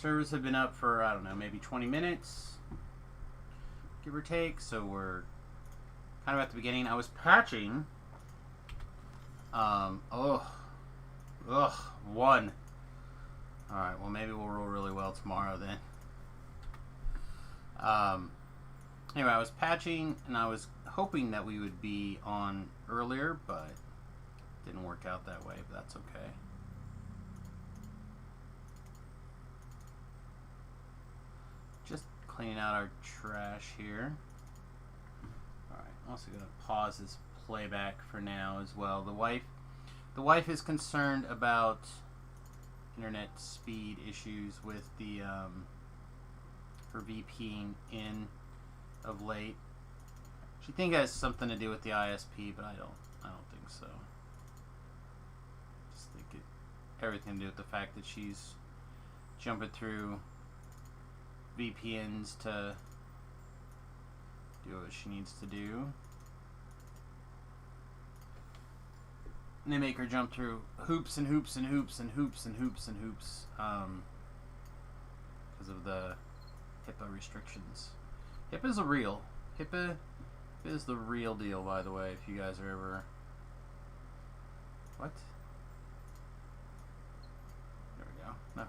Servers have been up for, I don't know, maybe 20 minutes, give or take. So we're kind of at the beginning. I was patching. One. Alright, well maybe we'll roll really well tomorrow then. Anyway, I was patching and I was hoping that we would be on earlier, but it didn't work out that way, but that's okay. Just cleaning out our trash here. Alright, I'm also going to pause this playback for now as well. The wife is concerned about internet speed issues with the her VPing in of late. She thinks it has something to do with the ISP, but I don't think so. Just think it everything to do with the fact that she's jumping through VPNs to do what she needs to do. And they make her jump through hoops and hoops and hoops and hoops and hoops and hoops because of the HIPAA restrictions. HIPAA is the real deal, by the way, if you guys are ever... What? There we go. No.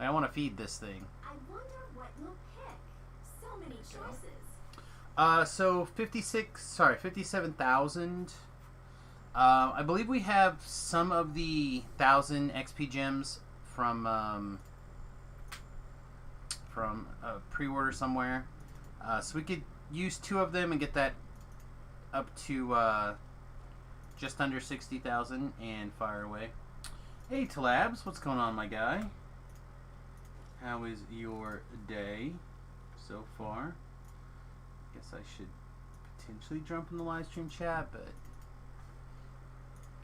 I want to feed this thing. I wonder what you'll pick. So many choices. So 57,000. I believe we have some of the 1,000 XP gems from a pre-order somewhere. So we could use 2 of them and get that up to just under 60,000 and fire away. Hey Talabs, what's going on, my guy? How is your day so far? Guess I should potentially jump in the live stream chat, but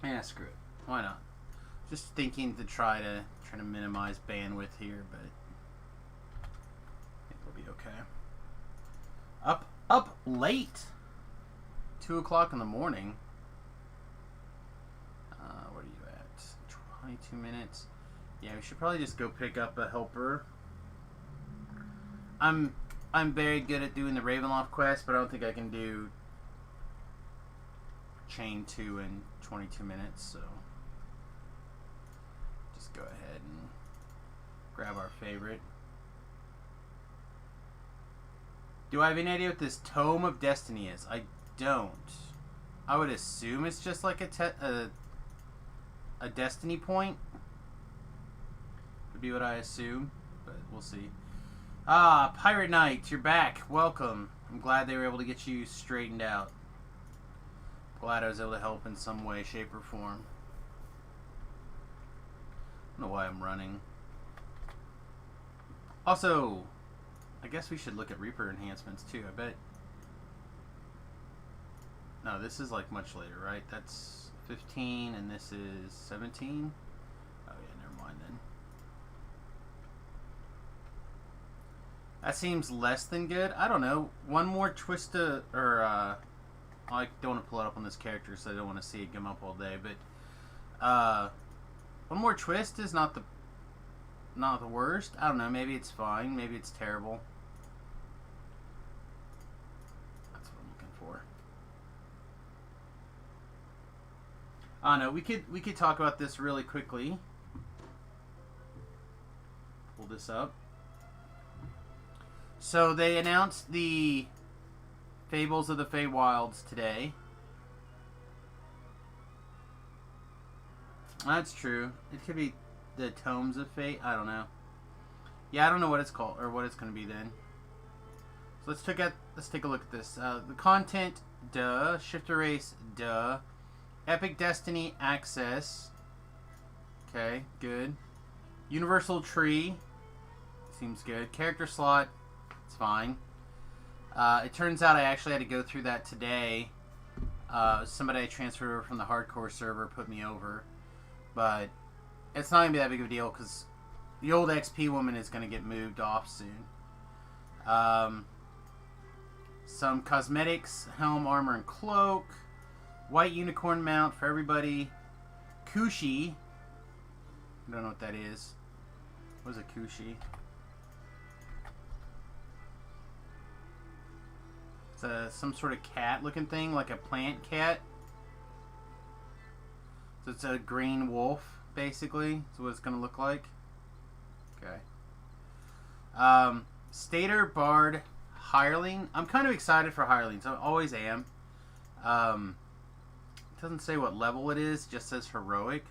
yeah, screw it. Why not? Just thinking to try to minimize bandwidth here, but I think it'll be okay. Up late. 2 o'clock in the morning. What are you at? 22 minutes. Yeah, we should probably just go pick up a helper. I'm very good at doing the Ravenloft quest, but I don't think I can do Chain 2 in 22 minutes, so just go ahead and grab our favorite. Do I have any idea what this Tome of Destiny is? I don't. I would assume it's just like a Destiny point. Would be what I assume, but we'll see. Ah, Pirate Knight, you're back. Welcome. I'm glad they were able to get you straightened out. Glad I was able to help in some way, shape, or form. I don't know why I'm running. Also, I guess we should look at Reaper enhancements too. I bet. No, this is like much later, right? That's 15 and this is 17. Oh yeah, never mind then. That seems less than good. I don't know. One more twist to, or I don't want to pull it up on this character, so I don't want to see it come up all day. But one more twist is not the worst. I don't know. Maybe it's fine. Maybe it's terrible. That's what I'm looking for. I don't know. We could talk about this really quickly. Pull this up. So they announced the Fables of the Feywilds today. That's true. It could be the Tomes of Fate. I don't know. Yeah, I don't know what it's called or what it's going to be then. So let's take a look at this. The content, duh. Shifter Race, duh. Epic Destiny Access. Okay, good. Universal Tree. Seems good. Character slot. It's fine. It turns out I actually had to go through that today. Somebody I transferred over from the hardcore server put me over. But it's not going to be that big of a deal because the old XP woman is going to get moved off soon. Some cosmetics, helm, armor, and cloak. White unicorn mount for everybody. Kushi. I don't know what that is. What is a Kushi? It's some sort of cat-looking thing, like a plant cat. So it's a green wolf, basically. That's what it's going to look like. Okay. Stater Bard Hireling. I'm kind of excited for Hirelings. I always am. It doesn't say what level it is. It just says heroic.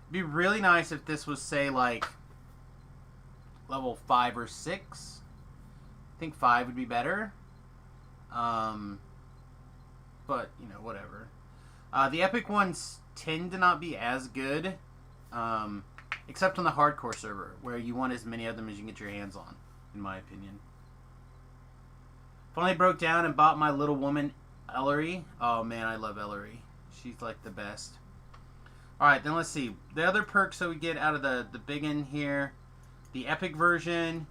It'd be really nice if this was, say, like level 5 or 6. I think 5 would be better. But, you know, whatever. The epic ones tend to not be as good, except on the hardcore server, where you want as many of them as you can get your hands on, in my opinion. Finally broke down and bought my little woman, Ellery. Oh, man, I love Ellery. She's, like, the best. Alright, then let's see. The other perks that we get out of the big one here. The epic version.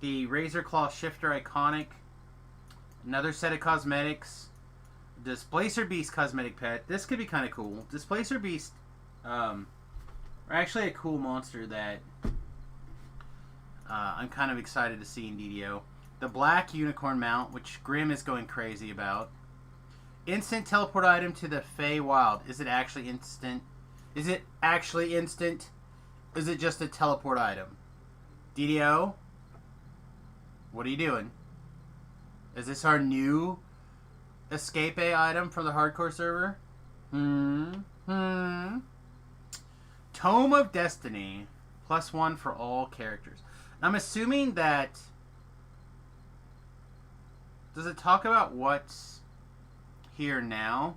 The Razor Claw Shifter Iconic. Another set of cosmetics. Displacer Beast cosmetic pet. This could be kind of cool. Displacer Beast are actually a cool monster that I'm kind of excited to see in DDO. The Black Unicorn Mount, which Grim is going crazy about. Instant teleport item to the Fey Wild. Is it actually instant? Is it actually instant? Is it just a teleport item? DDO? What are you doing? Is this our new Escape A item from the hardcore server? Tome of Destiny. +1 for all characters. I'm assuming that... Does it talk about what's here now?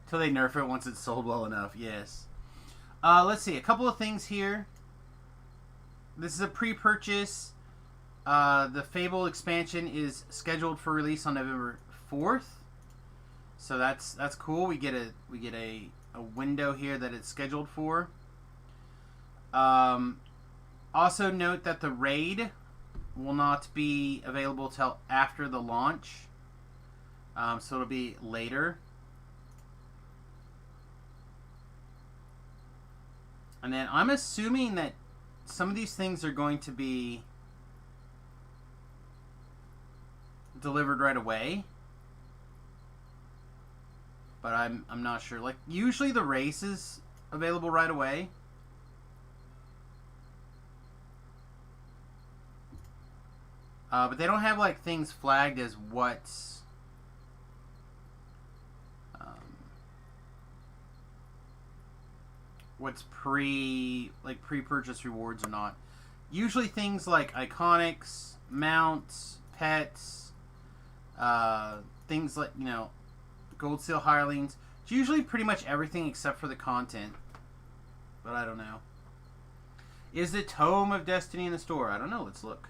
Till they nerf it once it's sold well enough, yes. Let's see, a couple of things here. This is a pre-purchase. The Fable expansion is scheduled for release on November 4th. So that's cool. We get a window here that it's scheduled for. Also note that the raid will not be available till after the launch. So it'll be later. And then I'm assuming that some of these things are going to be delivered right away. But I'm not sure. Like, usually the race is available right away. But they don't have, like, things flagged as what's... what's pre-purchase rewards or not. Usually things like iconics, mounts, pets, things like, you know, Gold Seal Hirelings. It's usually pretty much everything except for the content. But I don't know. Is the Tome of Destiny in the store? I don't know. Let's look.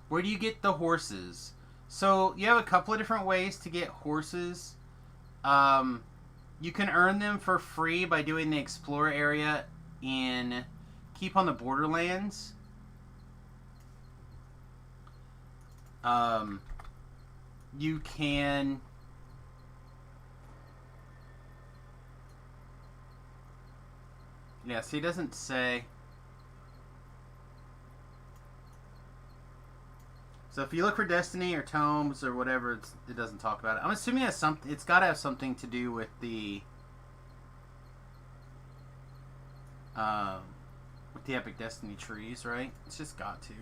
Where do you get the horses? So you have a couple of different ways to get horses. You can earn them for free by doing the Explorer area in Keep on the Borderlands. You can... Yeah, see, it doesn't say... So if you look for Destiny or Tomes or whatever, it doesn't talk about it. I'm assuming it has something. It's got to have something to do with the Epic Destiny trees, right? It's just got to.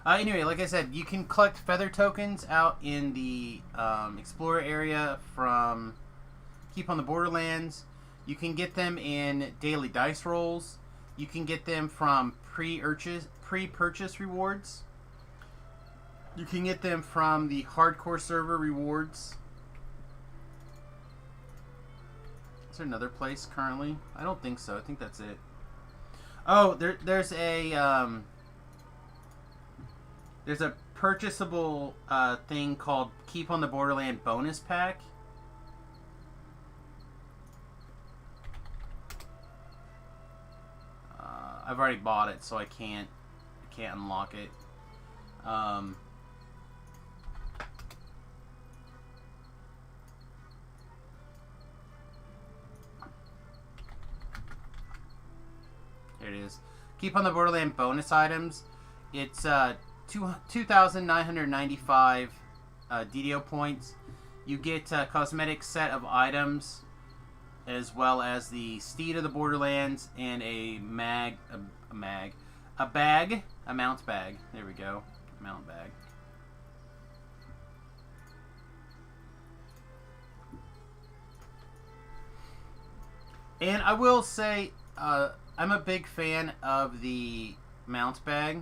Anyway, like I said, you can collect feather tokens out in the Explorer area from Keep on the Borderlands. You can get them in daily dice rolls. You can get them from pre-purchase rewards. You can get them from the hardcore server rewards. Is there another place currently? I don't think so. I think that's it. Oh, there's a purchasable thing called Keep on the Borderland bonus pack. I've already bought it, so I can't unlock it. Here it is. Keep on the Borderland bonus items. It's 2,995 DDO points. You get a cosmetic set of items, as well as the Steed of the Borderlands and a bag, a mount bag. There we go, mount bag. And I will say, I'm a big fan of the mount bag.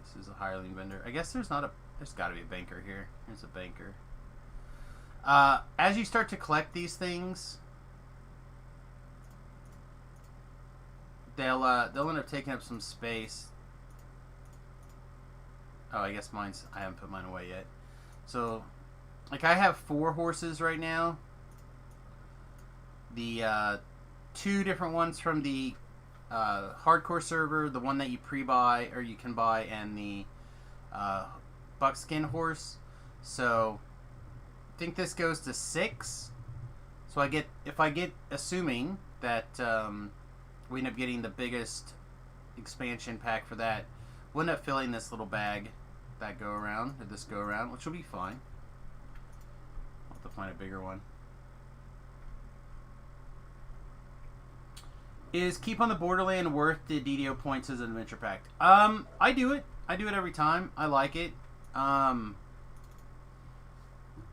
This is a hireling vendor. I guess there's got to be a banker here. Here's a banker. As you start to collect these things, they'll end up taking up some space. Oh, I guess I haven't put mine away yet. So, like, I have 4 horses right now. The 2 different ones from the hardcore server, the one that you pre-buy or you can buy, and the buckskin horse. So I think this goes to 6. So assuming that we end up getting the biggest expansion pack for that, we'll end up filling this little bag that go around, which will be fine. I'll have to find a bigger one. Is Keep on the Borderland worth the DDO points as an adventure pack? I do it. I do it every time. I like it.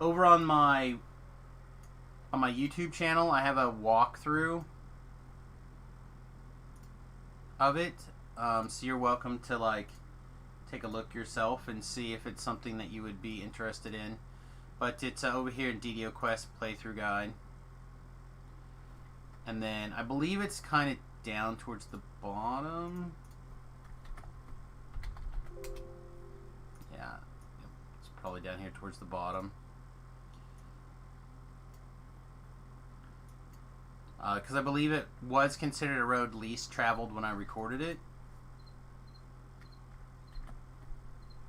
Over on my YouTube channel, I have a walkthrough of it. So you're welcome to, like, take a look yourself and see if it's something that you would be interested in. But it's over here in DDO Quest playthrough guide. And then I believe it's kind of down towards the bottom. Yeah, it's probably down here towards the bottom. Because I believe it was considered a road least traveled when I recorded it.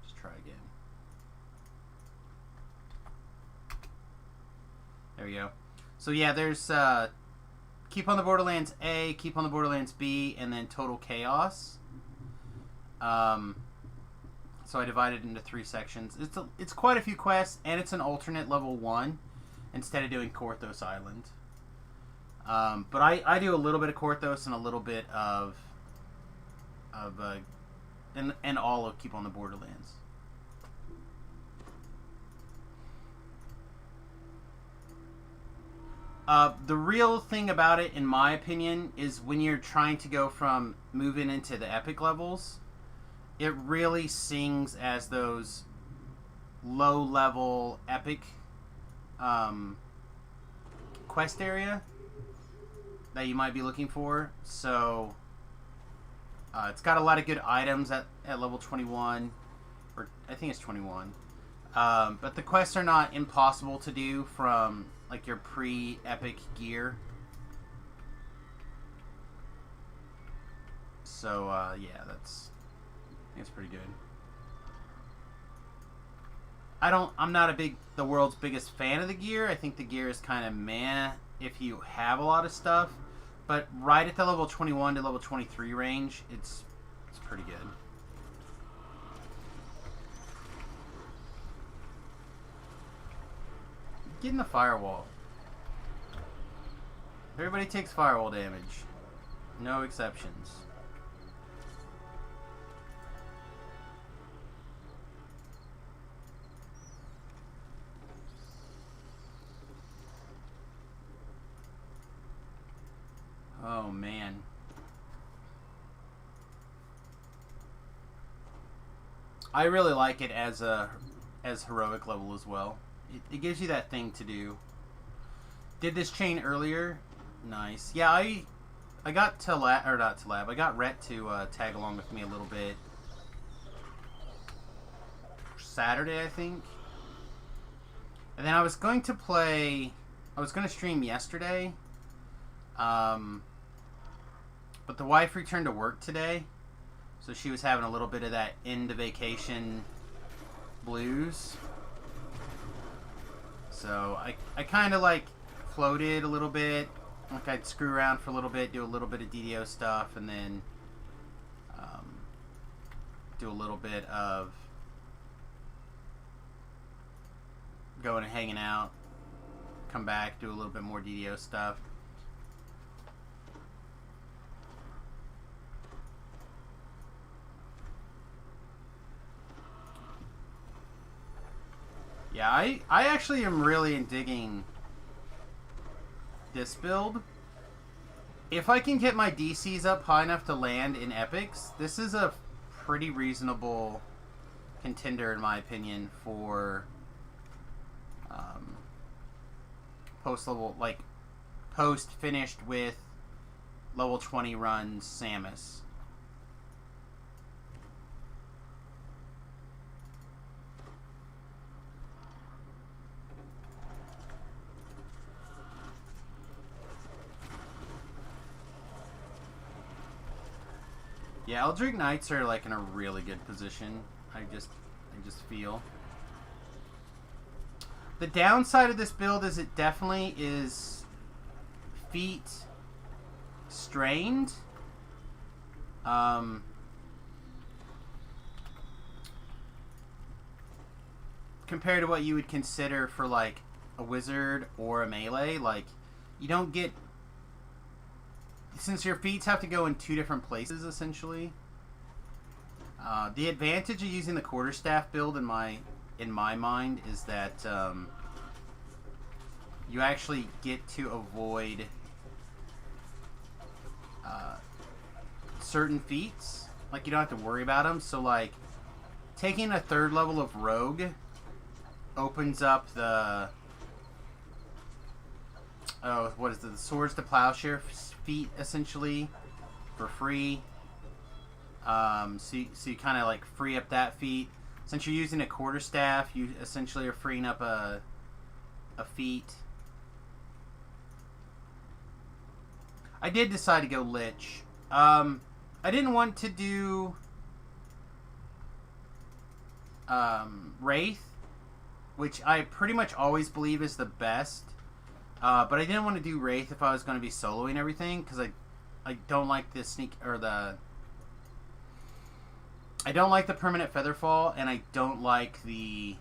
Just try again. There we go. So yeah, there's Keep on the Borderlands A, Keep on the Borderlands B, and then Total Chaos. So I divided it into 3 sections. It's quite a few quests, and it's an alternate level 1 instead of doing Korthos Island. But I do a little bit of Korthos and a little bit of and all of Keep on the Borderlands. The real thing about it, in my opinion, is when you're trying to go from moving into the epic levels, it really sings as those low-level epic quest area that you might be looking for. So it's got a lot of good items at level 21, or I think it's 21. But the quests are not impossible to do from, like, your pre-epic gear. So yeah, I think it's pretty good. I'm not the world's biggest fan of the gear. I think the gear is kind of meh if you have a lot of stuff. But right at the level 21 to level 23 range, it's pretty good. Get in the firewall. Everybody takes firewall damage. No exceptions. Oh man. I really like it as heroic level as well. It gives you that thing to do. Did this chain earlier. Nice. Yeah, I got I got Rhett to tag along with me a little bit. Saturday, I think. And then I was going to stream yesterday. But the wife returned to work today, so she was having a little bit of that end of vacation blues. So I kind of like floated a little bit. Like I'd screw around for a little bit, do a little bit of DDO stuff, and then do a little bit of going and hanging out, come back, do a little bit more DDO stuff. Yeah, I actually am really digging this build. If I can get my DCs up high enough to land in epics, this is a pretty reasonable contender in my opinion for post level, like post finished with level 20 runs Samus. Yeah, Eldritch Knights are like in a really good position. I just feel. The downside of this build is it definitely is feet strained. Compared to what you would consider for like a wizard or a melee, like you don't get, since your feats have to go in two different places essentially. The advantage of using the quarterstaff build in my mind is that you actually get to avoid certain feats. Like you don't have to worry about them. So like taking a third level of rogue opens up the what is it? The Swords to Plowshare feat essentially for free. So you kind of like free up that feat. Since you're using a quarterstaff, you essentially are freeing up a feat. I did decide to go Lich. I didn't want to do Wraith, which I pretty much always believe is the best. But I didn't want to do Wraith if I was going to be soloing everything, because I don't like the sneak or the. I don't like the permanent Featherfall, and I don't like the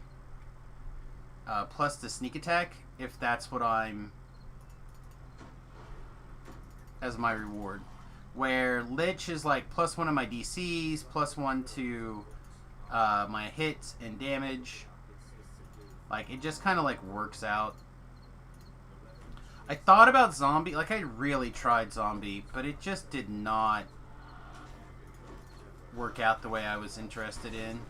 plus the sneak attack if that's what I'm as my reward. Where Lich is like +1 on my DCs, +1 to my hits and damage. Like it just kind of like works out. I thought about Zombie, like I really tried Zombie, but it just did not work out the way I was interested in.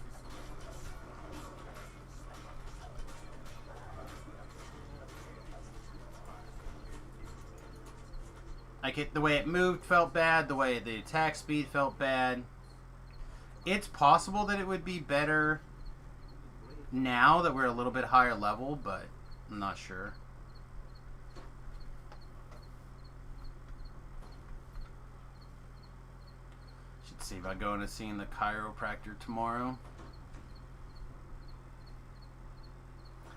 Like the way it moved felt bad, the way the attack speed felt bad. It's possible that it would be better now that we're a little bit higher level, but I'm not sure. Should see about going to seeing the chiropractor tomorrow.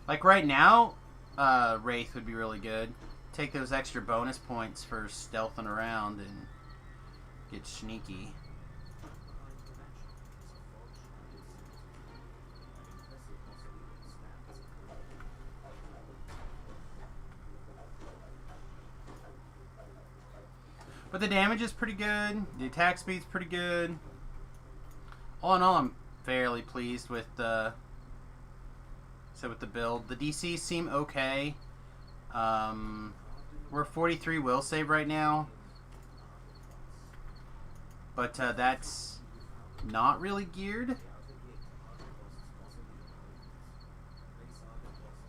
Like right now, Wraith would be really good. Take those extra bonus points for stealthing around and get sneaky. But the damage is pretty good. The attack speed's pretty good. All in all, I'm fairly pleased with the build. The DCs seem okay. We're 43 will save right now, but that's not really geared.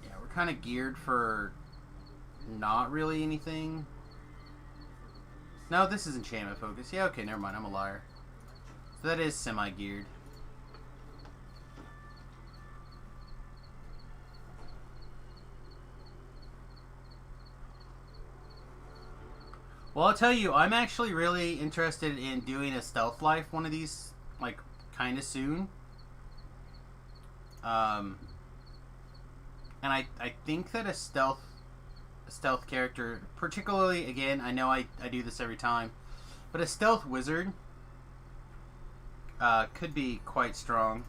Yeah, we're kind of geared for not really anything. No, this is enchantment focus. Yeah, okay, never mind. I'm a liar. So that is semi-geared. Well, I'll tell you, I'm actually really interested in doing a stealth life one of these, like, kind of soon. And I think that a stealth character, particularly, again, I know I do this every time, but a stealth wizard could be quite strong.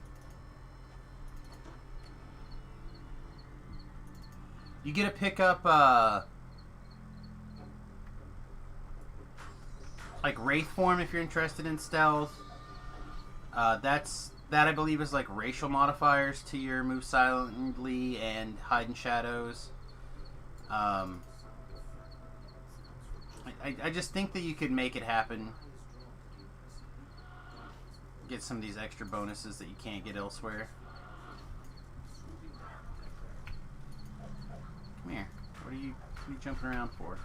You get to pick up like Wraith form if you're interested in stealth. That I believe is like racial modifiers to your move silently and hide in shadows. I just think that you could make it happen. Get some of these extra bonuses that you can't get elsewhere. Come here. What are you jumping around for?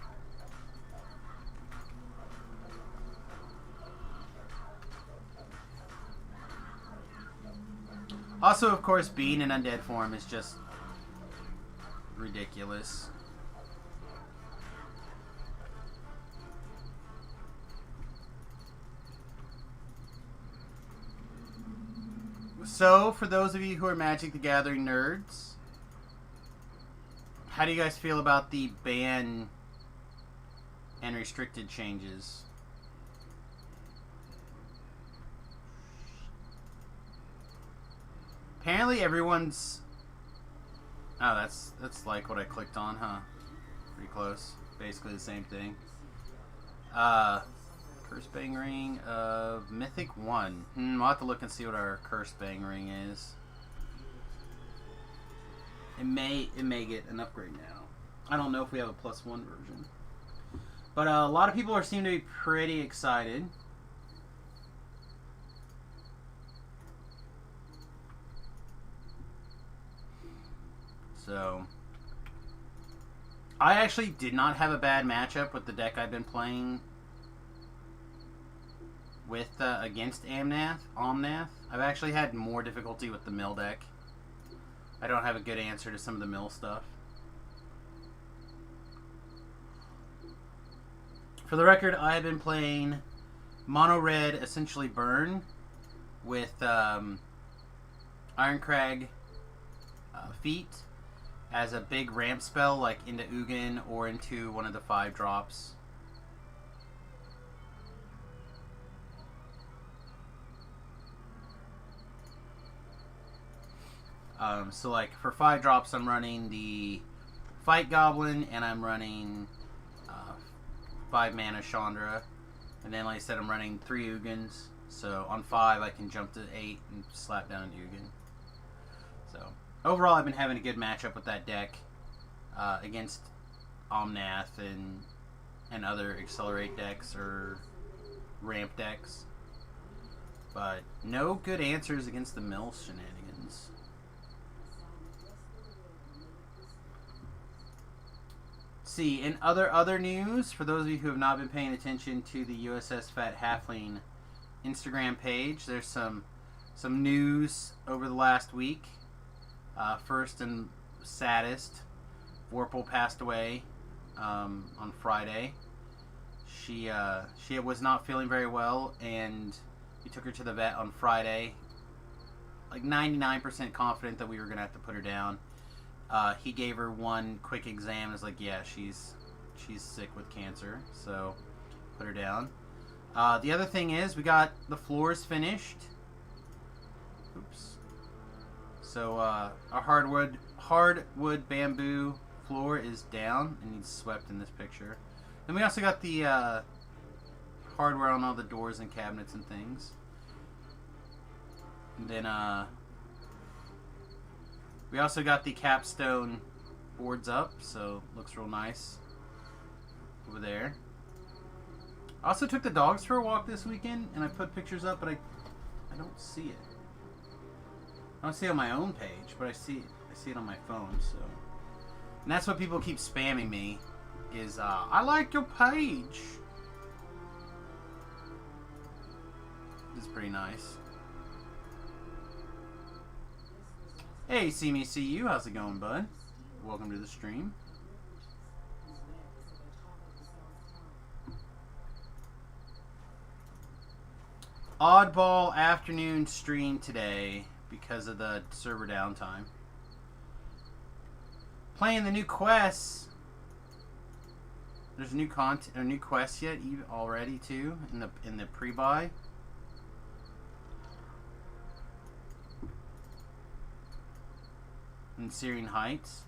Also, of course, being in undead form is just ridiculous. So, for those of you who are Magic the Gathering nerds, how do you guys feel about the ban and restricted changes? Apparently everyone's... Oh, that's like what I clicked on, huh? Pretty close. Basically the same thing. Curse Bang Ring of Mythic 1. I'll have to look and see what our Curse Bang Ring is. It may get an upgrade now. I don't know if we have a +1 version. But a lot of people seem to be pretty excited. So, I actually did not have a bad matchup with the deck I've been playing with against Omnath. I've actually had more difficulty with the mill deck. I don't have a good answer to some of the mill stuff. For the record, I have been playing mono red, essentially burn, with Ironcrag Feet as a big ramp spell, like into Ugin or into one of the 5 drops. So like for 5 drops I'm running the Fight Goblin and I'm running 5 mana Chandra, and then like I said I'm running 3 Ugins, so on 5 I can jump to 8 and slap down an Ugin. So overall I've been having a good matchup with that deck against Omnath and other Accelerate decks or Ramp decks, but no good answers against the mill shenanigans. See, in other news, for those of you who have not been paying attention to the USS Fat Halfling Instagram page, there's some news over the last week. First and saddest, Vorpal passed away on Friday. She was not feeling very well, and we took her to the vet on Friday. Like 99% confident that we were gonna have to put her down. He gave her one quick exam. It's like, yeah, she's sick with cancer, so put her down. The other thing is we got the floors finished. Oops. So our hardwood bamboo floor is down and needs swept in this picture. Then we also got the hardware on all the doors and cabinets and things. And then we also got the capstone boards up, so looks real nice over there. I also took the dogs for a walk this weekend, and I put pictures up, but I don't see it. I don't see it on my own page, but I see it on my phone. So, and that's what people keep spamming me is I like your page. This is pretty nice. Hey, see me, see you. How's it going, bud? Welcome to the stream. oddball afternoon stream today because of the server downtime. Playing the new quests. There's new content or new quests yet already too in the pre-buy. In Syrian Heights.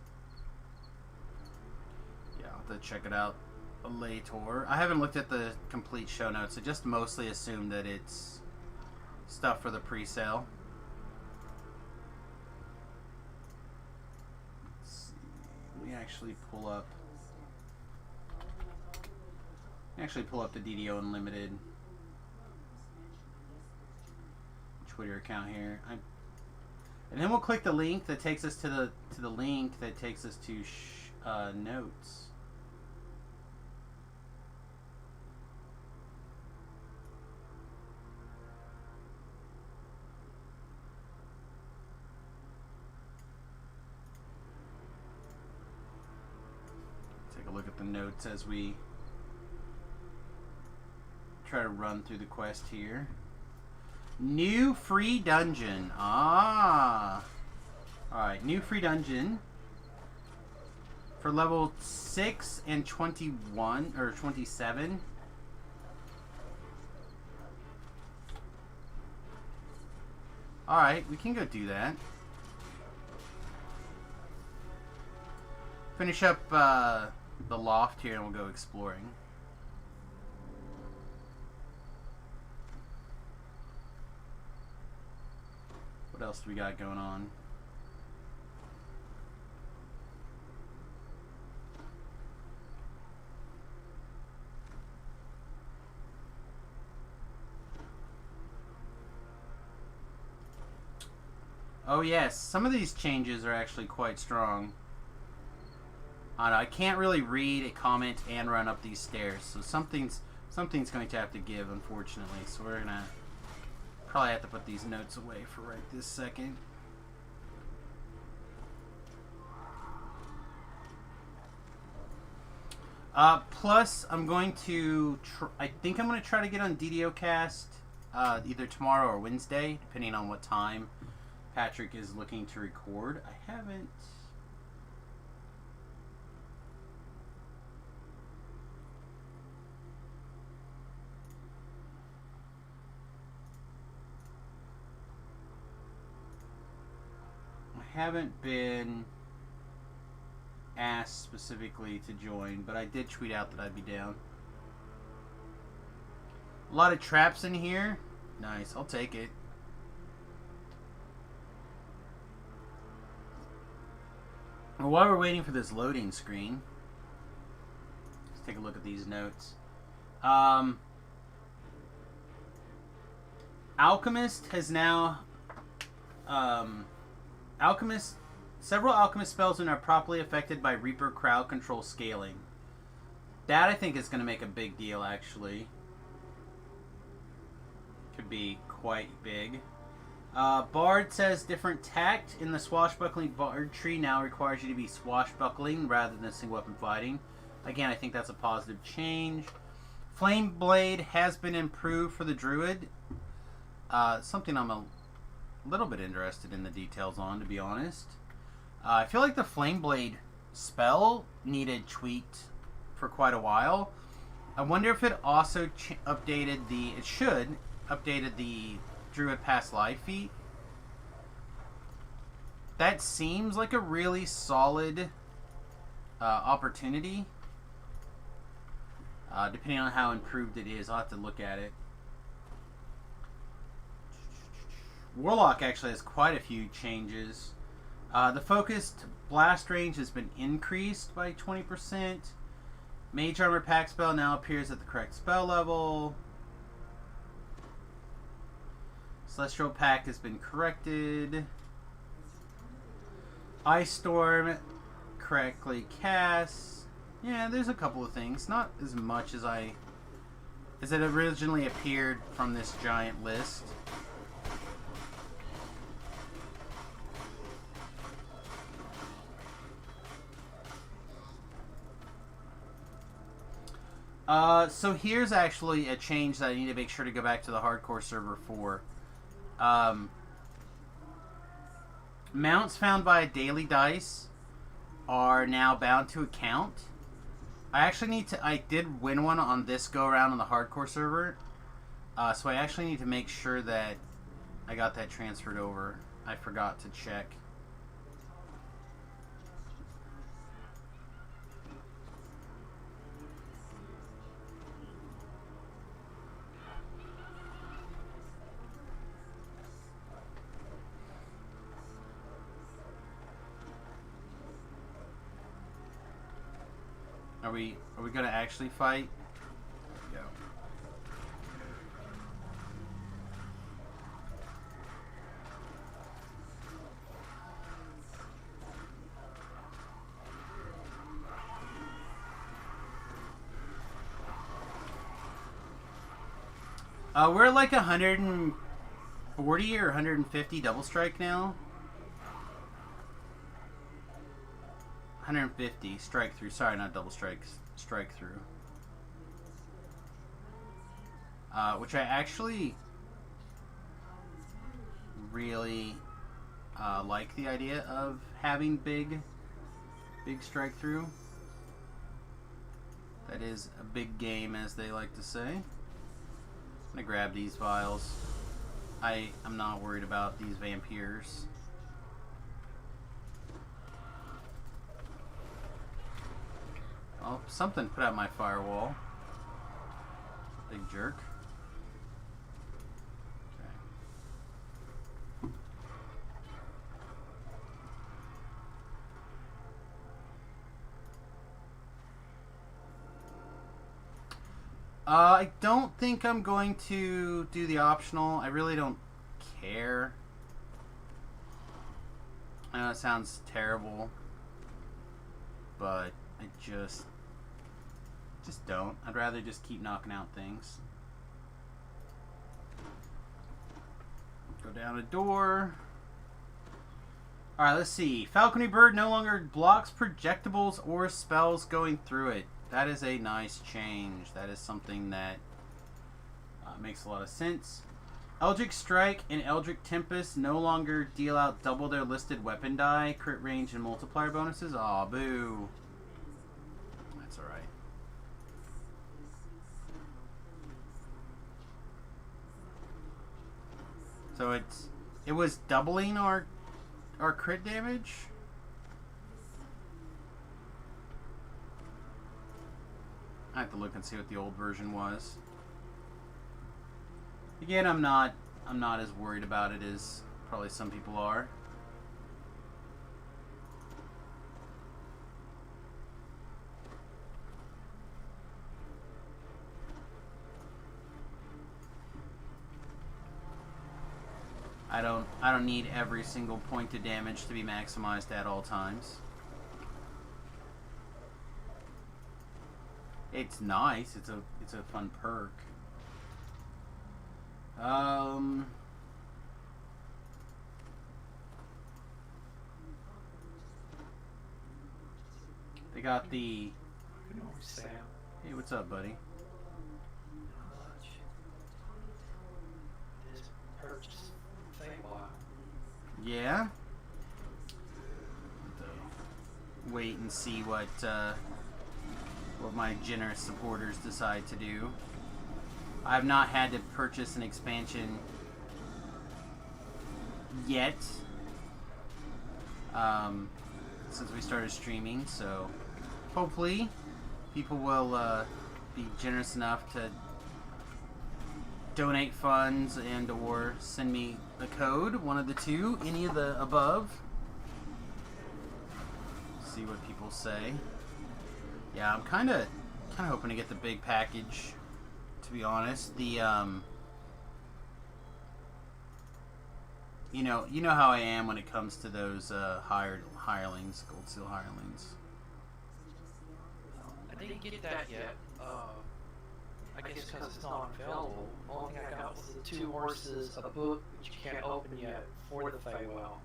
Yeah, I'll have to check it out later. I haven't looked at the complete show notes. I just mostly assume that it's stuff for the pre-sale. Let's see. Let me actually pull up the DDO Unlimited Twitter account here. And then we'll click the link that takes us to the link that takes us to notes. Take a look at the notes as we try to run through the quest here. New free dungeon. Ah. Alright, new free dungeon. For level 6 and 21, or 27. Alright, we can go do that. Finish up the loft here and we'll go exploring. What else do we got going on? Oh yes, some of these changes are actually quite strong. I can't really read a comment and run up these stairs, so something's going to have to give, unfortunately. So we're gonna probably have to put these notes away for right this second. Plus, I'm going to I think I'm going to try to get on DDOcast either tomorrow or Wednesday, depending on what time Patrick is looking to record. I haven't... haven't been asked specifically to join, but I did tweet out that I'd be down. A lot of traps in here. Nice, I'll take it. Well, while we're waiting for this loading screen, let's take a look at these notes. Alchemist has now... several alchemist spells are now properly affected by Reaper crowd control scaling. That I think is going to make a big deal, actually. Could be quite big. Bard says different tact in the swashbuckling bard tree now requires you to be swashbuckling rather than single weapon fighting. Again, I think that's a positive change. Flame Blade has been improved for the druid. Something I'm a little bit interested in the details on, to be honest. I feel like the Flame Blade spell needed tweaked for quite a while. I wonder if it also updated the... It should updated the Druid Past Life feat. That seems like a really solid opportunity. Depending on how improved it is, I'll have to look at it. Warlock actually has quite a few changes. The focused blast range has been increased by 20%. Mage Armor Pack spell now appears at the correct spell level. Celestial Pack has been corrected. Ice Storm correctly cast. Yeah, there's a couple of things. Not as much as it originally appeared from this giant list. So here's actually a change that I need to make sure to go back to the hardcore server for. Mounts found by a daily dice are now bound to a count. I actually need to... I did win one on this go-around on the hardcore server. So I actually need to make sure that I got that transferred over. I forgot to check. Are we gonna actually fight? Go. We're like 140 or 150 double strike now. 150 strike through. Sorry, not double strikes. Strike through. Which I actually really like the idea of having big strike through. That is a big game, as they like to say. I'm gonna grab these vials. I'm not worried about these vampires. Oh, something put out my firewall. Big jerk. Okay. I don't think I'm going to do the optional. I really don't care. I know it sounds terrible, but I just don't. I'd rather just keep knocking out things. Go down a door. Alright, let's see. Falconry Bird no longer blocks projectibles or spells going through it. That is a nice change. That is something that makes a lot of sense. Eldritch Strike and Eldritch Tempest no longer deal out double their listed weapon die, crit range, and multiplier bonuses. Aw, boo. That's alright. So it was doubling our crit damage. I have to look and see what the old version was. Again, I'm not as worried about it as probably some people are. I don't need every single point of damage to be maximized at all times. It's nice. It's a fun perk. They got the... Hey, what's up, buddy? Yeah? Wait and see what my generous supporters decide to do. I've not had to purchase an expansion yet since we started streaming, so hopefully people will be generous enough to donate funds and or send me a code, one of the two, any of the above. See what people say. Yeah, I'm kind of hoping to get the big package, to be honest. The you know how I am when it comes to those hirelings, Gold Seal hirelings. I didn't get that yet. I guess because it's not available. The only thing I got was the 2 horses, a book, which you can't open yet, for the Feywild.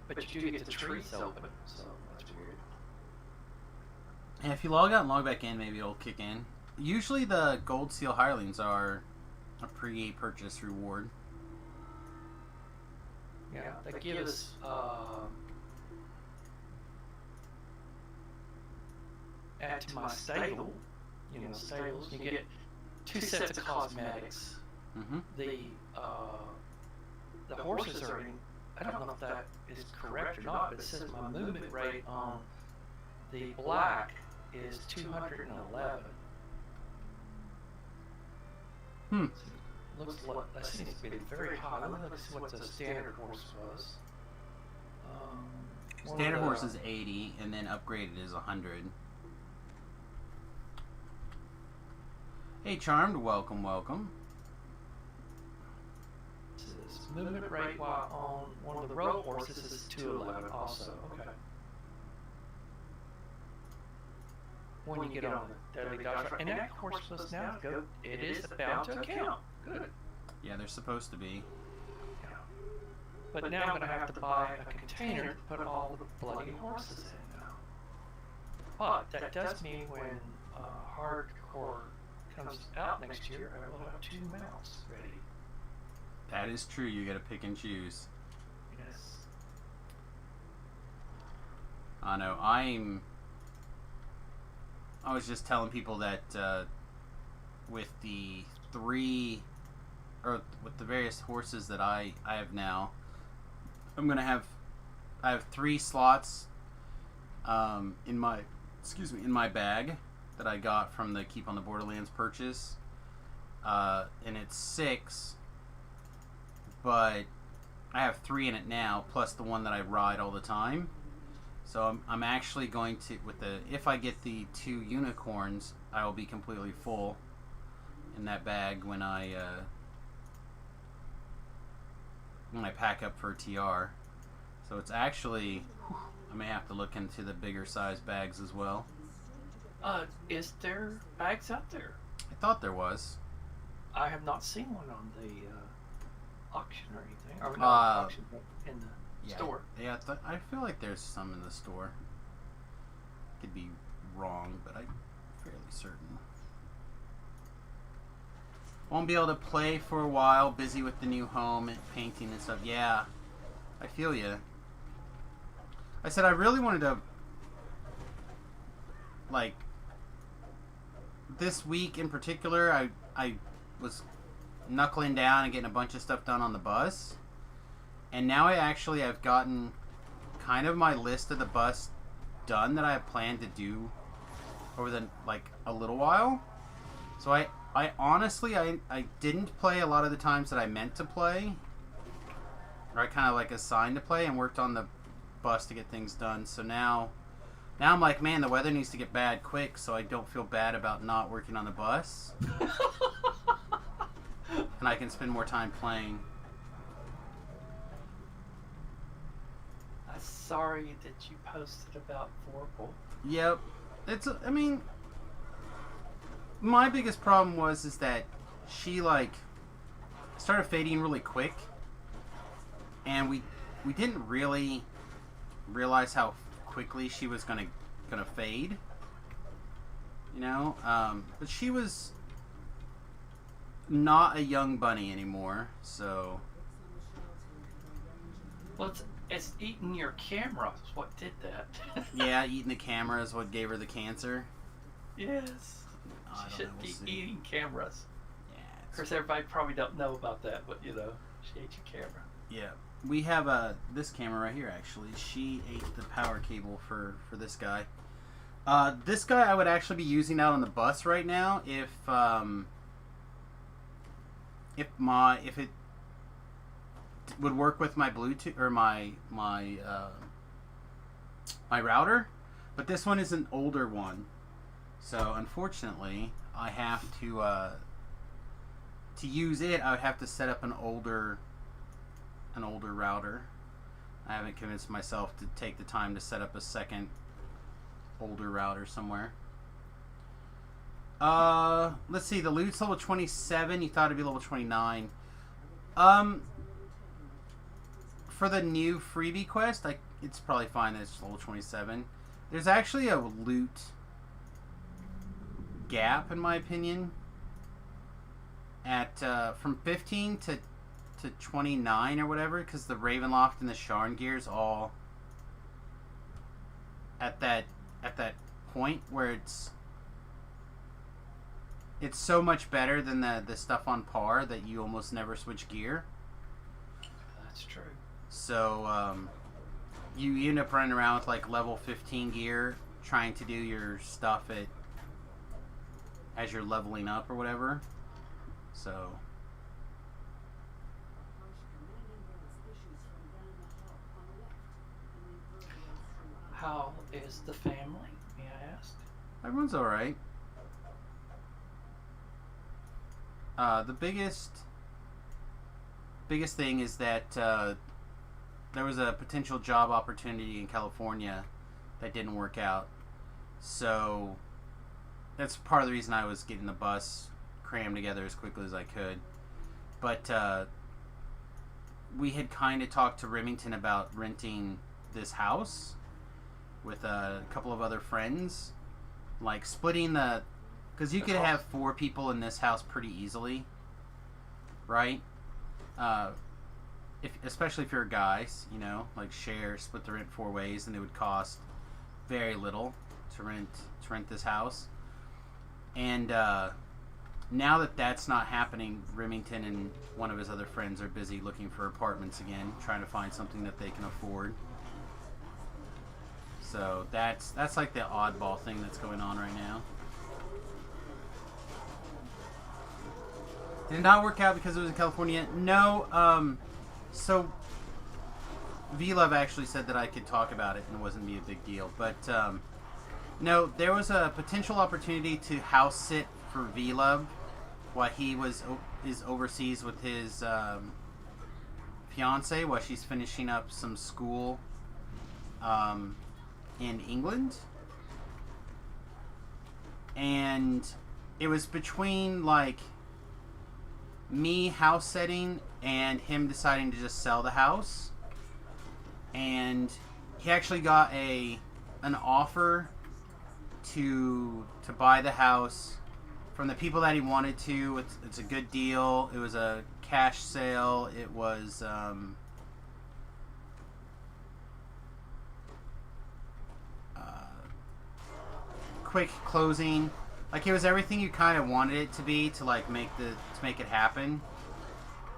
But you do get the trees open, so that's weird. And if you log out and log back in, maybe it'll kick in. Usually the Gold Seal Hirelings are a pre-purchase reward. Yeah, they give us add to my stable. You know, stables. You get 2 sets of cosmetics. Mm-hmm. The horses are in. I don't know if that is correct or not, but it says my movement rate on the black is 211. Looks like that seems to be very high. Let me look see what the standard horse was. Standard horse is 80, and then upgraded is 100. Hey, Charmed, welcome, welcome. Says movement rate while on one of the road horses is 211 also. Okay. When you get on the daily dodge, and that horse supposed now go. It is bound to account. Good. Yeah, they're supposed to be. Yeah. But now I'm gonna have to buy a container to put all the bloody horses in now. But that does mean when hardcore comes out next year, I will have 2 mounts ready. That is true. You gotta pick and choose. Yes. I know. I was just telling people that with the with the various horses that I have now, I have 3 slots in my bag that I got from the Keep on the Borderlands purchase, and it's 6, but I have 3 in it now plus the one that I ride all the time. So I'm actually going to, if I get the 2 unicorns, I will be completely full in that bag when I pack up for TR. So it's actually, I may have to look into the bigger size bags as well. Is there bags out there? I thought there was. I have not seen one on the auction or anything. Or not auction, but in the store. Yeah, I feel like there's some in the store. Could be wrong, but I'm fairly certain. Won't be able to play for a while. Busy with the new home and painting and stuff. Yeah, I feel you. I said I really wanted to, like, this week in particular, I was knuckling down and getting a bunch of stuff done on the bus. And now I've gotten kind of my list of the bus done that I have planned to do over a little while. So I honestly, I didn't play a lot of the times that I meant to play. Or I kind of assigned to play and worked on the bus to get things done. So now I'm like, man, the weather needs to get bad quick so I don't feel bad about not working on the bus. And I can spend more time playing. I'm sorry that you posted about Vorpal. Yep. I mean, my biggest problem is that she started fading really quick, and we didn't really realize how quickly she was gonna fade. You know, but she was not a young bunny anymore, so. Well, it's eating your camera is what did that. Yeah, eating the camera is what gave her the cancer. Yes. She shouldn't be eating cameras. Yeah. Of course, everybody probably don't know about that, but she ate your camera. Yeah. We have this camera right here, actually. She ate the power cable for this guy. This guy I would actually be using out on the bus right now if it would work with my Bluetooth or my router, but this one is an older one, so unfortunately I have to use it. I would have to set up an older router. I haven't convinced myself to take the time to set up a second older router somewhere. Let's see. The loot's level 27. You thought it'd be level 29. For the new freebie quest, it's probably fine that it's level 27. There's actually a loot gap, in my opinion, at from 15 to 29 or whatever, because the Ravenloft and the Sharn gears all at that point where it's so much better than the stuff on par that you almost never switch gear. That's true. So you end up running around with like level 15 gear, trying to do your stuff as you're leveling up or whatever. So How is the family, may I ask? everyone's all right. The biggest thing is that there was a potential job opportunity in California that didn't work out. So that's part of the reason I was getting the bus crammed together as quickly as I could. But we had kind of talked to Remington about renting this house with a couple of other friends, like splitting the, because you could have 4 people in this house pretty easily, right? Especially if you're guys, you know, like split the rent 4 ways, and it would cost very little to rent this house. And now that that's not happening, Remington and one of his other friends are busy looking for apartments again, trying to find something that they can afford. So that's like the oddball thing that's going on right now. Did it not work out because it was in California? No. So V-Love actually said that I could talk about it and it wasn't be a big deal. But no, there was a potential opportunity to house sit for V-Love while he is overseas with his fiance while she's finishing up some school in England. And it was between like me house setting and him deciding to just sell the house. And he actually got an offer to buy the house from the people that he wanted to. It's a good deal. It was a cash sale. It was quick closing. Like, it was everything you kind of wanted it to be to like make it happen.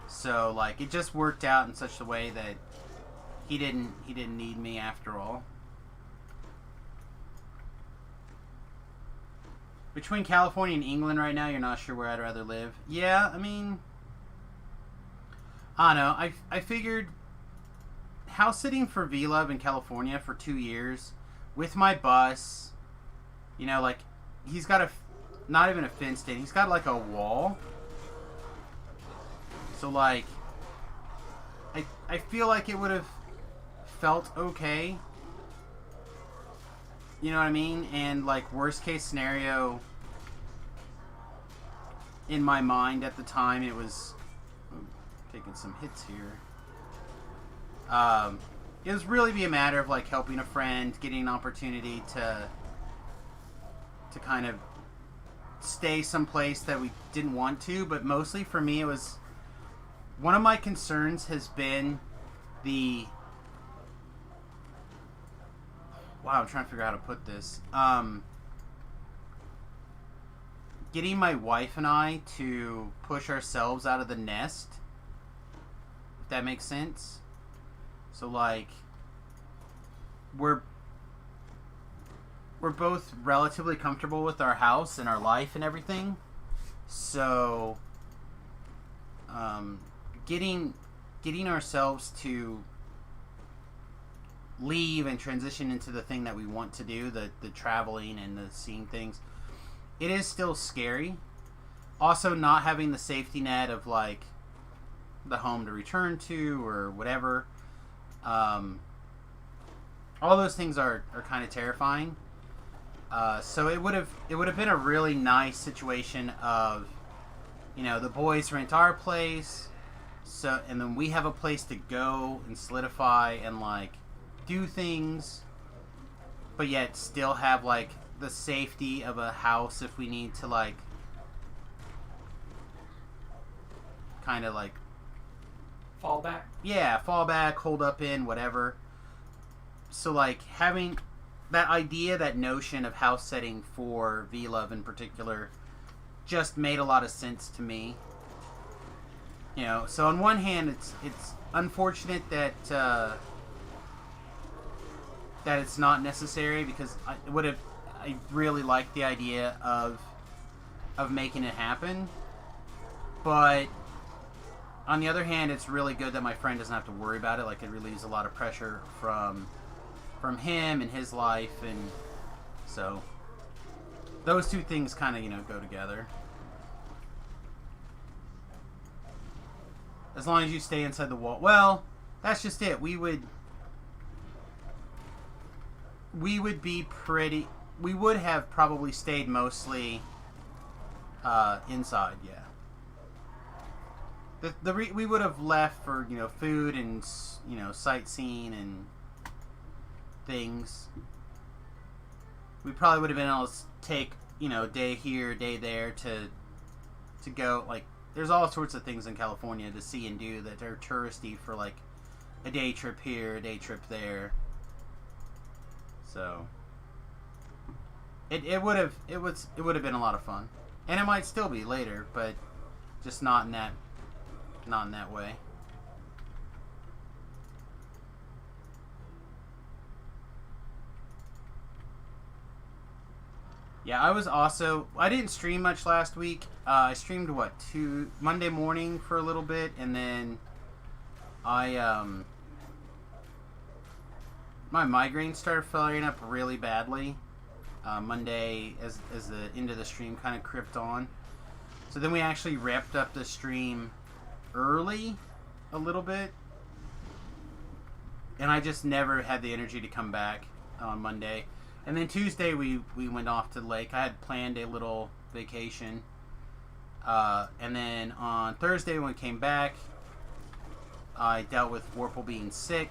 So like it just worked out in such a way that he didn't need me after all. Between California and England right now, you're not sure where I'd rather live. Yeah, I mean, I don't know. I figured house sitting for V-Love in California for 2 years with my bus. You know, like, he's got not even a fenced in, he's got like a wall. So like, I feel like it would have felt okay. You know what I mean? And like, worst case scenario, in my mind at the time, it was taking some hits here. It was really be a matter of like helping a friend, getting an opportunity to kind of stay someplace that we didn't want to, but mostly for me it was, one of my concerns has been I'm trying to figure out how to put this. Getting my wife and I to push ourselves out of the nest, if that makes sense. So like, we're both relatively comfortable with our house and our life and everything. So getting ourselves to leave and transition into the thing that we want to do, the traveling and the seeing things, it is still scary. Also, not having the safety net of like the home to return to or whatever, all those things are kind of terrifying. So it would have been a really nice situation of, you know, the boys rent our place, so, and then we have a place to go and solidify and like do things, but yet still have like the safety of a house if we need to, like, kind of like, Fall back. yeah, fall back, hold up in, whatever. So, like, having that idea, that notion of house setting for V-Love in particular just made a lot of sense to me. You know, so on one hand, it's unfortunate that that it's not necessary, because I really liked the idea of making it happen. But on the other hand, it's really good that my friend doesn't have to worry about it. Like, it relieves a lot of pressure from him and his life, and so those two things kind of, you know, go together. As long as you stay inside the wall. Well, that's just it. We would be pretty. We would have probably stayed mostly inside. Yeah. We would have left for, you know, food and, you know, sightseeing and things. We probably would have been able to take, you know, a day here, a day there to go, like, there's all sorts of things in California to see and do that are touristy for, like, a day trip here, a day trip there. So it would have been a lot of fun, and it might still be later, but just not in that way. Yeah, I didn't stream much last week. I streamed Monday morning for a little bit, and then my migraine started flaring up really badly Monday as the end of the stream kind of crept on. So then we actually wrapped up the stream early a little bit, and I just never had the energy to come back on Monday. And then Tuesday we went off to the lake. I had planned a little vacation. And then on Thursday when we came back, I dealt with Warple being sick.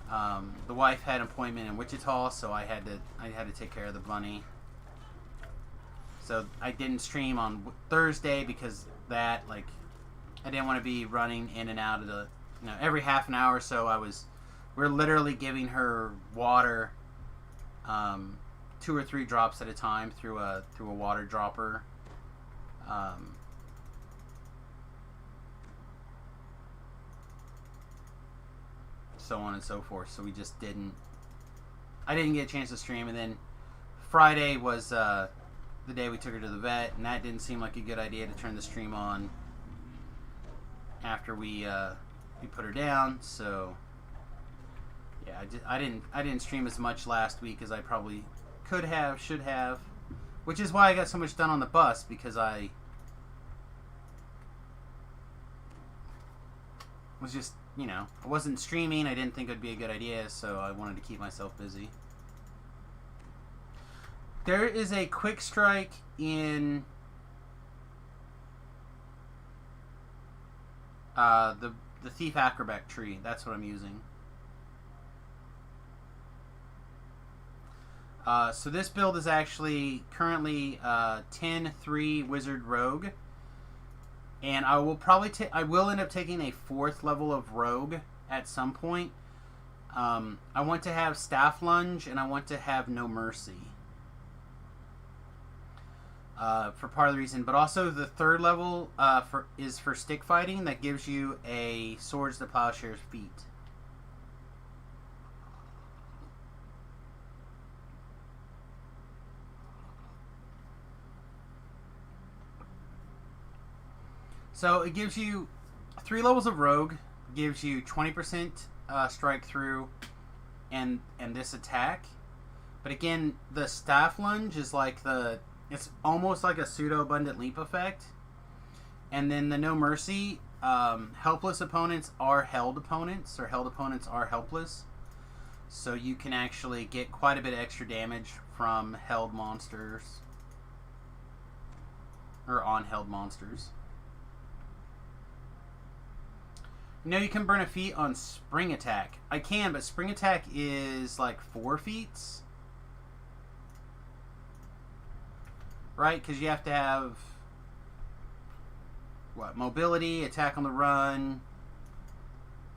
The wife had an appointment in Wichita, so I had to take care of the bunny. So I didn't stream on Thursday because that, like, I didn't want to be running in and out of the, you know, every half an hour or so. We're literally giving her water, 2 or 3 drops at a time through a water dropper. So on and so forth. So I didn't get a chance to stream, and then Friday was the day we took her to the vet, and that didn't seem like a good idea to turn the stream on after we put her down. So yeah, I didn't stream as much last week as I probably should have, which is why I got so much done on the bus, because I was just, you know, I wasn't streaming. I didn't think it would be a good idea, so I wanted to keep myself busy. There is a quick strike in the Thief Acrobat tree. That's what I'm using. So this build is actually currently 10-3 Wizard Rogue, and I will end up taking a 4th level of Rogue at some point. I want to have Staff Lunge, and I want to have No Mercy for part of the reason, but also the 3rd level is for stick fighting. That gives you a Swords to Plowshare's Feet. So it gives you 3 levels of Rogue, gives you 20% strike through, and this attack. But again, the Staff Lunge is like it's almost like a pseudo abundant leap effect. And then the No Mercy, helpless opponents are held opponents, or held opponents are helpless. So you can actually get quite a bit of extra damage from held monsters, or on held monsters. You know, you can burn a feat on Spring Attack. I can, but Spring Attack is like 4 feats. right? Because you have to have what? Mobility, attack on the run,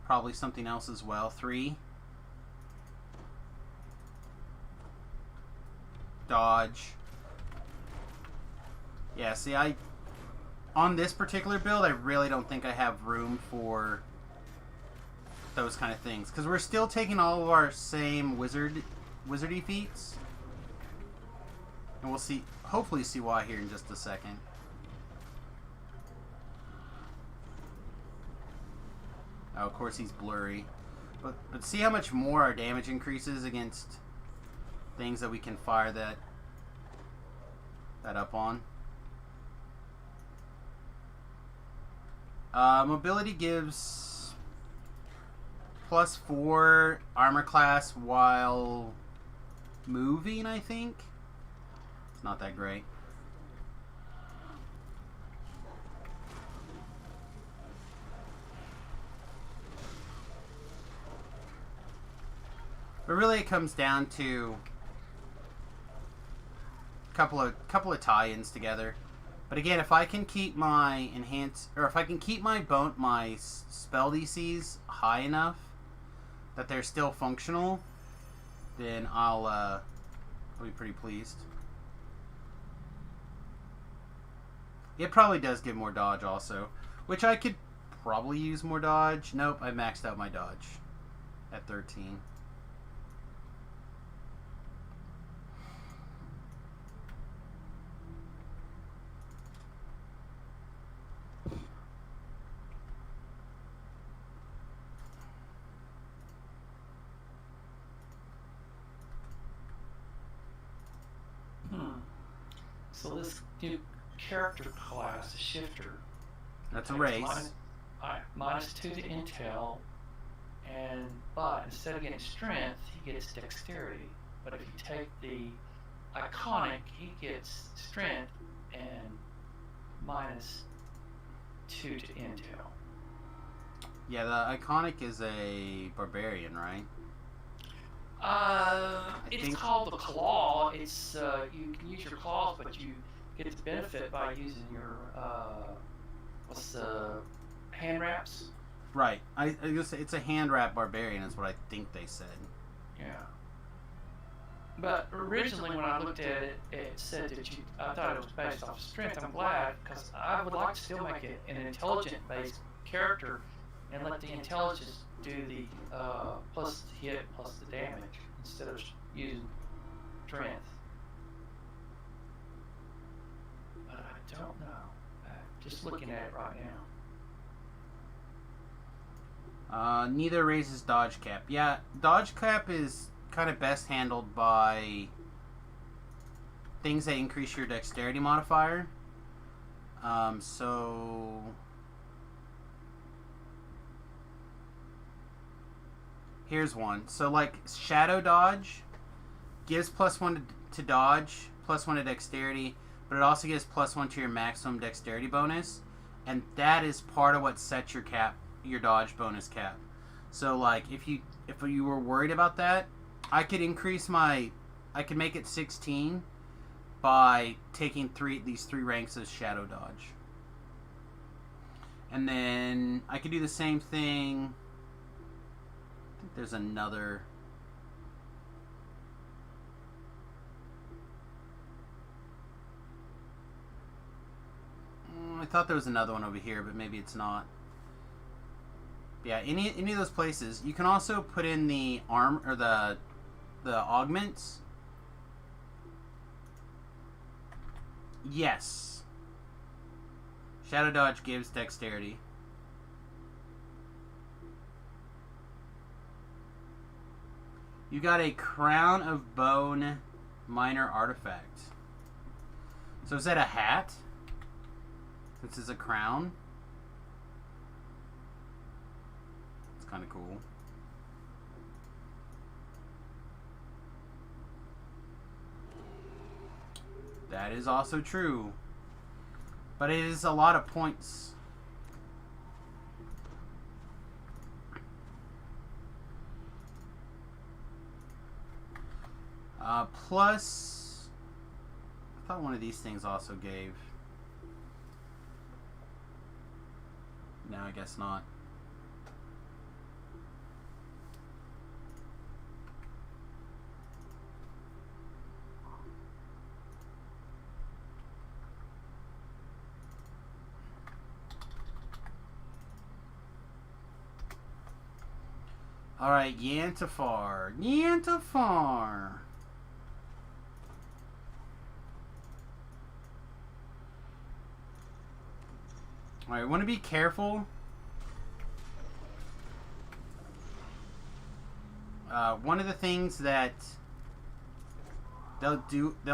probably something else as well. 3. Dodge. Yeah, see, on this particular build, I really don't think I have room for those kind of things. Because we're still taking all of our same wizardy feats. And we'll see, hopefully see why here in just a second. Oh, of course he's blurry. But see how much more our damage increases against things that we can fire that up on. Mobility gives +4 armor class while moving, I think. It's not that great. But really it comes down to a couple of tie-ins together. But again, if I can keep my if I can keep my spell DCs high enough that they're still functional, then I'll be pretty pleased. It probably does give more dodge also, which I could probably use more dodge. Nope, I maxed out my dodge at 13. So this new character class, the Shifter, That's a takes race. -2 to intel, but instead of getting strength, he gets dexterity. But if you take the iconic, he gets strength and -2 to intel. Yeah, the iconic is a barbarian, right? It's think- called the claw. It's you can use your claws, but you get the benefit by using your what's the hand wraps? Right. I was gonna say it's a hand wrap barbarian is what I think they said. Yeah. But originally, when I looked at it, it said that I thought it was based off strength. I'm glad, because I would like to still make it an intelligent-based character and let the intelligence do the plus the hit plus the damage instead of using strength. But I don't know. Just looking at it right now. Neither raises dodge cap. Yeah, dodge cap is kind of best handled by things that increase your dexterity modifier. So here's one. So like shadow dodge gives +1 to dodge, +1 to dexterity, but it also gives +1 to your maximum dexterity bonus, and that is part of what sets your dodge bonus cap. So like if you were worried about that, I could make it 16 by taking these 3 ranks of shadow dodge. And then I could do the same thing. I think there's another. I thought there was another one over here, but maybe it's not. Yeah, any of those places. You can also put in the arm or the augments. Yes. Shadow dodge gives dexterity. You got a crown of bone minor artifact. So is that a hat? This is a crown. It's kind of cool. That is also true. But it is a lot of points. Plus I thought one of these things also gave. No, I guess not. Alright, Yantafar. Yantafar! Alright, want to be careful. One of the things that they'll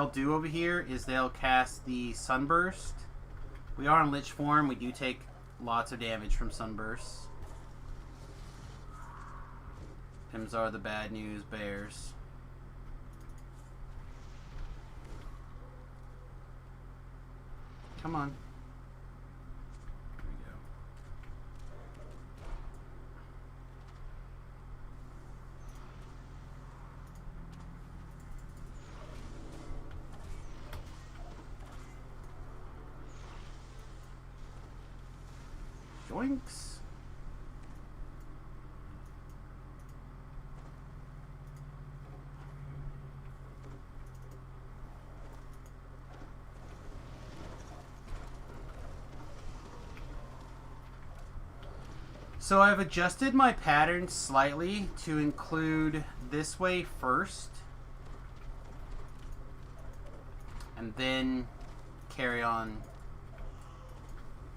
do over here is they'll cast the Sunburst. We are in Lich form. We do take lots of damage from Sunbursts. Hims are the bad news bears. Come on. There we go. Yoinks. So I've adjusted my pattern slightly to include this way first and then carry on.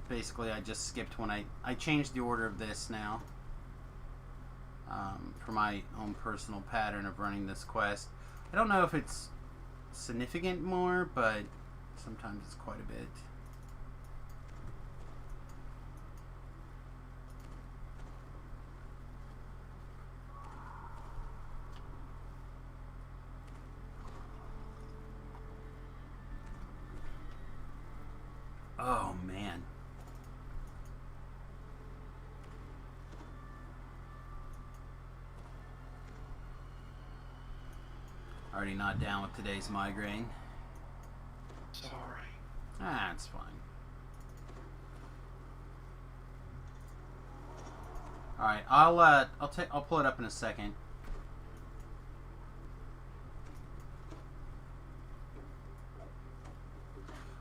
Basically, I just skipped when I changed the order of this now for my own personal pattern of running this quest. I don't know if it's significant more, but sometimes it's quite a bit. Oh, man. Already not down with today's migraine. Sorry. Ah, it's fine. Alright, I'll pull it up in a second.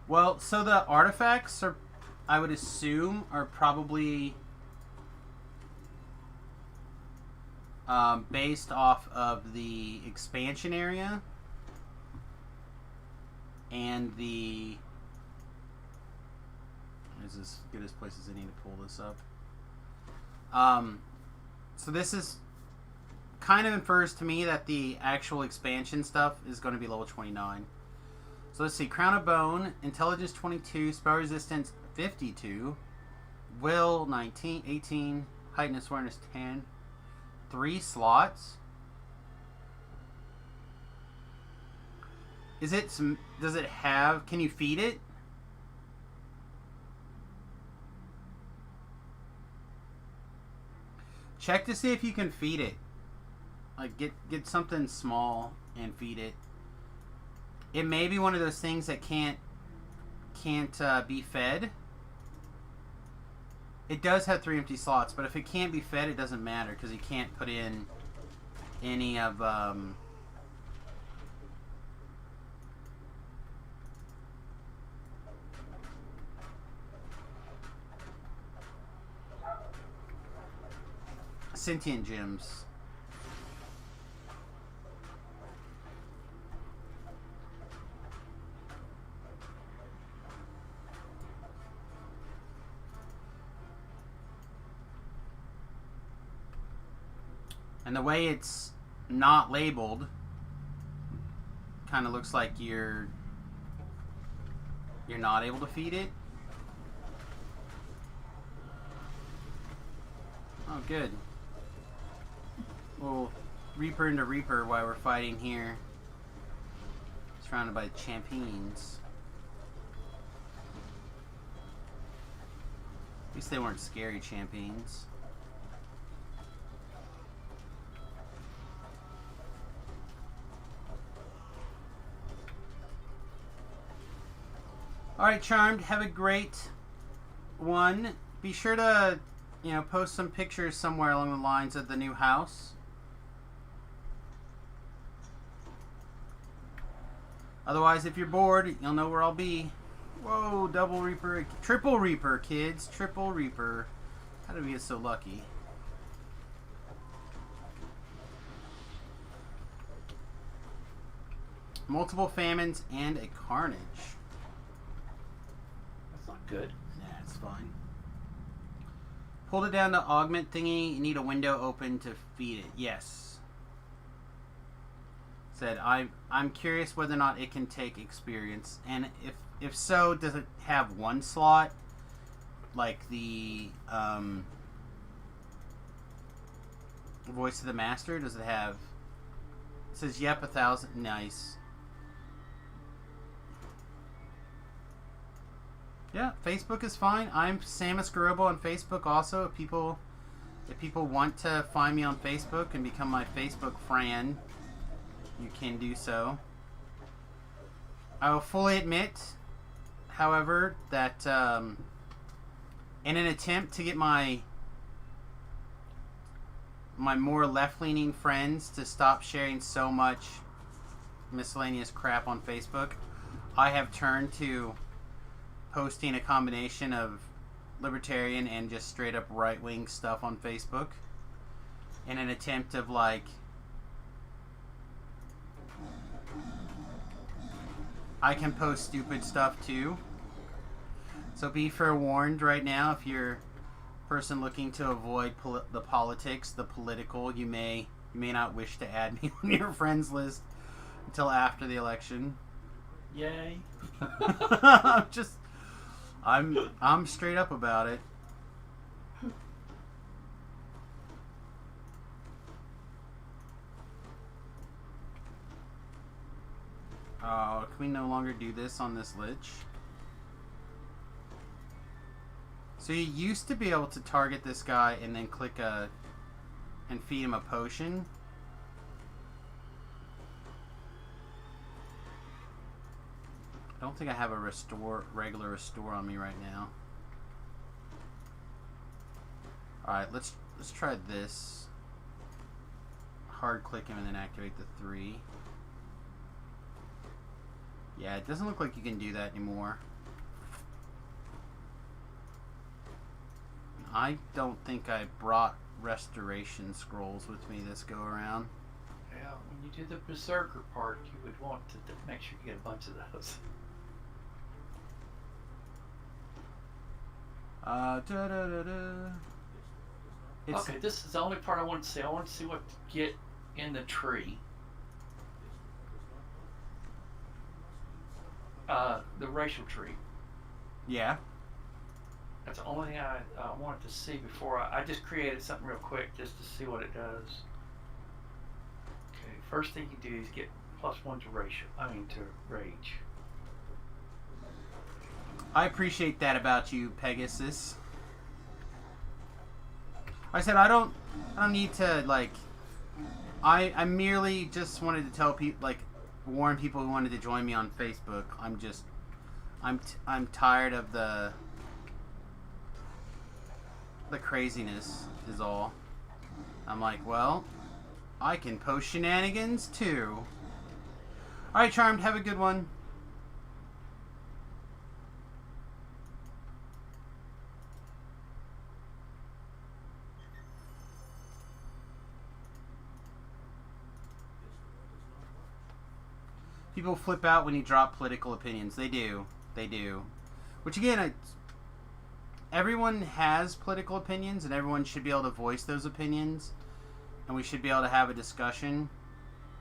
Well, so the artifacts are, I would assume, are probably based off of the expansion area and the. Is this good as place as I need to pull this up? So this is kind of infers to me that the actual expansion stuff is going to be level 29. So let's see, Crown of Bone, Intelligence 22, Spell Resistance 52, Will 19, 18, Heightened Awareness 10, 3 slots. Is it some, does it have, can you feed it? Check to see if you can feed it. Like get something small and feed it. It may be one of those things that can't be fed. It does have 3 empty slots, but if it can't be fed, it doesn't matter because you can't put in any of sentient gems. And the way it's not labeled kind of looks like you're not able to feed it. Oh, good. We'll Reaper into Reaper while we're fighting here. Surrounded by champions. At least they weren't scary champions. Alright, Charmed, have a great one. Be sure to, post some pictures somewhere along the lines of the new house. Otherwise, if you're bored, you'll know where I'll be. Whoa, double Reaper. Triple Reaper, kids. Triple Reaper. How did we get so lucky? Multiple famines and a carnage. That's not good. Yeah, it's fine. Pulled it down to augment thingy. You need a window open to feed it. Yes. Said I'm curious whether or not it can take experience, and if so, does it have one slot like the Voice of the Master? Does it have? It says yep, 1,000. Nice. Yeah, Facebook is fine. I'm Samus Garobo on Facebook also. If people want to find me on Facebook and become my Facebook friend, you can do so. I will fully admit, however, that in an attempt to get my more left-leaning friends to stop sharing so much miscellaneous crap on Facebook, I have turned to posting a combination of libertarian and just straight up right-wing stuff on Facebook in an attempt of like I can post stupid stuff too. So be forewarned right now, if you're a person looking to avoid the politics, the political, you may not wish to add me on your friends list until after the election. Yay. I'm straight up about it. Can we no longer do this on this lich? So you used to be able to target this guy and then click and feed him a potion. I don't think I have a regular restore on me right now. Alright, let's try this. Hard click him and then activate the 3. Yeah, it doesn't look like you can do that anymore. I don't think I brought restoration scrolls with me this go around. Yeah, when you do the Berserker part, you would want to make sure you get a bunch of those. Okay, this is the only part I want to see. I want to see what to get in the tree. The racial tree. Yeah. That's the only thing I wanted to see before I just created something real quick just to see what it does. Okay, first thing you do is get +1 to rage. I appreciate that about you, Pegasus. I said I don't need to like. I merely just wanted to tell people, like, warn people who wanted to join me on Facebook. I'm tired of the craziness is all. I'm like, well, I can post shenanigans too. Alright, Charmed, have a good one. People flip out when you drop political opinions. They do. They do. Which again, everyone has political opinions, and everyone should be able to voice those opinions, and we should be able to have a discussion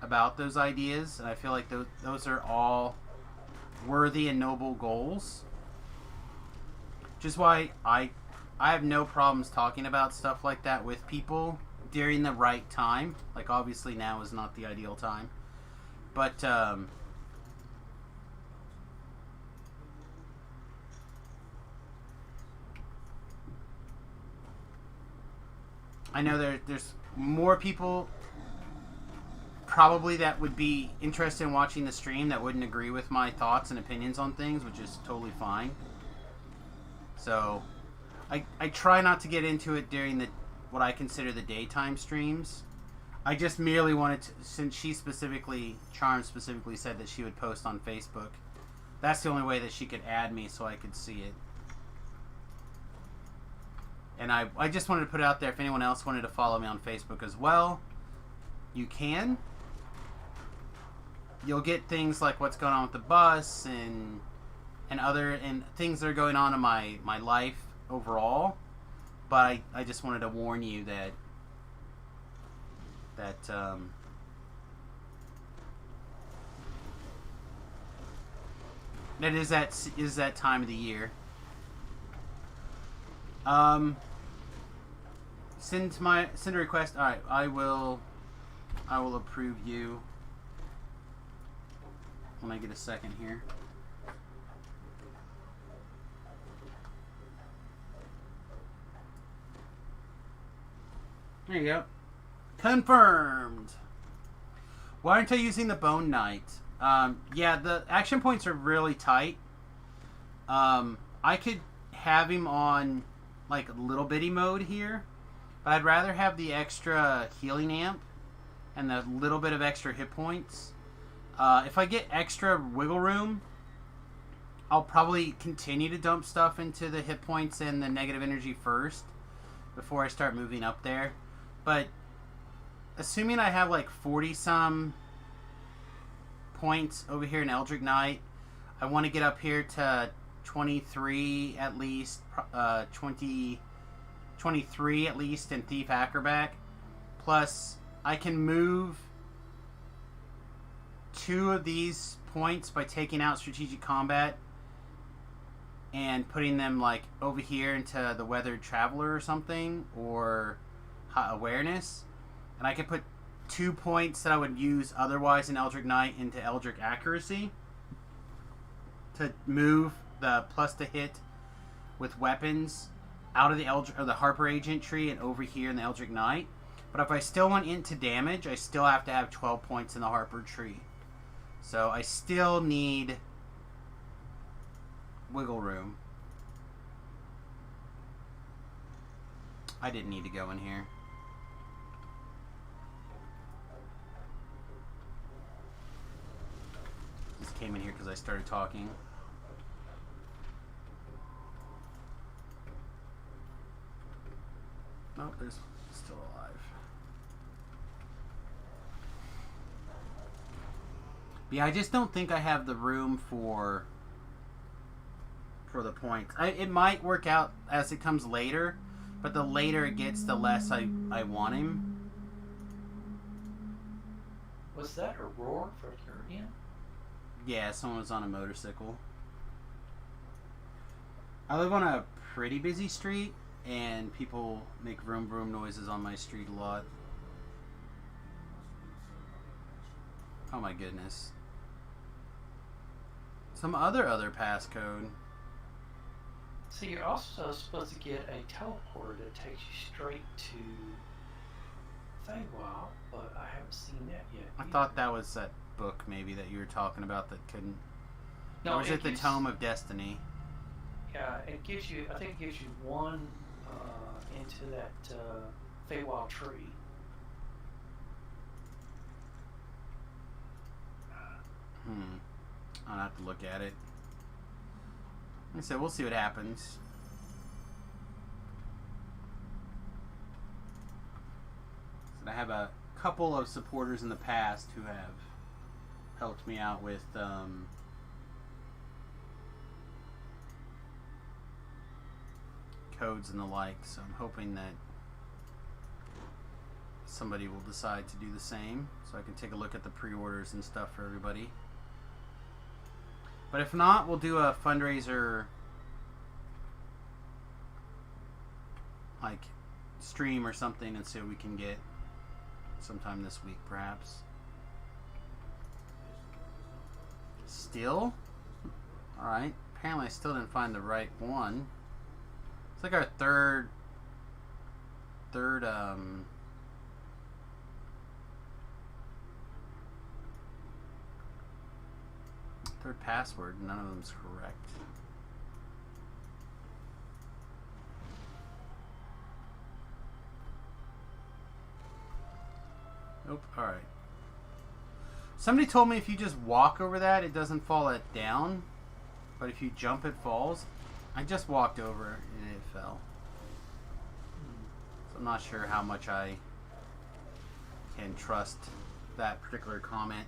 about those ideas. And I feel like those are all worthy and noble goals. Which is why I have no problems talking about stuff like that with people during the right time. Like, obviously now is not the ideal time, but I know there's more people probably that would be interested in watching the stream that wouldn't agree with my thoughts and opinions on things, which is totally fine. So, I try not to get into it during the what I consider the daytime streams. I just merely wanted to, since Charm specifically said that she would post on Facebook. That's the only way that she could add me so I could see it. And I just wanted to put it out there if anyone else wanted to follow me on Facebook as well. You can. You'll get things like what's going on with the bus and things that are going on in my life overall. But I just wanted to warn you that that is that time of the year. Send a request. All right, I will approve you when I get a second here. There you go. Confirmed. Why aren't I using the Bone Knight? Yeah, the action points are really tight. I could have him on like little bitty mode here, but I'd rather have the extra healing amp and the little bit of extra hit points. If I get extra wiggle room, I'll probably continue to dump stuff into the hit points and the negative energy first before I start moving up there. But assuming I have like 40 some points over here in Eldritch Knight, I want to get up here to 23 at least, 23 at least in Thief Acrobat. Plus, I can move 2 of these points by taking out Strategic Combat and putting them like over here into the Weathered Traveler or something, or Awareness. And I can put 2 points that I would use otherwise in Eldritch Knight into Eldritch Accuracy to move the plus to hit with weapons out of the Harper Agent tree and over here in the Eldritch Knight. But if I still want into damage, I still have to have 12 points in the Harper tree. So I still need wiggle room. I didn't need to go in here. Just came in here because I started talking. Oh, there's still alive. But yeah, I just don't think I have the room for the points. It might work out as it comes later, but the later it gets, the less I want him. Was that a roar for Urian? Yeah, someone was on a motorcycle. I live on a pretty busy street, and people make vroom vroom noises on my street a lot. Oh my goodness. Some other passcode. So you're also supposed to get a teleporter that takes you straight to Feywild, but I haven't seen that yet. I thought that was that book maybe that you were talking about that couldn't. No, or was it the Tome of Destiny? Yeah, it gives you. I think it gives you 1 into that Feywild tree. I'll have to look at it. Like I said, we'll see what happens. So I have a couple of supporters in the past who have helped me out with codes and the like, so I'm hoping that somebody will decide to do the same so I can take a look at the pre-orders and stuff for everybody. But if not, we'll do a fundraiser like stream or something and see what we can get sometime this week perhaps. Still? Alright. Apparently I still didn't find the right one. It's like our third Third password, none of them's correct. Nope, alright. Somebody told me if you just walk over that, it doesn't fall it down. But if you jump, it falls. I just walked over and it fell. So I'm not sure how much I can trust that particular comment.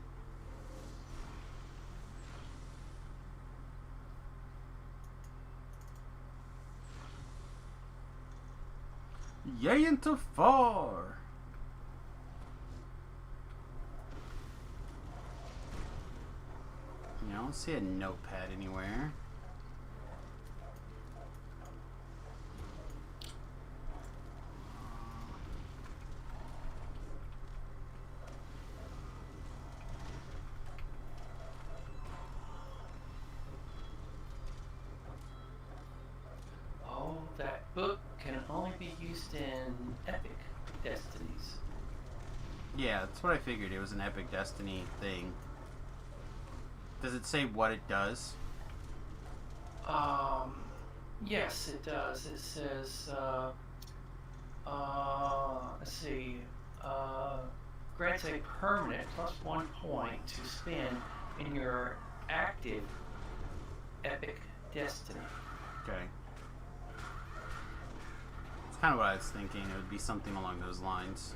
Yay into far. I don't see a notepad anywhere. Oh, that book can only be used in Epic Destinies. Yeah, that's what I figured. It was an Epic Destiny thing. Does it say what it does? Yes, it does. It says, let's see, grants a permanent +1 point to spend in your active Epic Destiny. Okay. It's kind of what I was thinking. It would be something along those lines.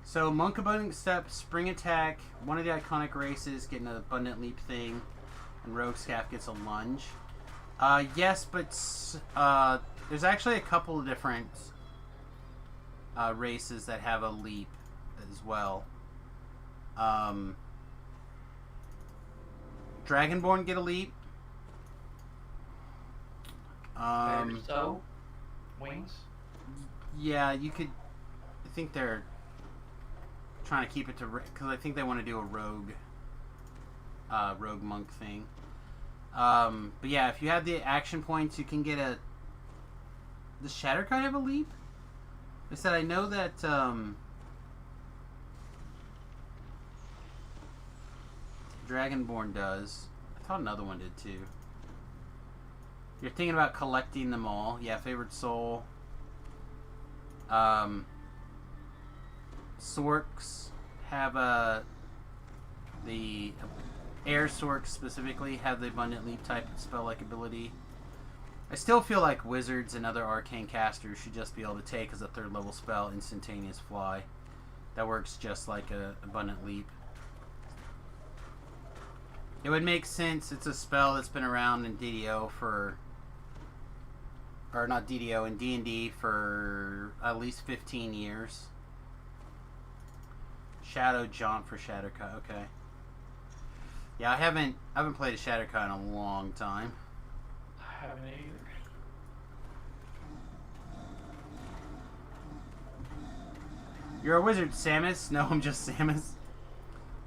So, Monk Abundant Step, Spring Attack, one of the iconic races get an Abundant Leap thing, and Rogue Scaff gets a lunge. Yes, but there's actually a couple of different races that have a leap as well. Dragonborn get a leap. So, wings? Yeah, you could... I think they're trying to keep it to, because I think they want to do a rogue monk thing. But yeah, if you have the action points, you can get a... Does Shatterkai have a leap? I said I know that Dragonborn does. I thought another one did too. You're thinking about collecting them all. Yeah, Favored Soul. Sorks have the Air Sorks specifically have the Abundant Leap type spell-like ability. I still feel like wizards and other arcane casters should just be able to take as a 3rd level spell Instantaneous Fly. That works just like a Abundant Leap. It would make sense. It's a spell that's been around in DDO for... Or not DDO, in D&D for at least 15 years. Shadow Jaunt for Shatterkai, okay. Yeah, I haven't played a Shatterkai in a long time. I haven't either. You're a wizard, Samus? No, I'm just Samus.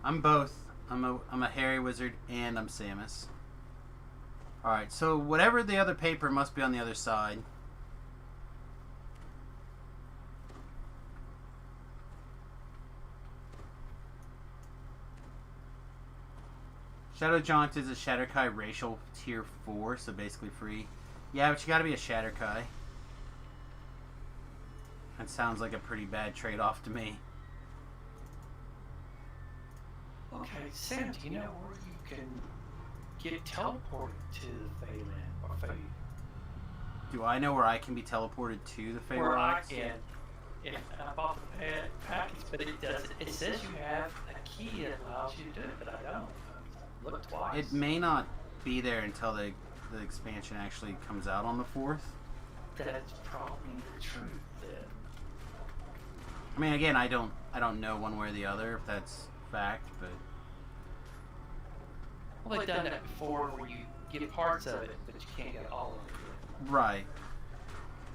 I'm both. I'm a hairy wizard and I'm Samus. Alright, so whatever the other paper must be on the other side. Shadow Jaunt is a Shatterkai racial tier 4, so basically free. Yeah, but you gotta be a Shatterkai. That sounds like a pretty bad trade-off to me. Okay, Sam, do you know where you can get teleported to the Feyland or Fey? Do I know where I can be teleported to the Feylands? Where I can. Yeah, I bought the package, but it does. It says you have a key that allows you to do it, but I don't. Look twice. It may not be there until the expansion actually comes out on the 4th. That's probably the truth then. I mean, again, I don't know one way or the other if that's fact, but Well, they've done that before where you get parts of it, but you can't get all of it. right.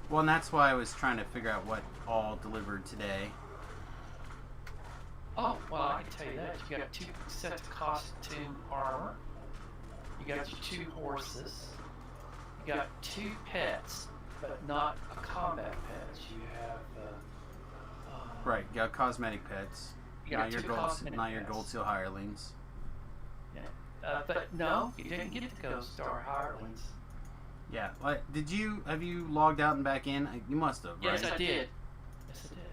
Well, and that's why I was trying to figure out what all delivered today. Oh, well, I can tell you that. You got 2 sets of costume armor. You got your 2 horses. You got 2 pets, but not a combat pets. You have Right, you got cosmetic pets. You Not got your 2 gold, cosmetic not your pets. gold seal hirelings. Yeah. But no, you didn't get the Ghost Star hirelings. Yeah. Have you logged out and back in? You must have, right? Yes, I did. Yes, I did.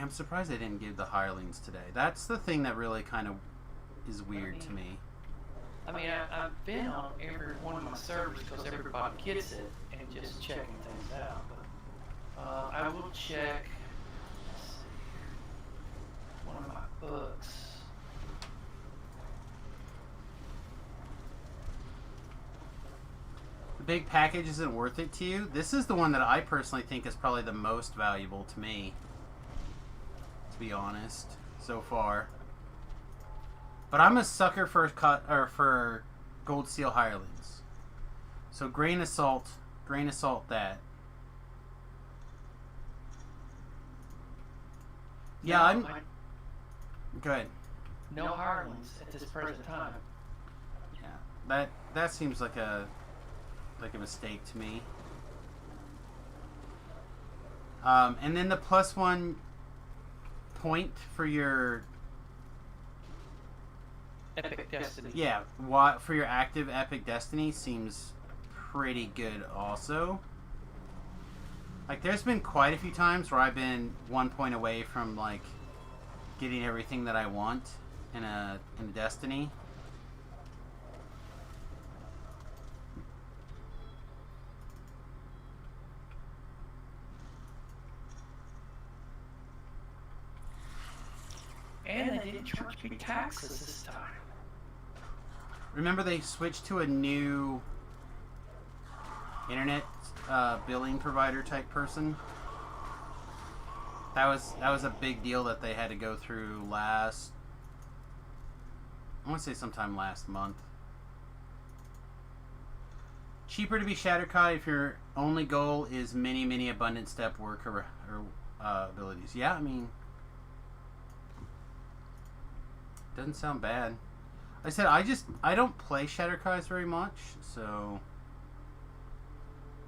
I'm surprised they didn't give the hirelings today. That's the thing that really kind of is weird to me. I mean, I've been on every one of my servers because everybody gets it and just checking things out. But I will check. Let's see here. One of my books. The big package isn't worth it to you. This is the one that I personally think is probably the most valuable to me, to be honest, so far. But I'm a sucker for for gold seal hirelings. So grain of salt that. Yeah, No, good. no hirelings at this present time. Yeah, that seems like a mistake to me. And then the +1 point for your Epic Destiny. yeah, for your active Epic Destiny seems pretty good also. Like, there's been quite a few times where I've been 1 point away from, like, getting everything that I want in a Destiny. And they didn't charge me taxes this time. Remember, they switched to a new internet billing provider type person. That was a big deal that they had to go through I want to say sometime last month. Cheaper to be Shatterkai if your only goal is many abundant step work or abilities. Yeah, I mean, doesn't sound bad. I said I don't play Shatterkais very much, so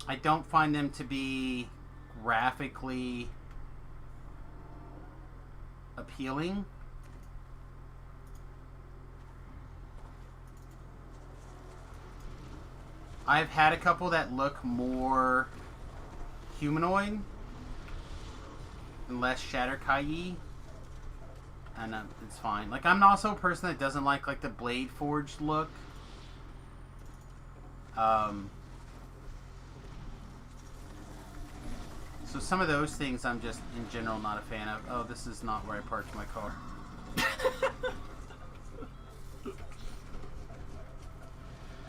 I don't find them to be graphically appealing. I've had a couple that look more humanoid and less Shatterkai-y, and it's fine. Like, I'm also a person that doesn't like the blade forged look. So some of those things I'm just in general not a fan of. Oh, this is not where I parked my car.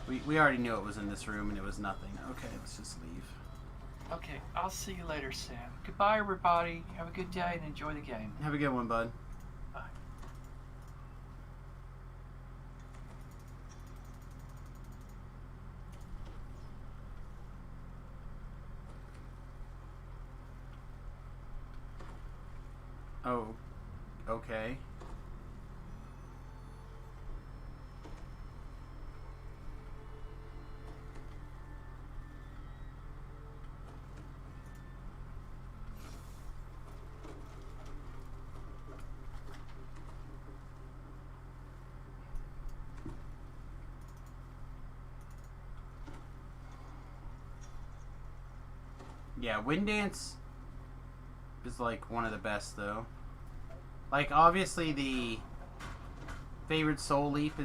We already knew it was in this room and it was nothing. Okay, let's just leave. Okay, I'll see you later, Sam. Goodbye, everybody. Have a good day and enjoy the game. Have a good one, bud. Bye. Oh, okay. Yeah, Wind Dance is like one of the best though. Like, obviously the Favored Soul Leap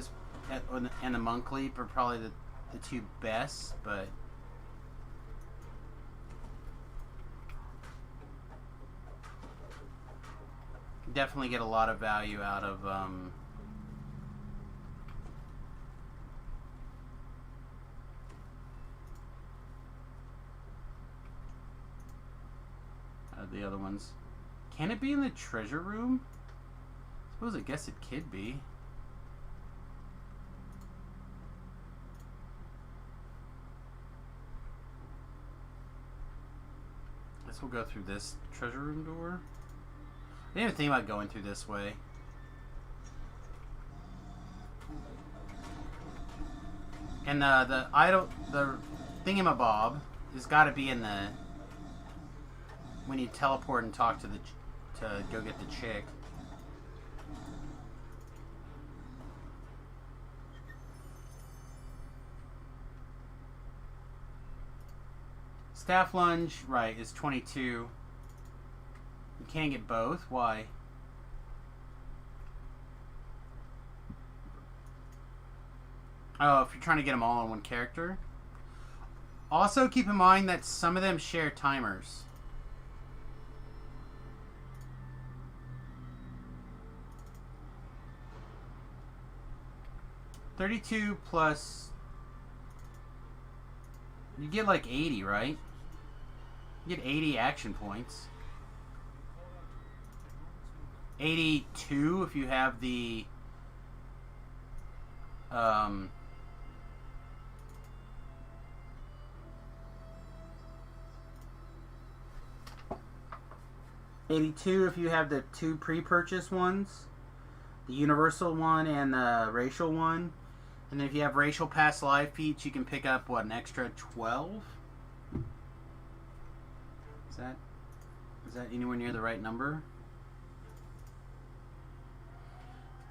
and the Monk Leap are probably the two best, but definitely get a lot of value out of the other ones. Can it be in the treasure room? I guess it could be. I guess we'll go through this treasure room door. I didn't even think about going through this way. And the idol, the thingamabob has got to be in the when you teleport and talk to to go get the chick. Staff lunge, right, is 22. You can't get both. Why? Oh, if you're trying to get them all on one character. Also, keep in mind that some of them share timers. $32 plus... You get like 80, right? You get 80 action points. 82 if you have the... 82 if you have the 2 pre-purchase ones, the universal one and the racial one. And then if you have racial past life feats, you can pick up, what, an extra 12? Is that anywhere near the right number?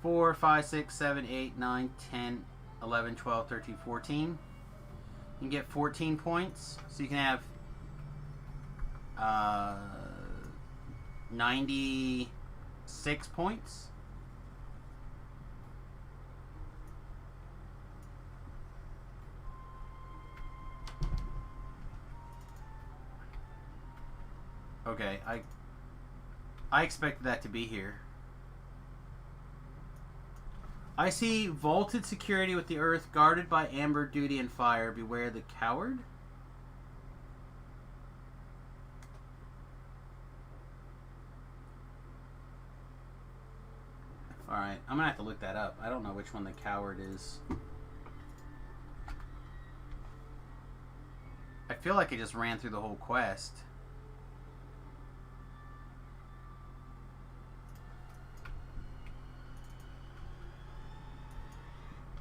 4, 5, 6, 7, 8, 9, 10, 11, 12, 13, 14. You can get 14 points. So you can have 96 points. Okay, I expected that to be here. I see vaulted security with the earth guarded by amber, duty, and fire. Beware the coward. Alright, I'm gonna have to look that up. I don't know which one the coward is. I feel like I just ran through the whole quest.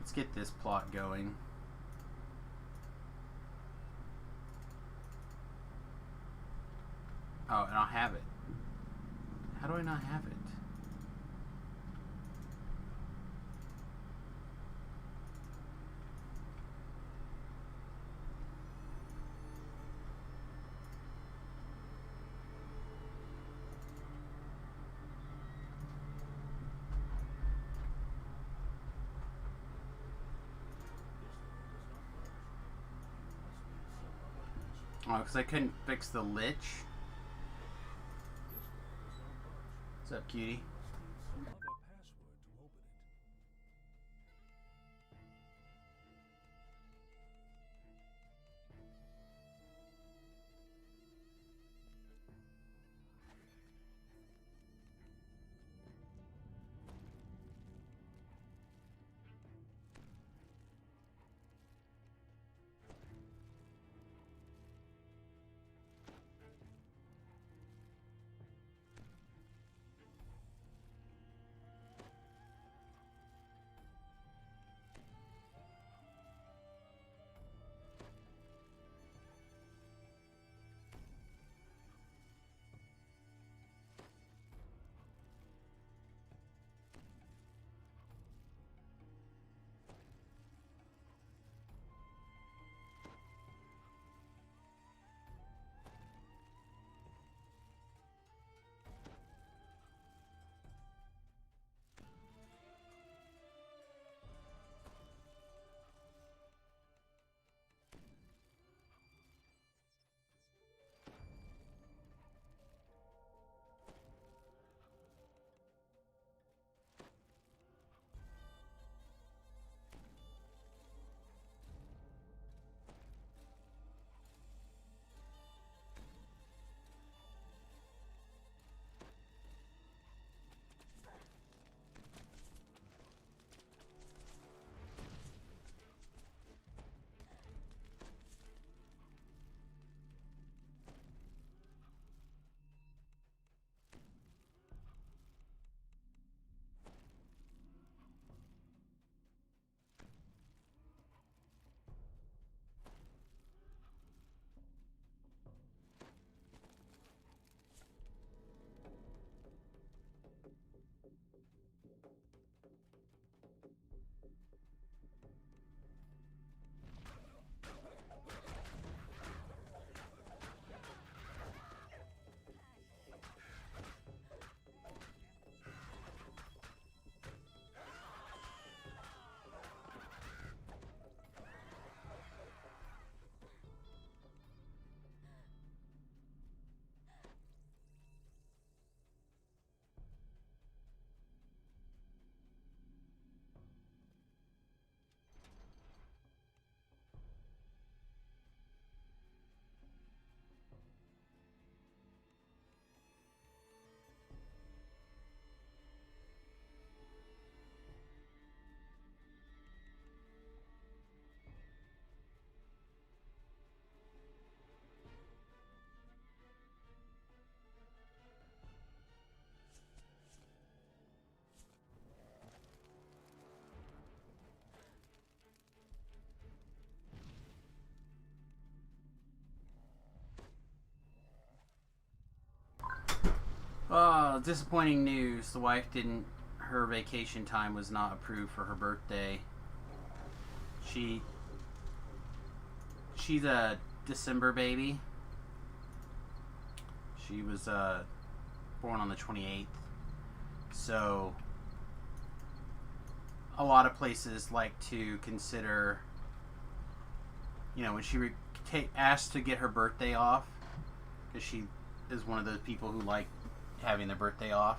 Let's get this plot going. Oh, and I'll have it. How do I not have it? Oh, because I couldn't fix the lich. What's up, cutie? Oh, disappointing news. The wife didn't. Her vacation time was not approved for her birthday. She's a December baby. She was born on the 28th. So a lot of places like to consider, you know, when she asked to get her birthday off, because she is one of those people who like having their birthday off,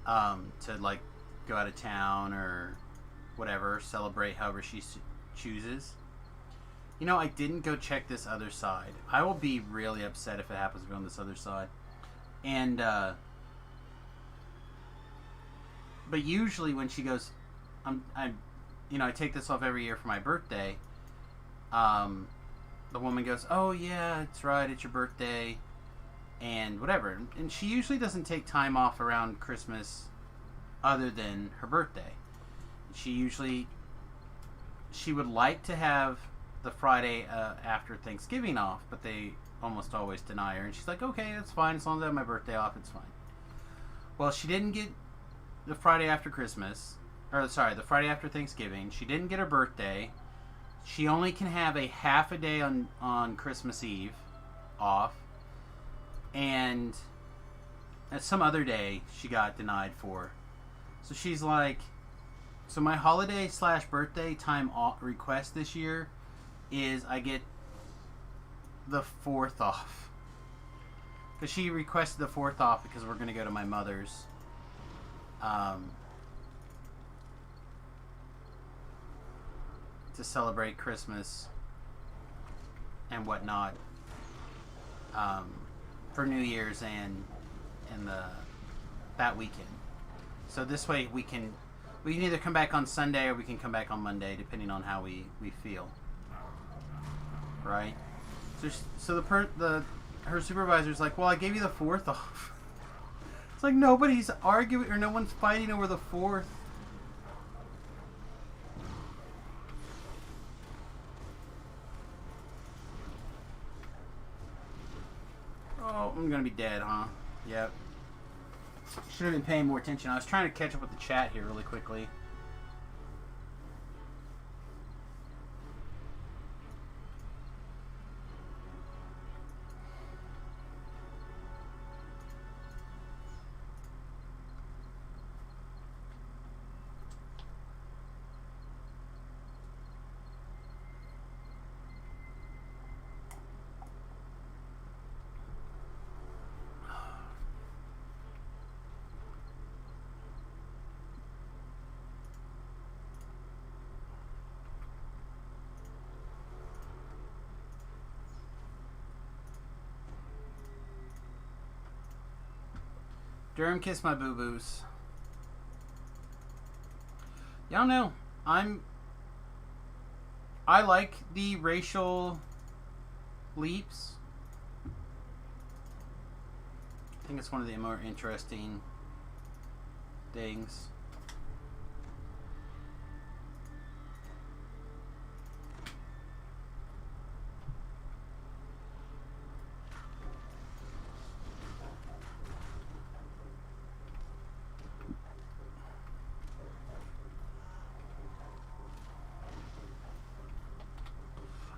to like go out of town or whatever, celebrate however she chooses. You know, I didn't go check this other side. I will be really upset if it happens to be on this other side. And but usually when she goes, I take this off every year for my birthday. The woman goes, "Oh yeah, it's right, it's your birthday," and whatever. And she usually doesn't take time off around Christmas, other than her birthday. She would like to have the Friday after Thanksgiving off, but they almost always deny her. And she's like, "Okay, that's fine, as long as I have my birthday off, it's fine." Well, she didn't get the Friday after Christmas, or sorry, the Friday after Thanksgiving. She didn't get her birthday. She only can have a half a day on Christmas Eve off, and some other day she got denied for. So she's like, so my holiday / birthday time request this year is I get the 4th off. Because she requested the 4th off because we're going to go to my mother's. To celebrate Christmas and whatnot, for New Year's and that weekend. So this way we can either come back on Sunday or we can come back on Monday, depending on how we feel. Right? So her supervisor's like, "Well, I gave you the 4th off." It's like nobody's arguing or no one's fighting over the 4th. Oh, I'm gonna be dead, huh? Yep. Should have been paying more attention. I was trying to catch up with the chat here really quickly. Durham, kiss my boo-boos. Y'all know, I like the racial leaps. I think it's one of the more interesting things.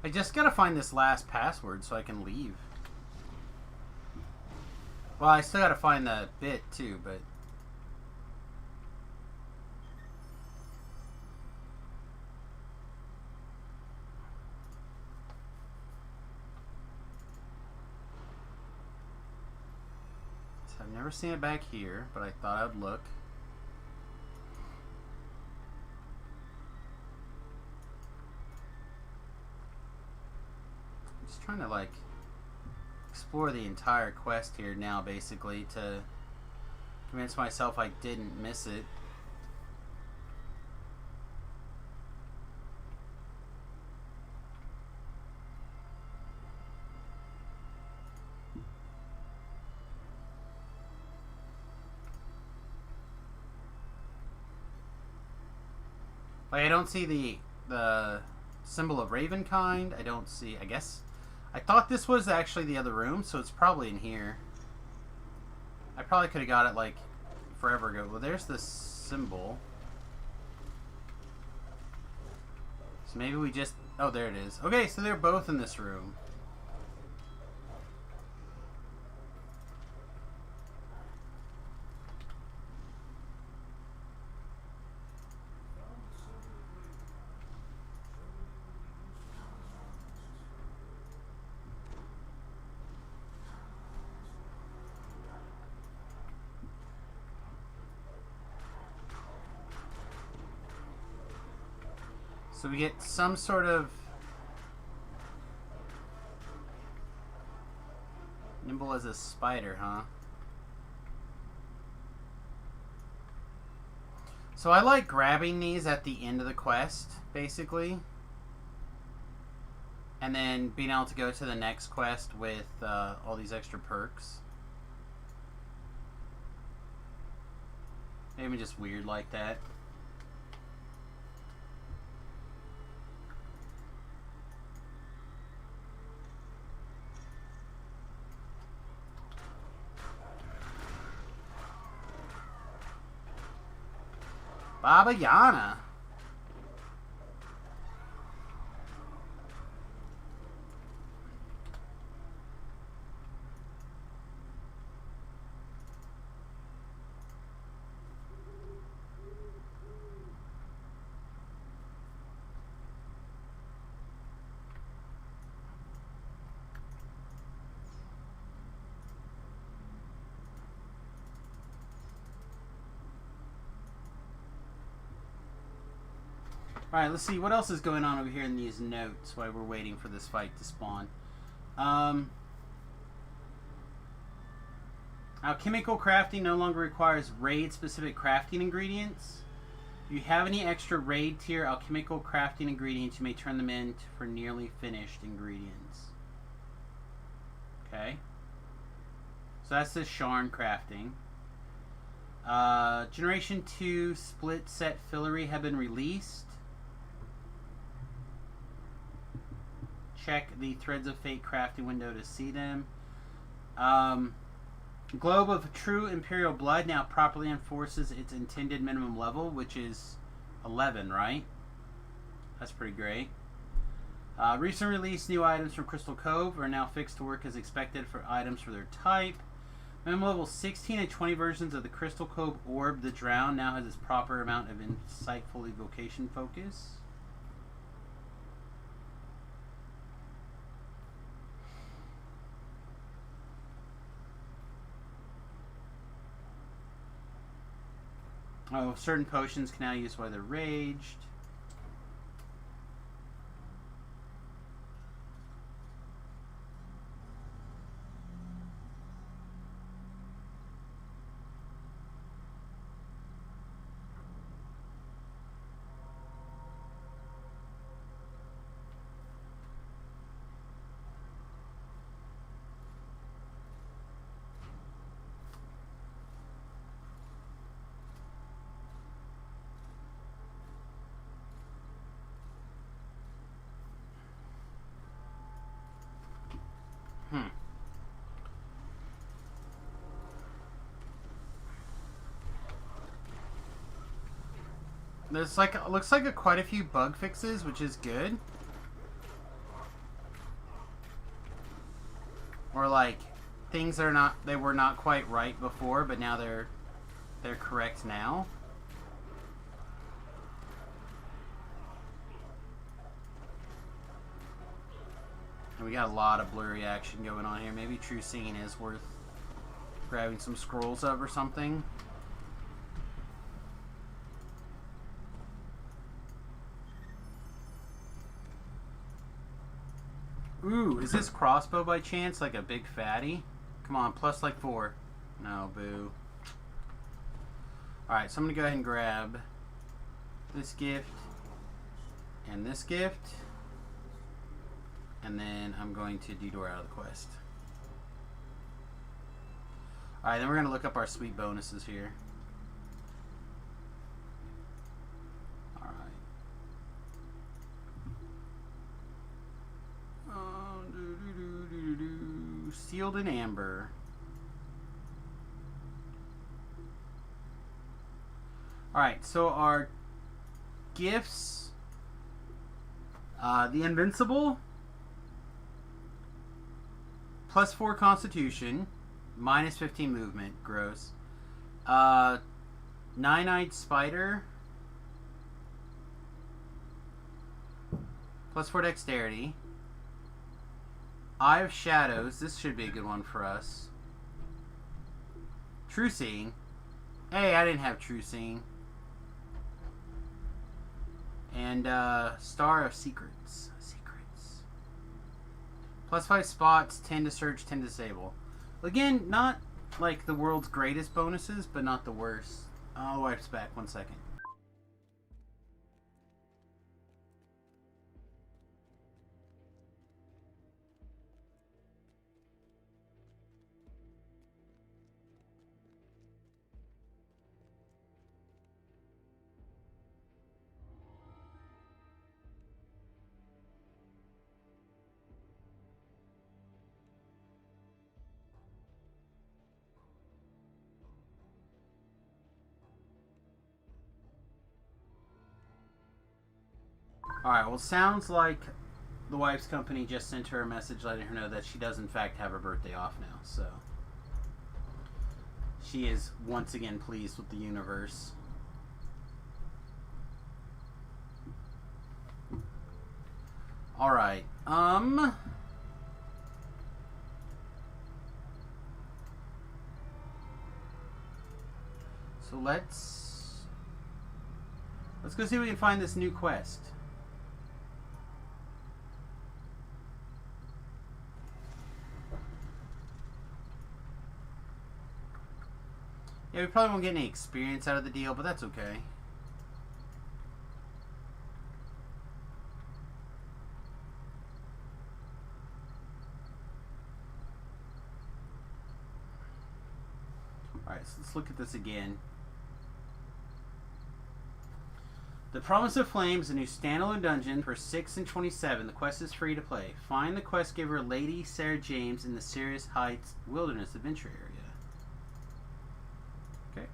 I just gotta find this last password so I can leave. Well, I still gotta find the bit too, but... So I've never seen it back here, but I thought I'd look. Trying to like explore the entire quest here now, basically, to convince myself I didn't miss it. Like, I don't see the symbol of Ravenkind. I don't see, I guess I thought this was actually the other room, so it's probably in here. I probably could have got it like forever ago. Well, there's the symbol. So maybe we just... Oh, there it is. Okay, so they're both in this room. So we get some sort of... Nimble as a spider, huh? So I like grabbing these at the end of the quest, basically. And then being able to go to the next quest with all these extra perks. Maybe just weird like that. Baba Yana. Alright, let's see what else is going on over here in these notes while we're waiting for this fight to spawn. Alchemical crafting no longer requires raid-specific crafting ingredients. If you have any extra raid tier alchemical crafting ingredients, you may turn them in for nearly finished ingredients. Okay. So that's the Sharn crafting. Generation 2 split set fillery have been released. Check the Threads of Fate crafting window to see them. Globe of True Imperial Blood now properly enforces its intended minimum level, which is 11, right? That's pretty great. Recent released new items from Crystal Cove are now fixed to work as expected for items for their type. Minimum level 16 and 20 versions of the Crystal Cove Orb the Drown now has its proper amount of insightful evocation focus. Oh, certain potions can now use while they're raged. There's like, looks like quite a few bug fixes, which is good. Or like things that are not, they were not quite right before, but now they're correct now. And we got a lot of blurry action going on here. Maybe True Seeing is worth grabbing some scrolls of or something. Ooh, is this crossbow by chance like a big fatty? Come on, plus like 4. No, boo. Alright, so I'm going to go ahead and grab this gift and this gift. And then I'm going to detour out of the quest. Alright, then we're going to look up our sweet bonuses here. Sealed in amber. Alright, so our gifts. The Invincible. +4 Constitution. -15 movement. Gross. Nine-Eyed Spider. +4 Dexterity. Eye of Shadows. This should be a good one for us. True Seeing. Hey, I didn't have True Seeing. And Star of Secrets. +5 spots, 10 to search, 10 to disable. Again, not like the world's greatest bonuses, but not the worst. I'll wipe back 1 second. Alright, well, sounds like the wife's company just sent her a message letting her know that she does, in fact, have her birthday off now, so. She is once again pleased with the universe. Alright, so let's go see if we can find this new quest. Yeah, we probably won't get any experience out of the deal, but that's okay. Alright, so let's look at this again. The Promise of Flames, a new standalone dungeon for 6 and 27. The quest is free to play. Find the quest giver Lady Sarah James in the Sirius Heights Wilderness Adventure area. Okay.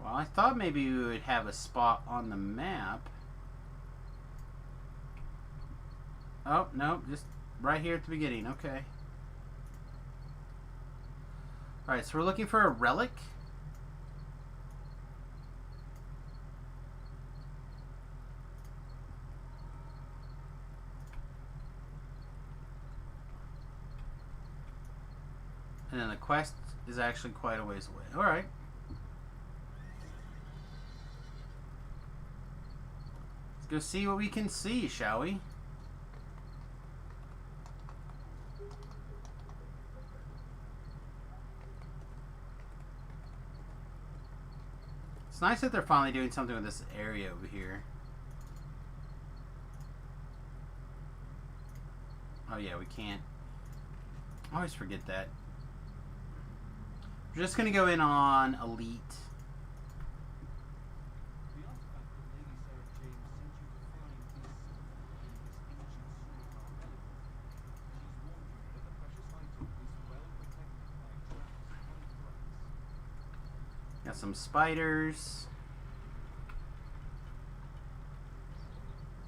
Well, I thought maybe we would have a spot on the map. Oh, no, just right here at the beginning. Okay. Alright, so we're looking for a relic. And then the quest is actually quite a ways away. Alright. Let's go see what we can see, shall we? It's nice that they're finally doing something with this area over here. Oh yeah, we can't. I always forget that. We're just going to go in on Elite. Got some spiders.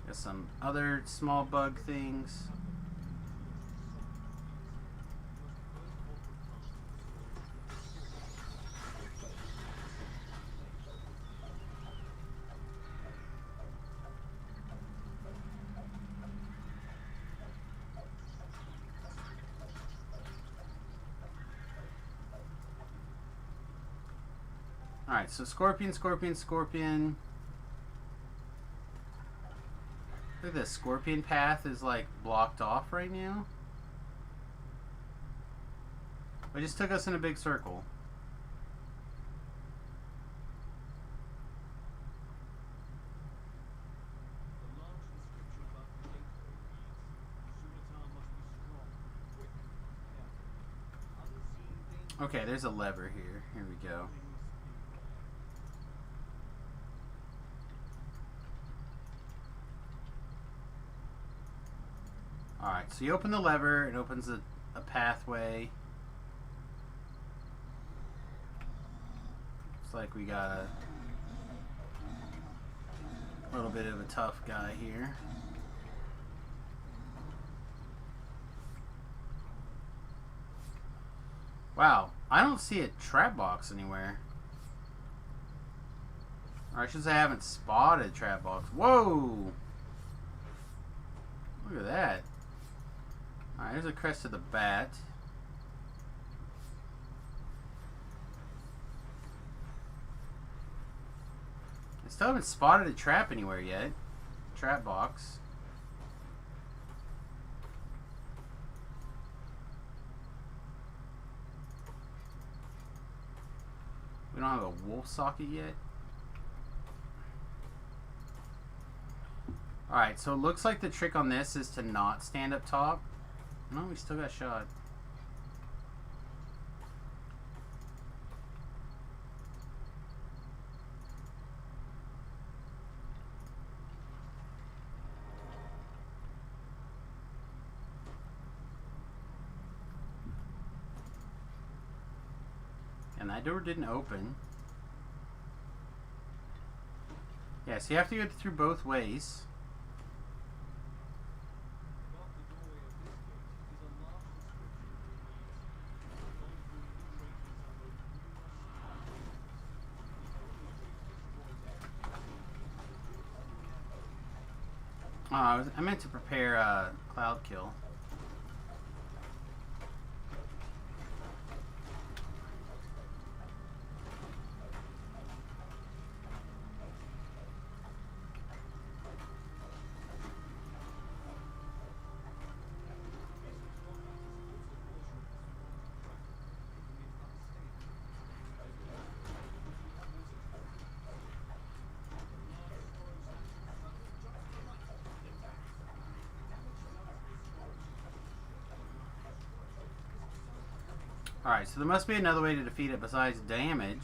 Got some other small bug things. Alright, so scorpion, scorpion, scorpion. Look at this, scorpion path is like blocked off right now. It just took us in a big circle. Okay, there's a lever here. Here we go. Alright, so you open the lever, it opens a pathway. Looks like we got a little bit of a tough guy here. Wow, I don't see a trap box anywhere. Or I should say I haven't spotted a trap box. Whoa! Look at that. Alright, there's a crest of the bat. I still haven't spotted a trap anywhere yet. Trap box. We don't have a wolf socket yet. Alright, so it looks like the trick on this is to not stand up top. No, we still got shot. And that door didn't open. Yeah, so you have to go through both ways. Oh, I meant to prepare Cloud Kill. Alright, so there must be another way to defeat it besides damage.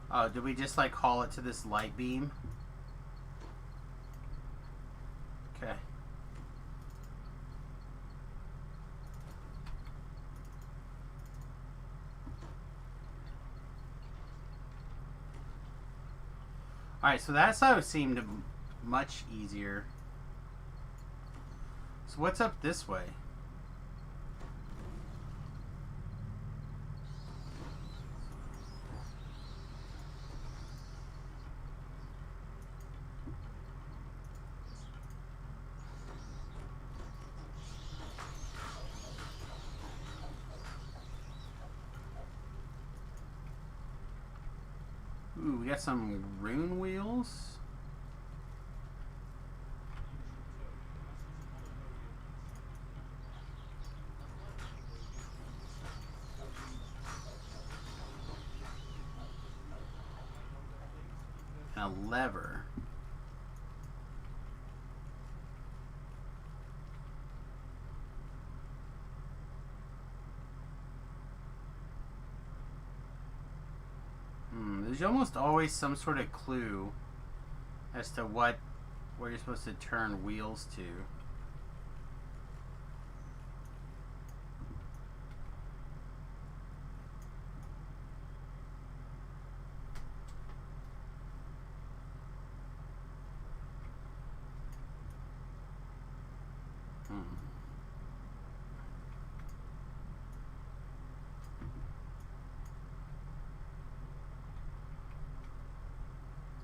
Oh, did we just like haul it to this light beam? Okay. Alright, so that side seemed much easier. So what's up this way? Ooh, we got some rune wheels. And a lever. There's almost always some sort of clue as to where you're supposed to turn wheels to.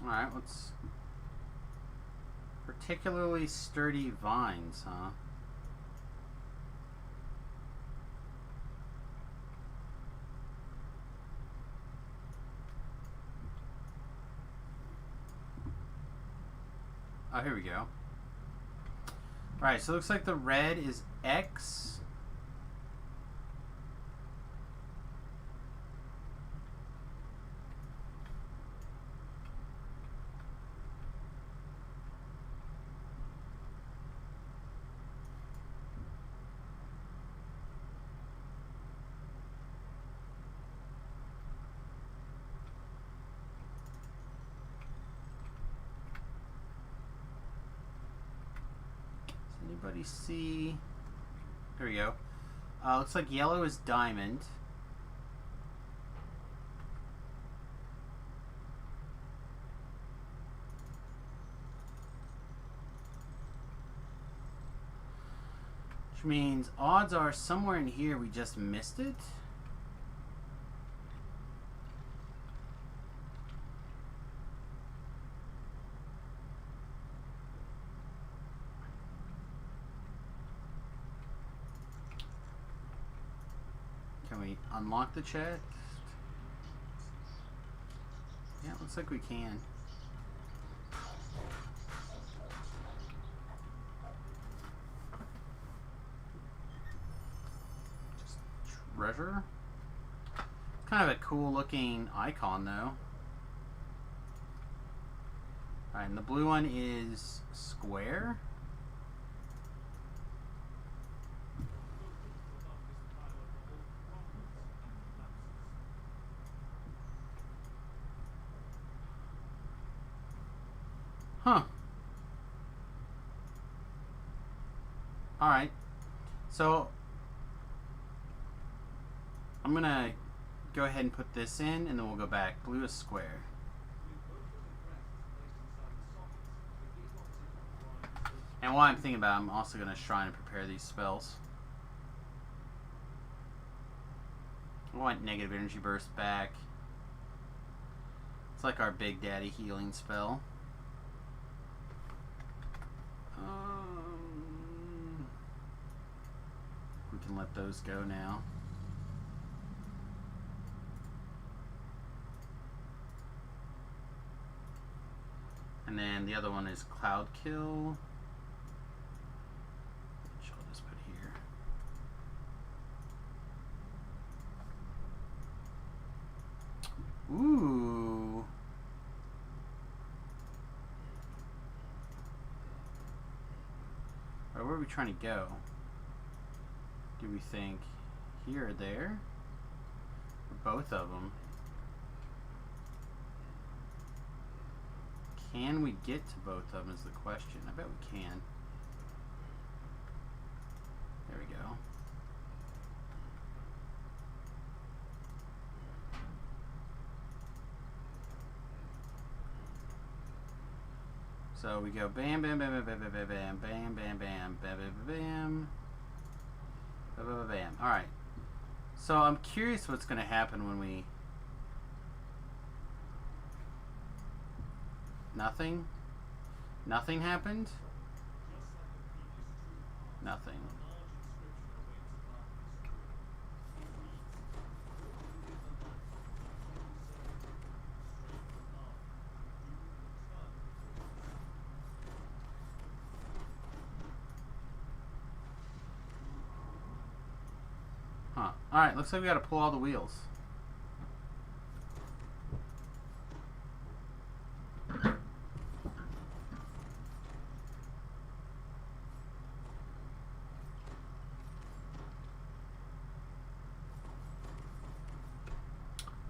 Alright, let's... Particularly sturdy vines, huh? Oh, here we go. Alright, so it looks like the red is X. Anybody see? There we go. Looks like yellow is diamond. Which means odds are somewhere in here we just missed it. Can we unlock the chest? Yeah, it looks like we can. Treasure. Kind of a cool looking icon though. Alright, and the blue one is square. Huh. Alright. So I'm gonna go ahead and put this in and then we'll go back. Blue is square. And while I'm thinking about it, I'm also gonna shrine and prepare these spells. I want negative energy burst back. It's like our Big Daddy healing spell. We can let those go now. And then the other one is Cloud Kill, which I'll just put here. Ooh. Right, where are we trying to go? Do we think here or there? Or both of them? Can we get to both of them is the question. I bet we can. There we go. So we go bam, bam, bam, bam, bam, bam, bam, bam, bam, bam, bam, bam, bam, bam, bam, bam. All right. So I'm curious what's going to happen when we. Nothing? Nothing happened? Nothing. Huh. Alright, looks like we gotta pull all the wheels.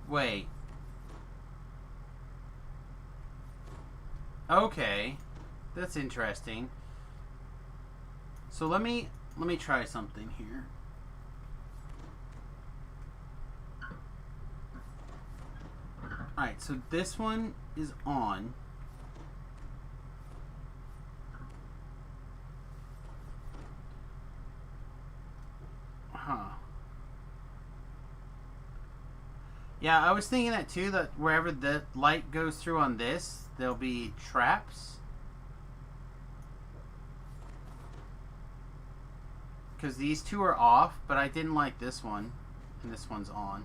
Wait. Okay. That's interesting. So let me try something here. Alright, so this one is on. Huh. Yeah, I was thinking that too, that wherever the light goes through on this, there'll be traps. Because these two are off, but I didn't like this one. And this one's on.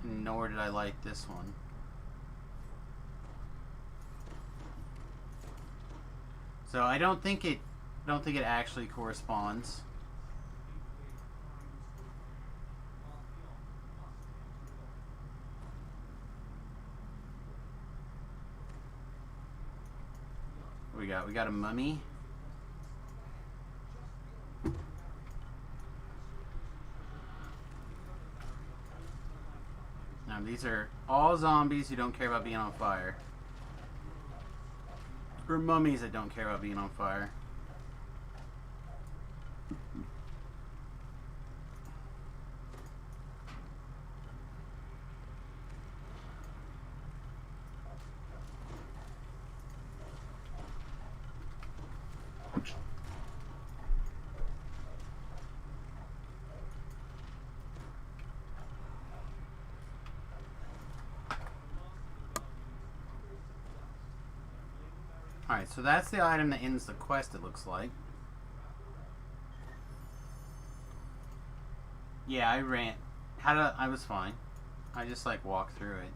And nor did I like this one. So I don't think it actually corresponds. What we got? We got a mummy. Now these are all zombies who don't care about being on fire. Or mummies that don't care about being on fire. Alright, so that's the item that ends the quest, it looks like. Yeah, I ran. I was fine. I just like walked through it.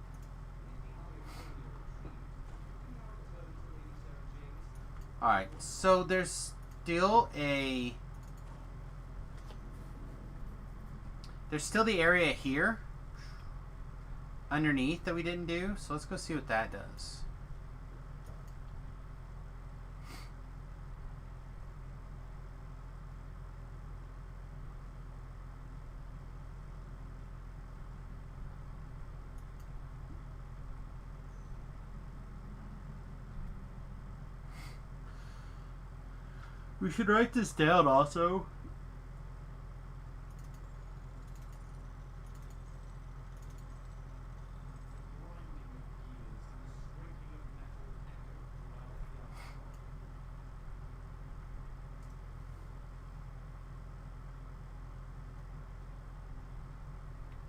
Alright, so there's still a... There's still the area here underneath that we didn't do, so let's go see what that does. We should write this down also.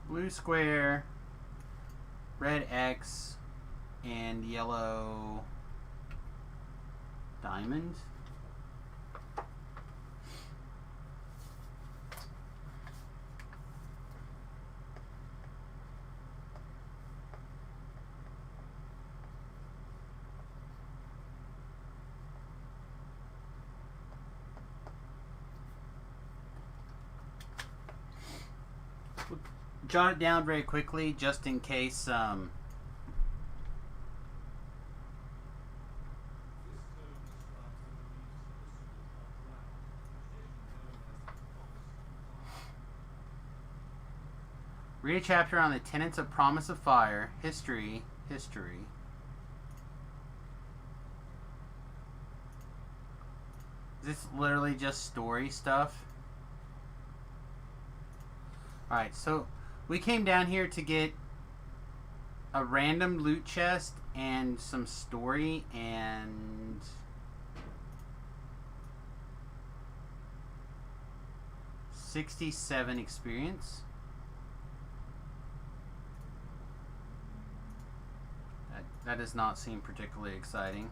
Blue square, red X, and yellow diamond. Jot it down very quickly, just in case. Read a chapter on the tenets of Promise of Fire, history. Is this literally just story stuff? Alright, so we came down here to get a random loot chest and some story and... $67 experience. That does not seem particularly exciting.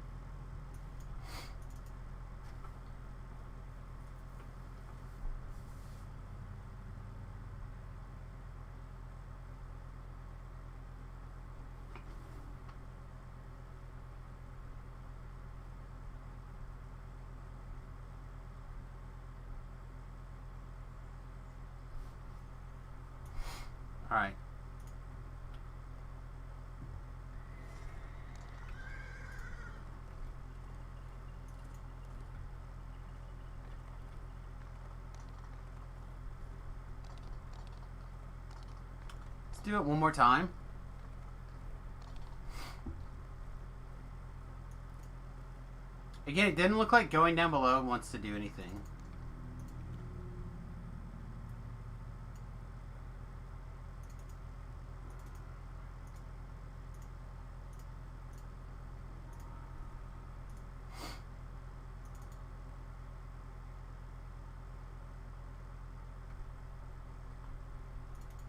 All right. Let's do it one more time. Again, it didn't look like going down below wants to do anything.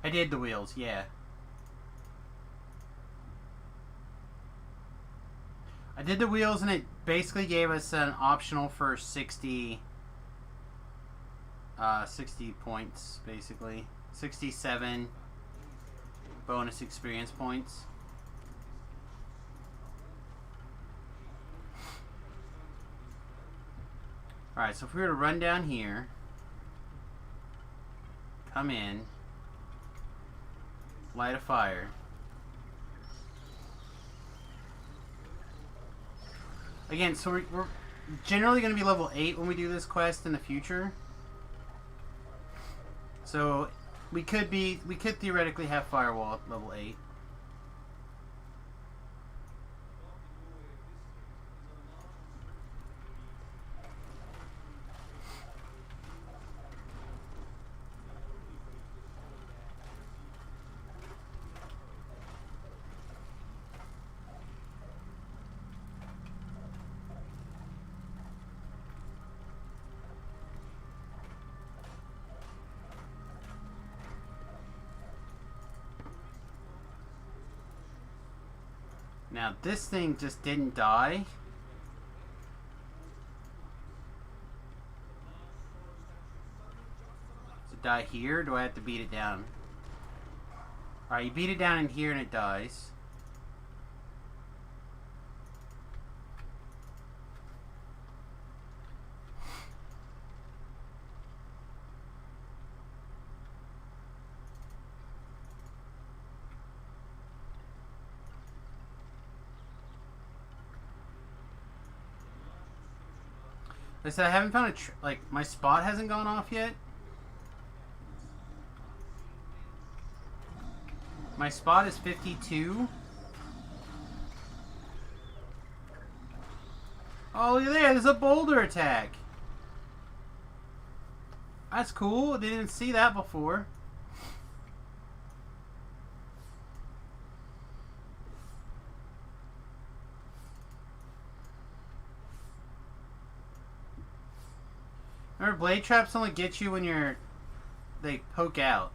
I did the wheels, yeah. I did the wheels and it basically gave us an optional for 60 points, basically. 67 bonus experience points. Alright, so if we were to run down here, come in, light a fire. Again, so we're generally going to be level 8 when we do this quest in the future. So we could theoretically have Firewall at level 8. Now, this thing just didn't die. die here, or do I have to beat it down? Alright, you beat it down in here and it dies. Like I said, I haven't found like, my spot hasn't gone off yet. My spot is 52. Oh, look at there. There's a boulder attack. That's cool. They didn't see that before. Remember, blade traps only get you when they poke out.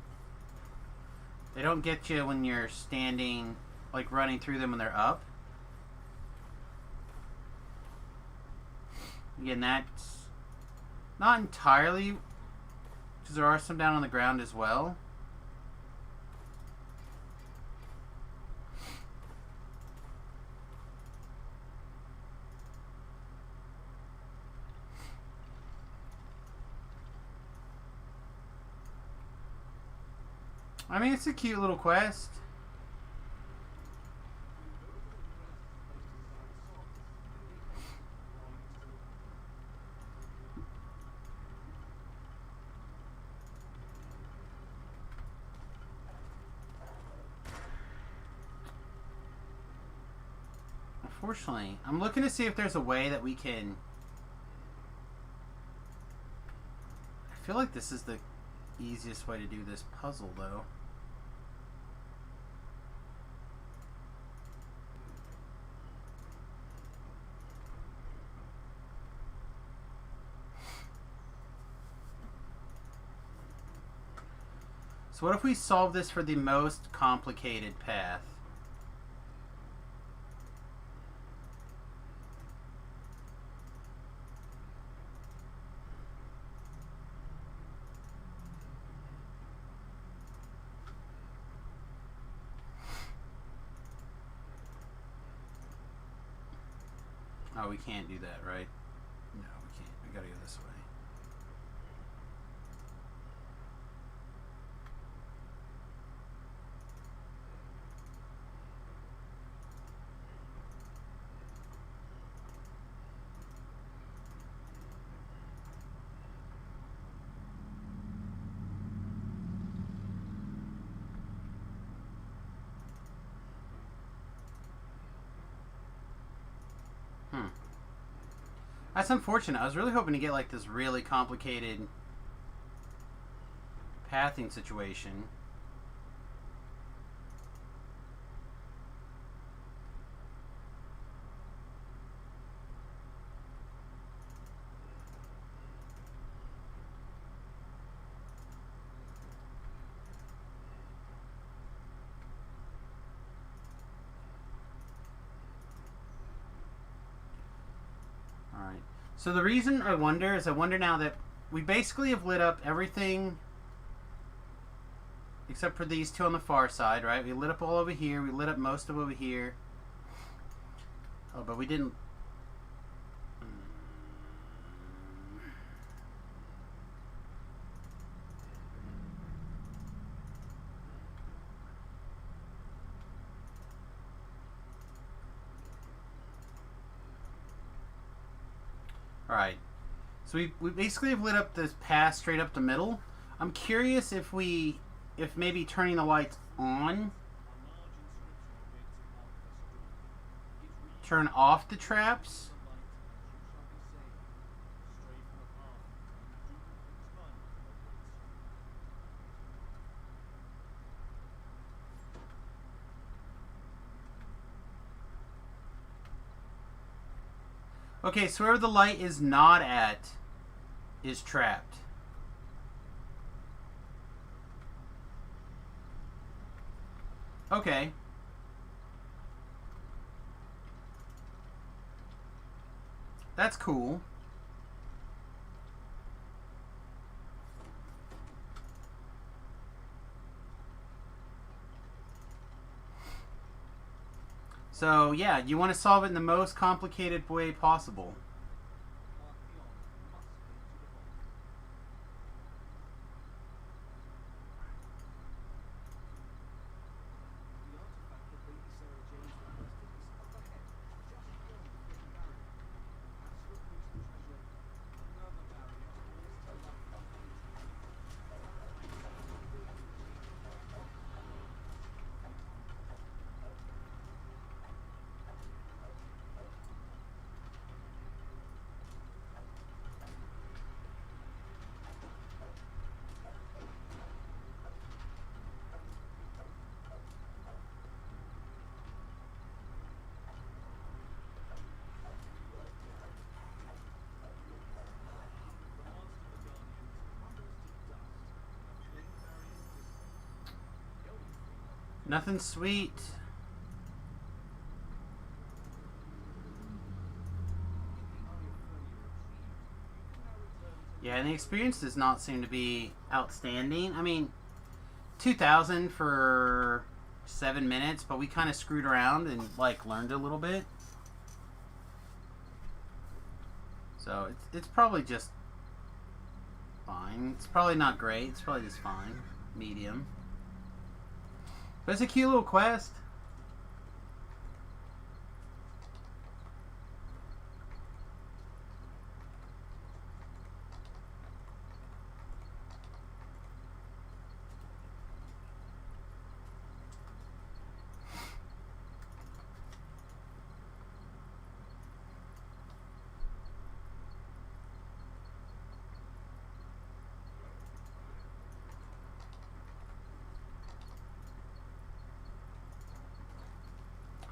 They don't get you when you're standing, like running through them when they're up. Again, that's not entirely, because there are some down on the ground as well. I mean, it's a cute little quest. Unfortunately, I'm looking to see if there's a way that we can... I feel like this is the easiest way to do this puzzle, though. So what if we solve this for the most complicated path? Oh, we can't do that, right? No, we can't. We gotta go this way. That's unfortunate. I was really hoping to get like this really complicated pathing situation. Alright. So the reason I wonder now that we basically have lit up everything except for these two on the far side, right? We lit up all over here. We lit up most of over here. Oh, but we didn't... Alright, so we basically have lit up this path straight up the middle. I'm curious if maybe turning the lights on, turn off the traps. Okay, so wherever the light is not at is trapped. Okay. That's cool. So yeah, you want to solve it in the most complicated way possible. Nothing sweet. Yeah, and the experience does not seem to be outstanding. I mean, 2,000 for 7 minutes, but we kind of screwed around and like learned a little bit. So it's probably just fine. It's probably not great. It's probably just fine. Medium. But it's a cute little quest.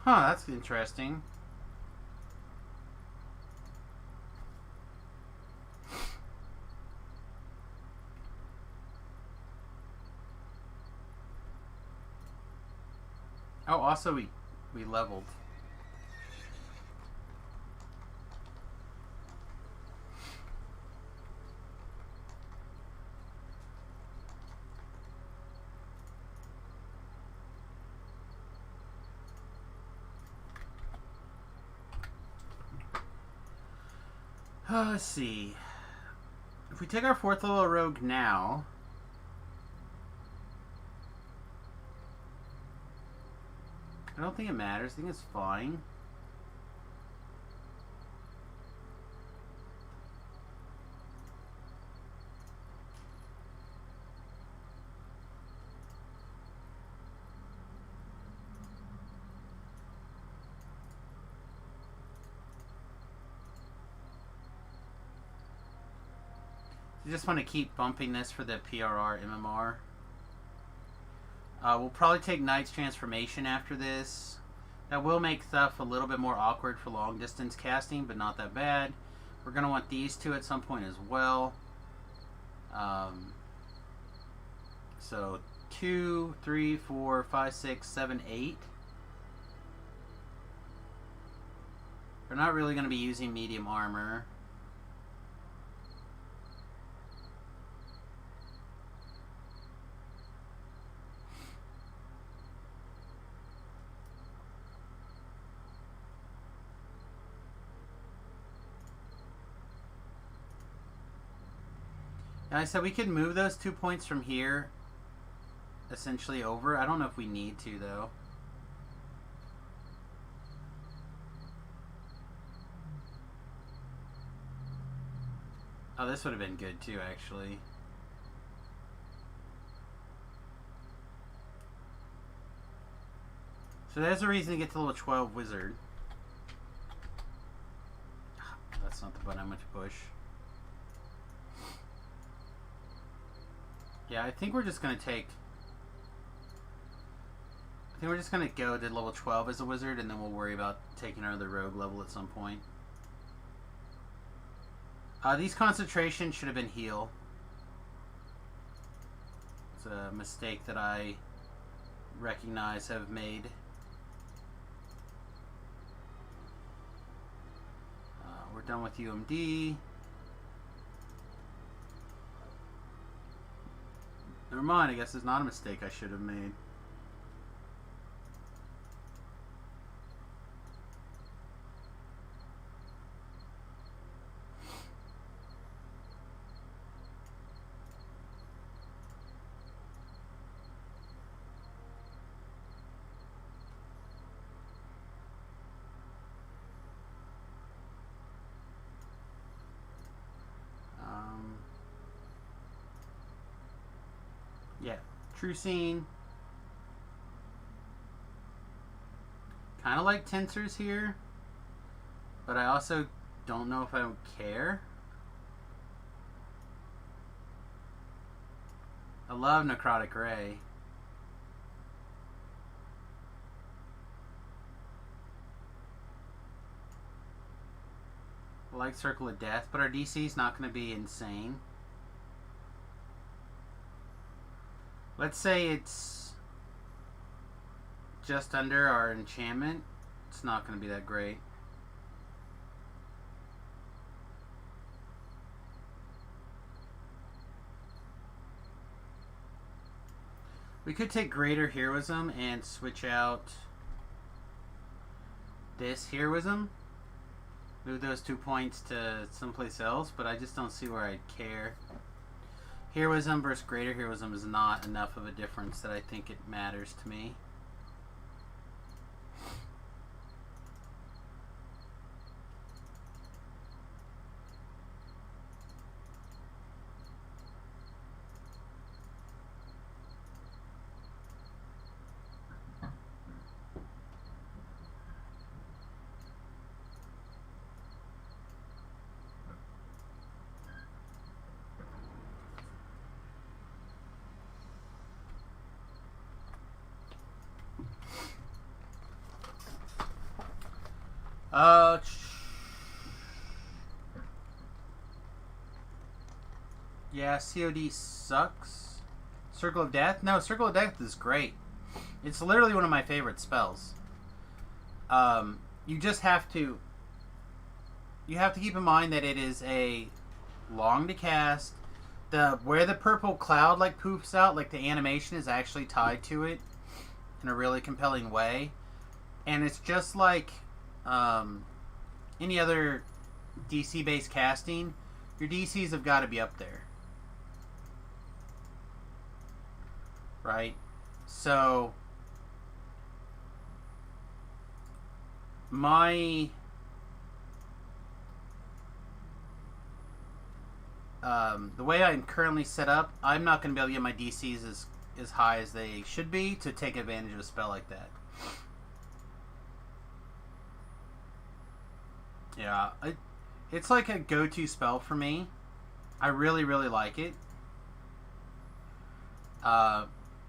Huh, that's interesting. Oh, also we leveled. Let's see. If we take our 4th level rogue now, I don't think it matters. I think it's fine. I just want to keep bumping this for the PRR MMR. We'll probably take Knight's Transformation after this. That will make stuff a little bit more awkward for long distance casting, but not that bad. We're going to want these two at some point as well. So 2, 3, 4, 5, 6, 7, 8. We're not really going to be using medium armor. And I said we could move those 2 points from here essentially over. I don't know if we need to, though. Oh, this would have been good, too, actually. So there's a reason to get to level 12 Wizard. That's not the button I meant to push. Yeah, I think we're just going to take... I think we're just going to go to level 12 as a wizard, and then we'll worry about taking our other rogue level at some point. These concentrations should have been heal. It's a mistake that I recognize have made. We're done with UMD. Never mind, I guess it's not a mistake I should have made. True Scene. Kind of like Tensors here, but I also don't know if I don't care. I love Necrotic Ray. I like Circle of Death, but our DC is not going to be insane. Let's say it's just under our enchantment. It's not going to be that great. We could take Greater Heroism and switch out this Heroism. Move those 2 points to someplace else, but I just don't see where I'd care. Heroism versus Greater Heroism is not enough of a difference that I think it matters to me. Yeah, COD sucks. Circle of Death? No, Circle of Death is great. It's literally one of my favorite spells. You just have to... You have to keep in mind that it is a long to cast. Where the purple cloud like poofs out, like the animation is actually tied to it in a really compelling way. And it's just like any other DC-based casting. Your DCs have got to be up there. Right? So, the way I'm currently set up, I'm not going to be able to get my DCs as high as they should be to take advantage of a spell like that. Yeah, it's like a go-to spell for me. I really, really like it.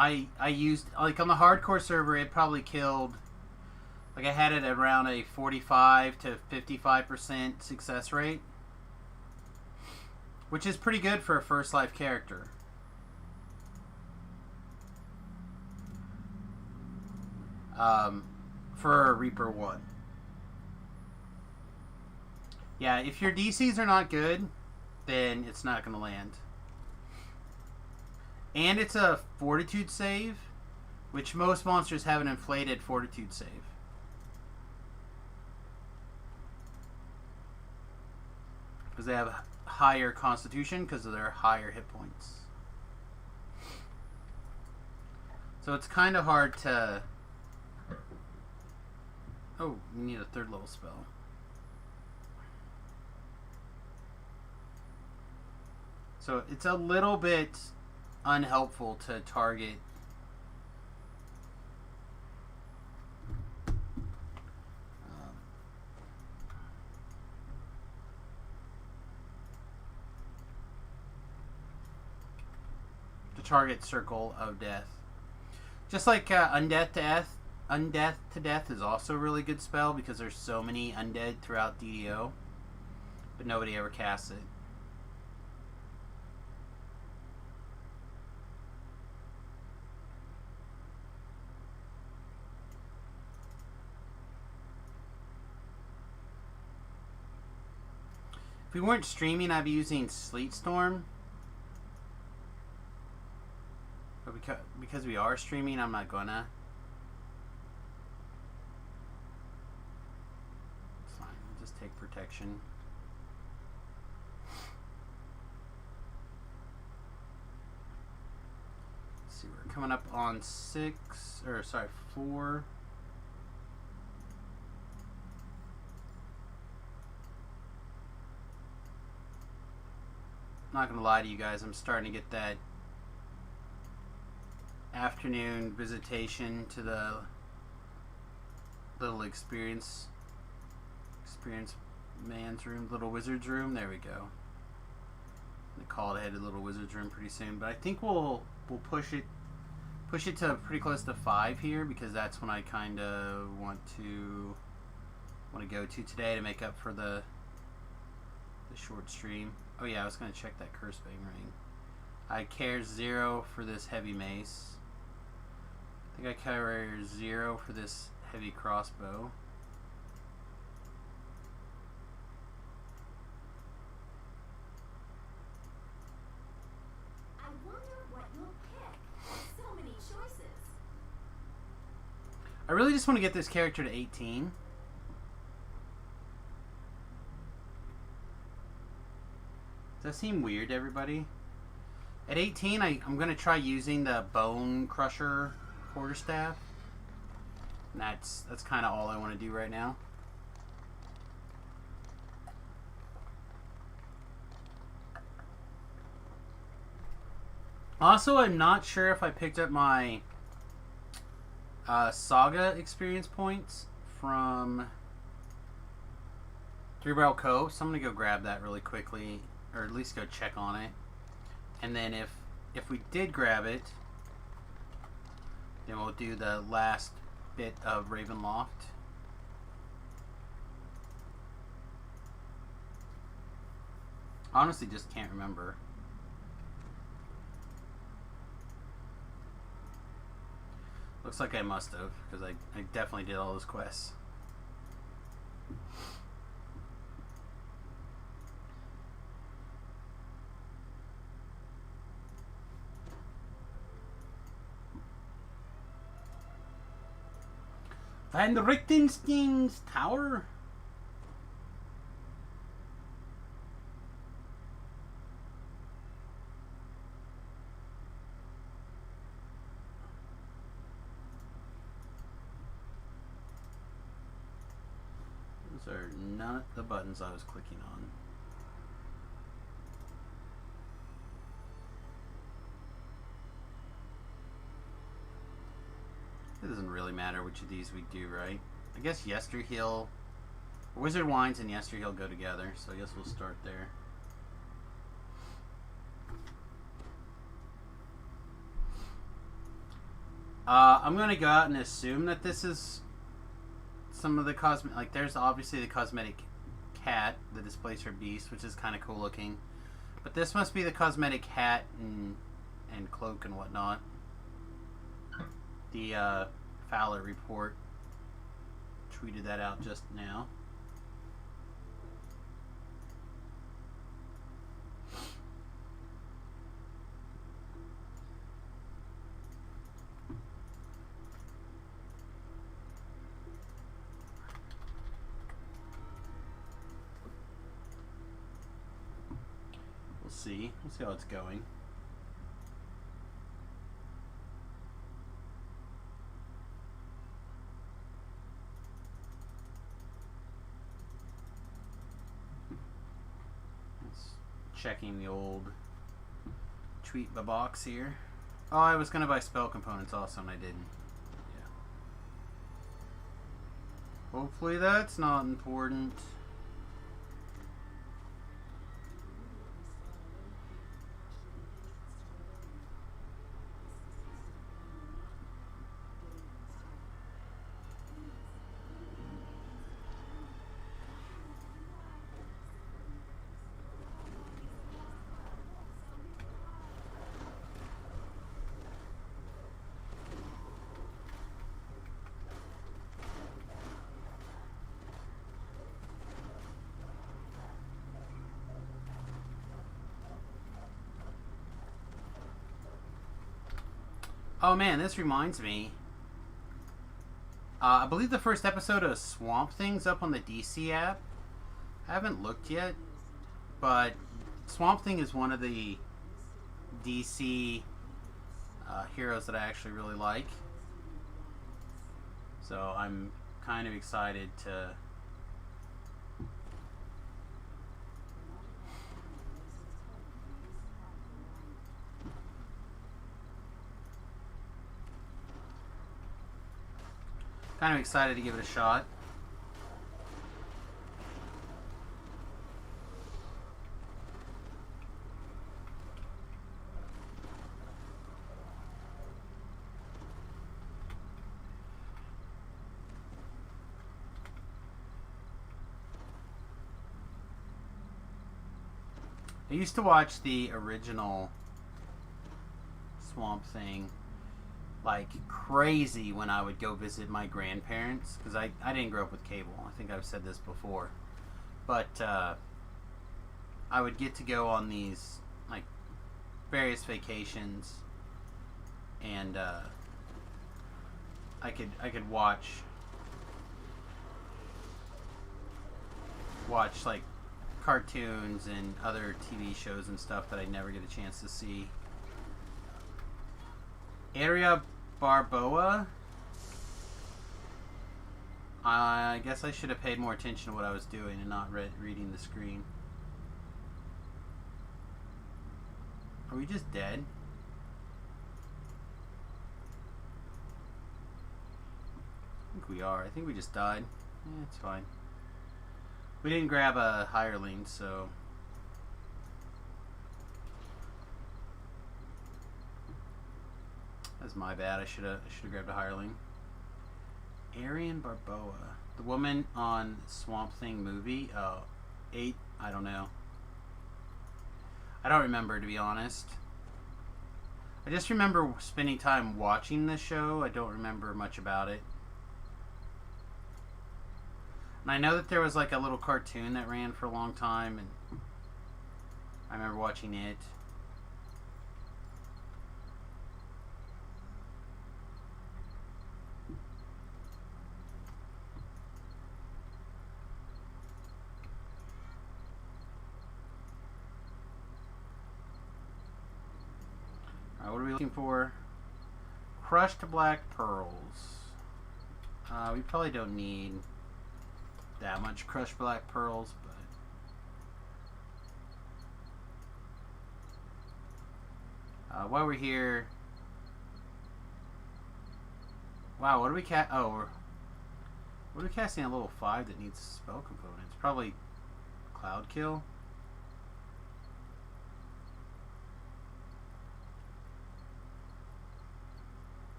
I used, like, on the hardcore server, it probably killed, like, I had it around a 45 to 55% success rate, which is pretty good for a first life character. For a Reaper 1. Yeah, if your DCs are not good, then it's not going to land. And it's a Fortitude save, which most monsters have an inflated Fortitude save. Because they have higher Constitution because of their higher hit points. So it's kind of hard to... Oh, we need a third level spell. So it's a little bit unhelpful to target Circle of Death. Just like Undeath to Death is also a really good spell because there's so many undead throughout DDO, but nobody ever casts it. If we weren't streaming, I'd be using Sleet Storm. But because we are streaming, I'm not gonna. It's fine. We'll just take protection. Let's see, we're coming up on 4. Not gonna lie to you guys, I'm starting to get that afternoon visitation to the little experience man's room, little wizard's room. There we go. They call it headed little wizard's room pretty soon, but I think we'll push it to pretty close to 5 here, because that's when I kind of want to go to today to make up for the short stream. Oh yeah, I was going to check that curse bang ring. I care 0 for this heavy mace. I think I care 0 for this heavy crossbow. I wonder what you'll pick. So many choices. I really just want to get this character to 18. Does that seem weird to everybody? At 18, I'm going to try using the Bone Crusher quarterstaff. And that's kind of all I want to do right now. Also, I'm not sure if I picked up my Saga experience points from Three Barrel Cove, so I'm going to go grab that really quickly, or at least go check on it. And then if we did grab it, then we'll do the last bit of Ravenloft. Honestly, just can't remember. Looks like I must have, because I definitely did all those quests. Van Richtenstein's Tower? Those are not the buttons I was clicking on. It doesn't really matter which of these we do, right? I guess Yesterhill, Wizard Wines and Yesterhill go together, so I guess we'll start there. I'm going to go out and assume that this is some of the cosmetic, like there's obviously the cosmetic cat, the Displacer Beast, which is kind of cool looking. But this must be the cosmetic hat and cloak and whatnot. The Fowler report tweeted that out just now. We'll see. We'll see how it's going. Checking the old tweet box here. Oh, I was gonna buy spell components also, and I didn't. Yeah. Hopefully that's not important. Oh man, this reminds me. I believe the first episode of Swamp Thing's up on the DC app. I haven't looked yet, but Swamp Thing is one of the DC heroes that I actually really like. So I'm kind of excited to Kind of excited to give it a shot. I used to watch the original Swamp Thing like crazy when I would go visit my grandparents, because I didn't grow up with cable. I think I've said this before. But I would get to go on these like various vacations, and I could watch like cartoons and other TV shows and stuff that I never get a chance to see. Area Barboa. I guess I should have paid more attention to what I was doing and not reading the screen. Are we just dead? I think we are. I think we just died. Yeah, it's fine. We didn't grab a hireling, so... That's my bad. I should have grabbed a hireling. Arian Barboa. The woman on Swamp Thing movie? 8? I don't know. I don't remember, to be honest. I just remember spending time watching the show. I don't remember much about it. And I know that there was like a little cartoon that ran for a long time, and I remember watching it. Alright, what are we looking for? Crushed black pearls. We probably don't need that much crushed black pearls, but while we're here, wow, what are we what are we casting a level 5 that needs spell components? Probably Cloud Kill.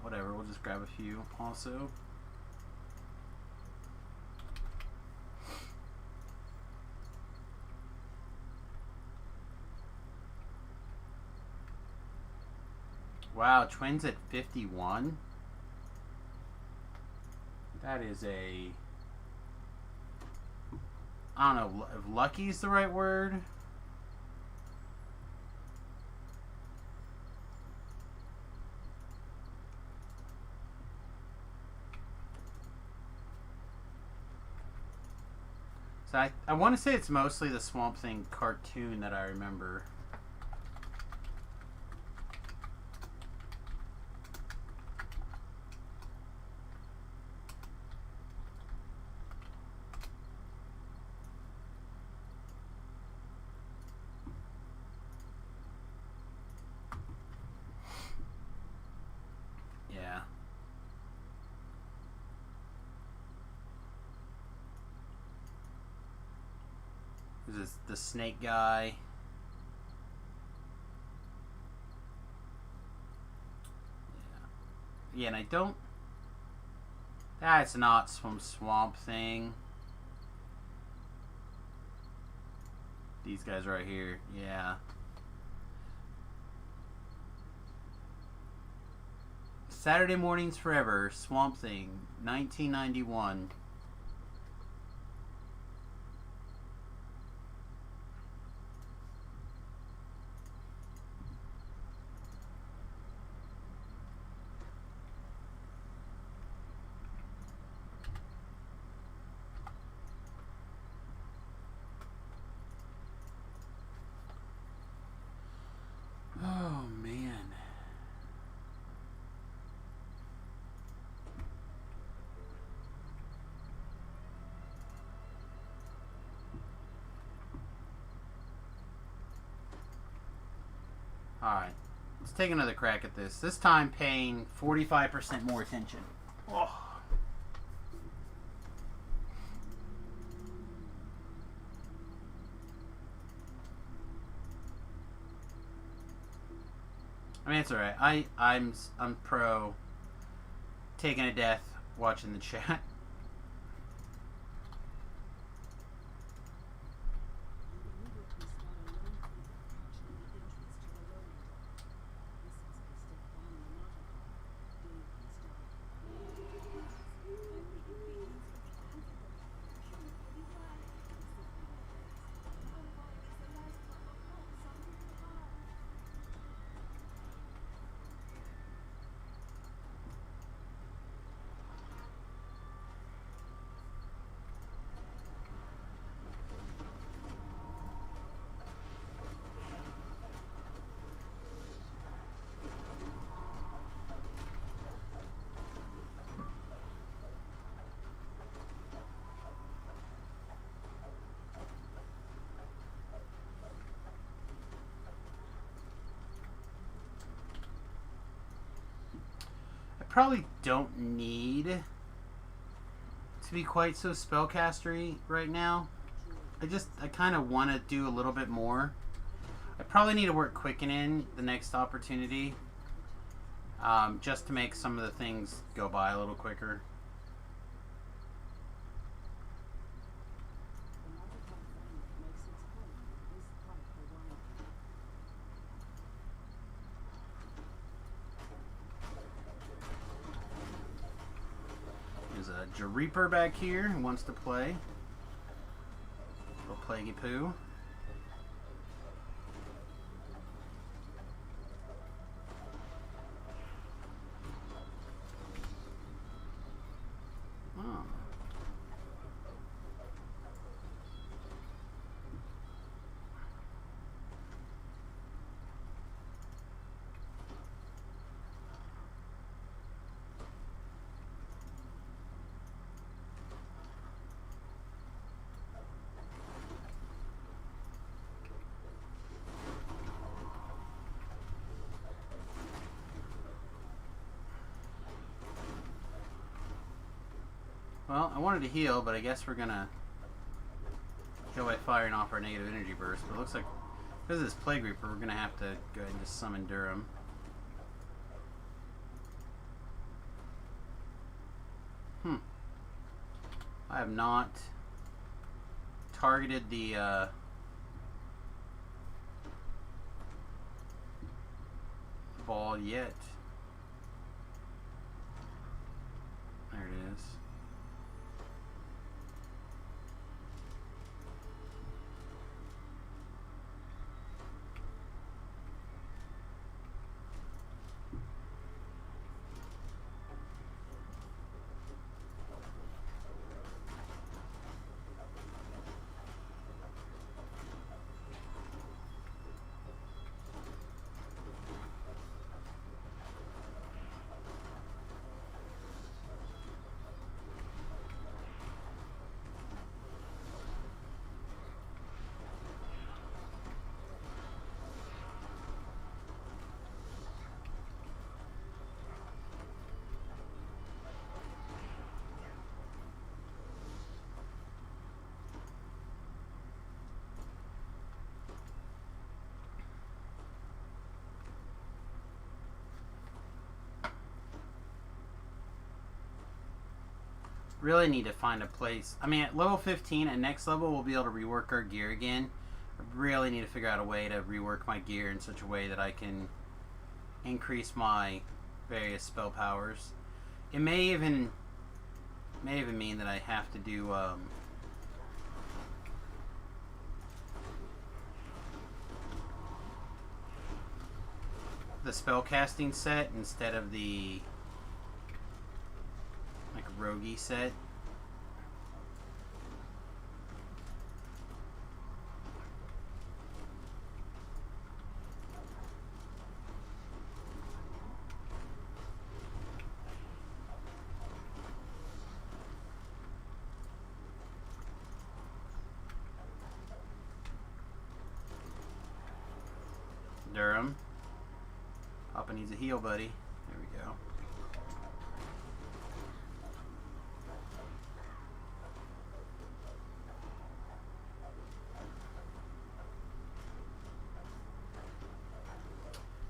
Whatever, we'll just grab a few also. Wow, twins at 51? That is a... I don't know if lucky's the right word. So I want to say it's mostly the Swamp Thing cartoon that I remember. Yeah. This is the snake guy. Yeah, and I don't... That's not some Swamp Thing. These guys right here, yeah. Saturday Mornings Forever, Swamp Thing, 1991. Oh, man. Alright. Let's take another crack at this. This time paying 45% more attention. Oh. I mean, it's alright. I'm pro taking a death watching the chat. Probably don't need to be quite so spellcastery right now. I kind of want to do a little bit more. I probably need to work Quickening the next opportunity, just to make some of the things go by a little quicker. Reaper back here who wants to play. Little Plaguey Poo. Oh. Well, I wanted to heal, but I guess we're gonna heal by firing off our negative energy burst. But it looks like, because of this Plague Reaper, we're gonna have to go ahead and just summon Durham. I have not targeted the ball yet. There it is. Really need to find a place. I mean, at level 15 and next level, we'll be able to rework our gear again. I really need to figure out a way to rework my gear in such a way that I can increase my various spell powers. It may even mean that I have to do the spellcasting set instead of the roguey set. Durham. Papa needs a heal, buddy. There we go.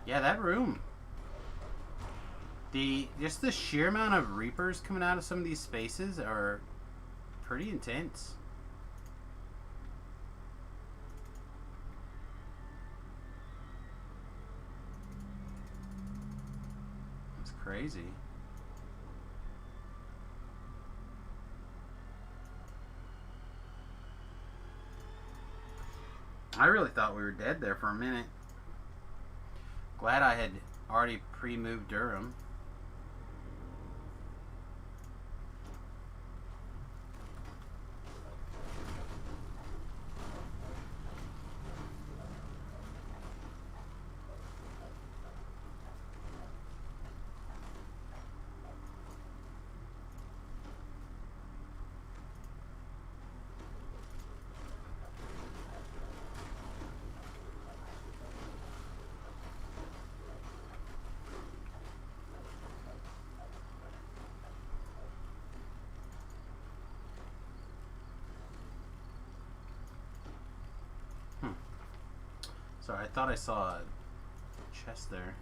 Yeah, that room. Just the sheer amount of Reapers coming out of some of these spaces are pretty intense. It's crazy. I really thought we were dead there for a minute. Glad I had already pre-moved Durham. Sorry, I thought I saw a chest there.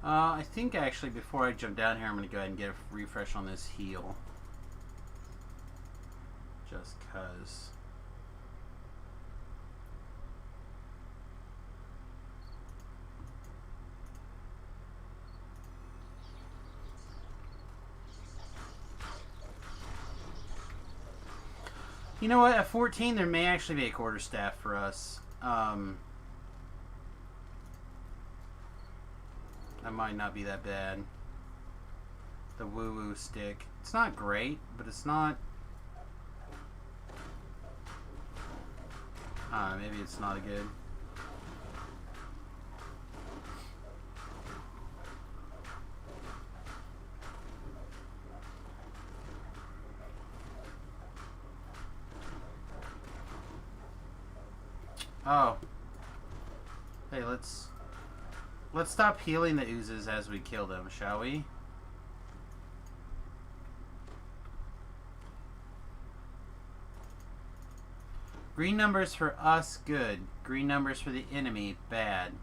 I think actually before I jump down here, I'm going to go ahead and get a refresh on this heal. Just cause. You know what? At 14, there may actually be a quarterstaff for us. That might not be that bad. The woo-woo stick. It's not great, but it's not... maybe it's not good. Oh. Hey, let's stop healing the oozes as we kill them, shall we? Green numbers for us, good. Green numbers for the enemy, bad.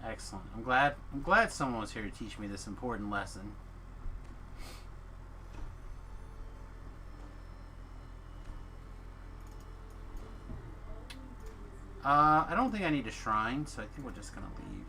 Excellent. I'm glad someone was here to teach me this important lesson. I don't think I need a shrine, so I think we're just gonna leave.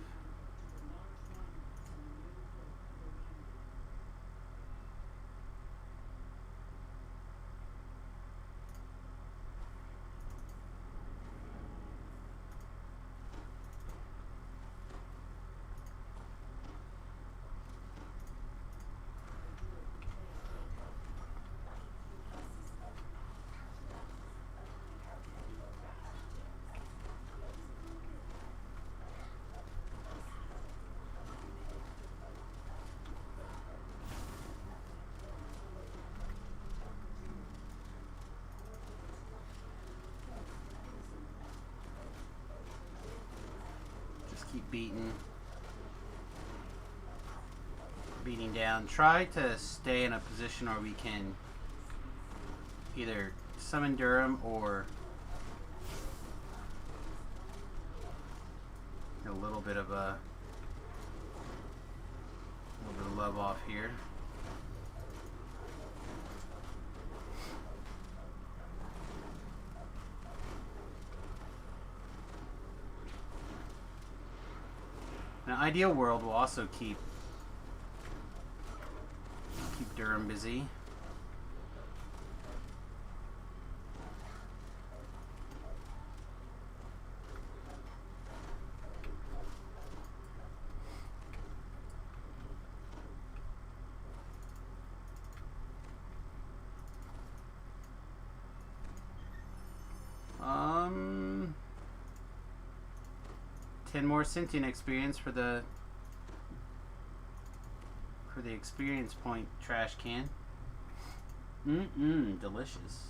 Keep beating down. Try to stay in a position where we can either summon Durham or a little bit of love off here. An ideal world will also keep Durham busy. Um, 10 more sentient experience for the experience point trash can. Delicious.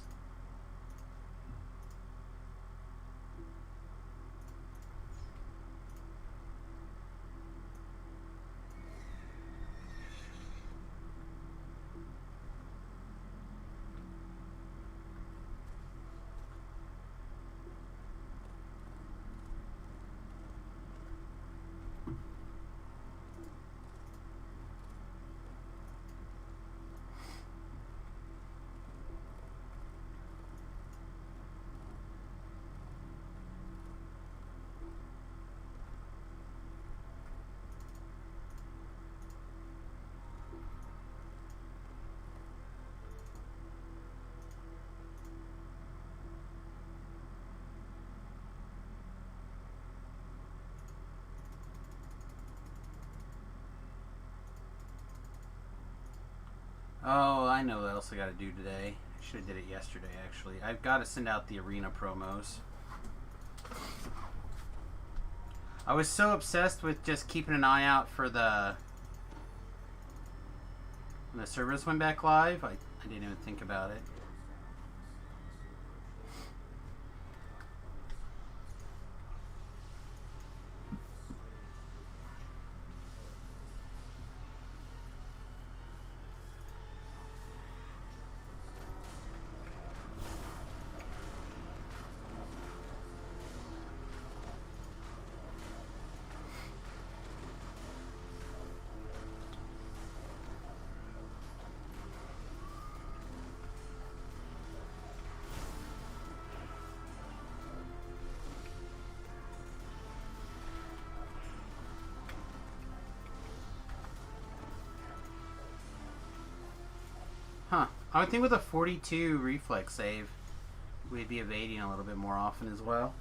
Oh, I know what else I gotta do today. I should have did it yesterday, actually. I've got to send out the arena promos. I was so obsessed with just keeping an eye out for when the servers went back live, I didn't even think about it. Huh. I would think with a 42 reflex save, we'd be evading a little bit more often as well.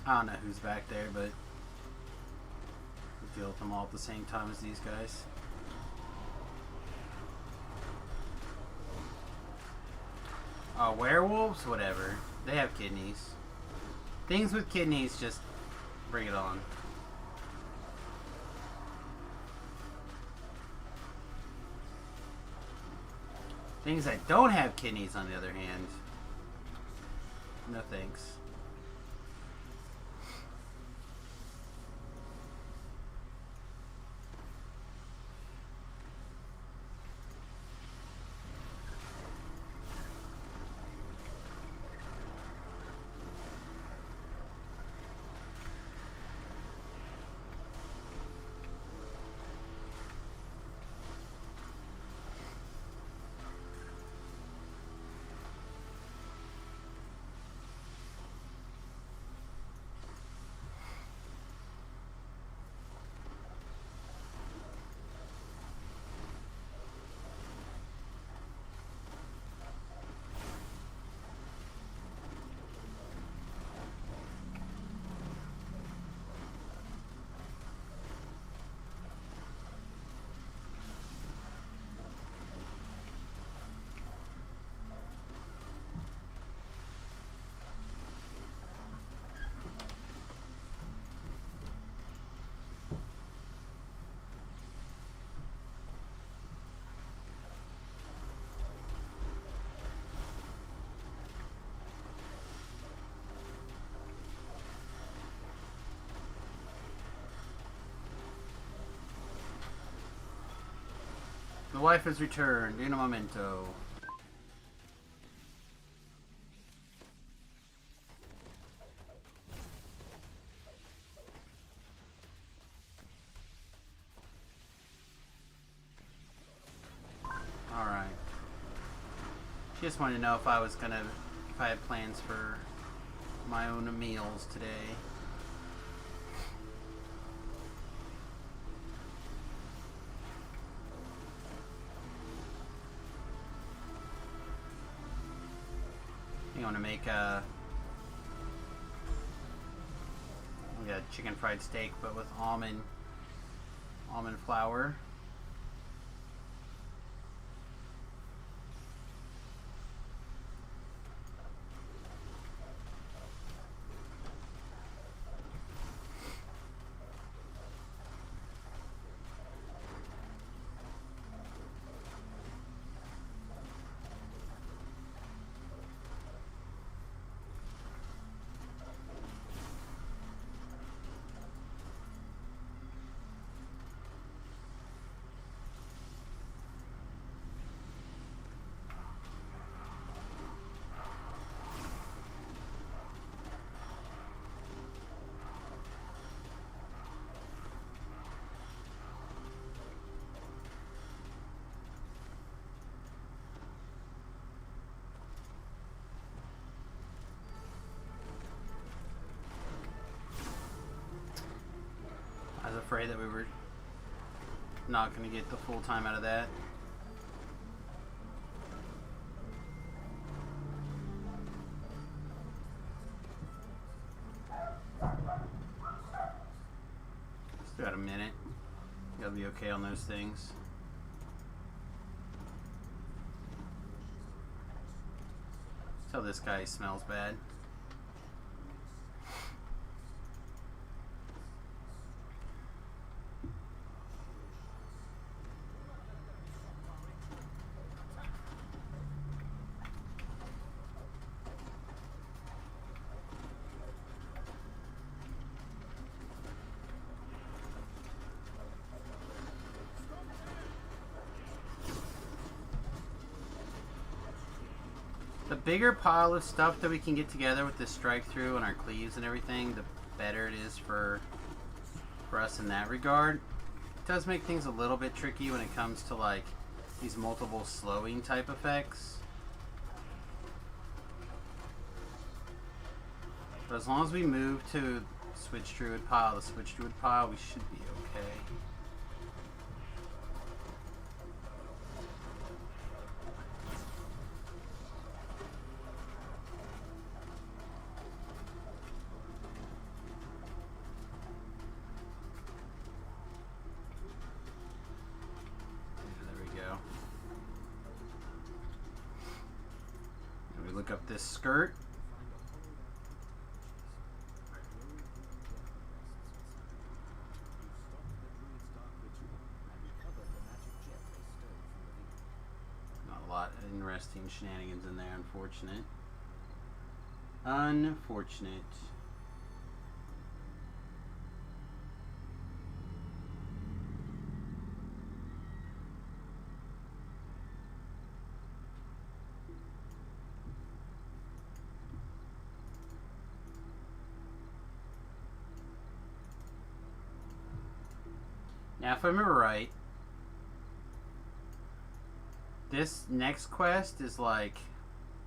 I don't know who's back there, but we'll deal with them all at the same time as these guys. Werewolves? Whatever. They have kidneys. Things with kidneys, just bring it on. Things that don't have kidneys, on the other hand, no thanks. wife has returned. In a momento. Alright. She just wanted to know if I was gonna, if I had plans for my own meals today. You want to make a chicken fried steak, but with almond flour. I was afraid that we were not going to get the full time out of that. Still got a minute. Gotta be okay on those things. Tell this guy he smells bad. The bigger pile of stuff that we can get together with this strike through and our cleaves and everything, the better it is for us in that regard. It does make things a little bit tricky when it comes to like these multiple slowing type effects. But as long as we move to switch druid pile, the switch druid pile, we should be okay. Look up this skirt. Not a lot of interesting shenanigans in there, unfortunate. Unfortunate. Now, if I remember right, this next quest is like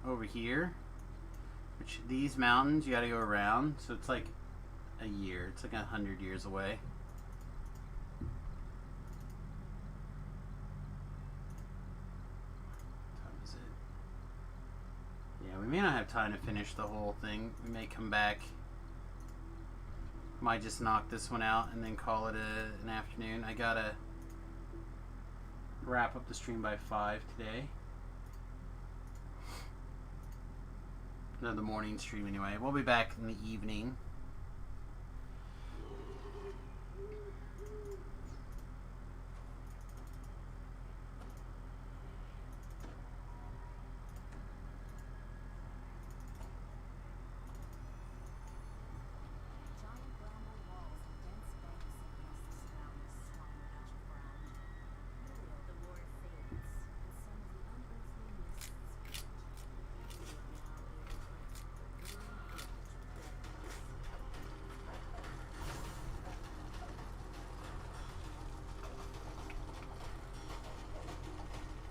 over here, which these mountains you gotta go around, so it's like a year. It's like 100 years away. What time is it? Yeah, we may not have time to finish the whole thing. We may come back. Might just knock this one out and then call it an afternoon. I gotta wrap up the stream by 5 today. No, the morning stream anyway. We'll be back in the evening.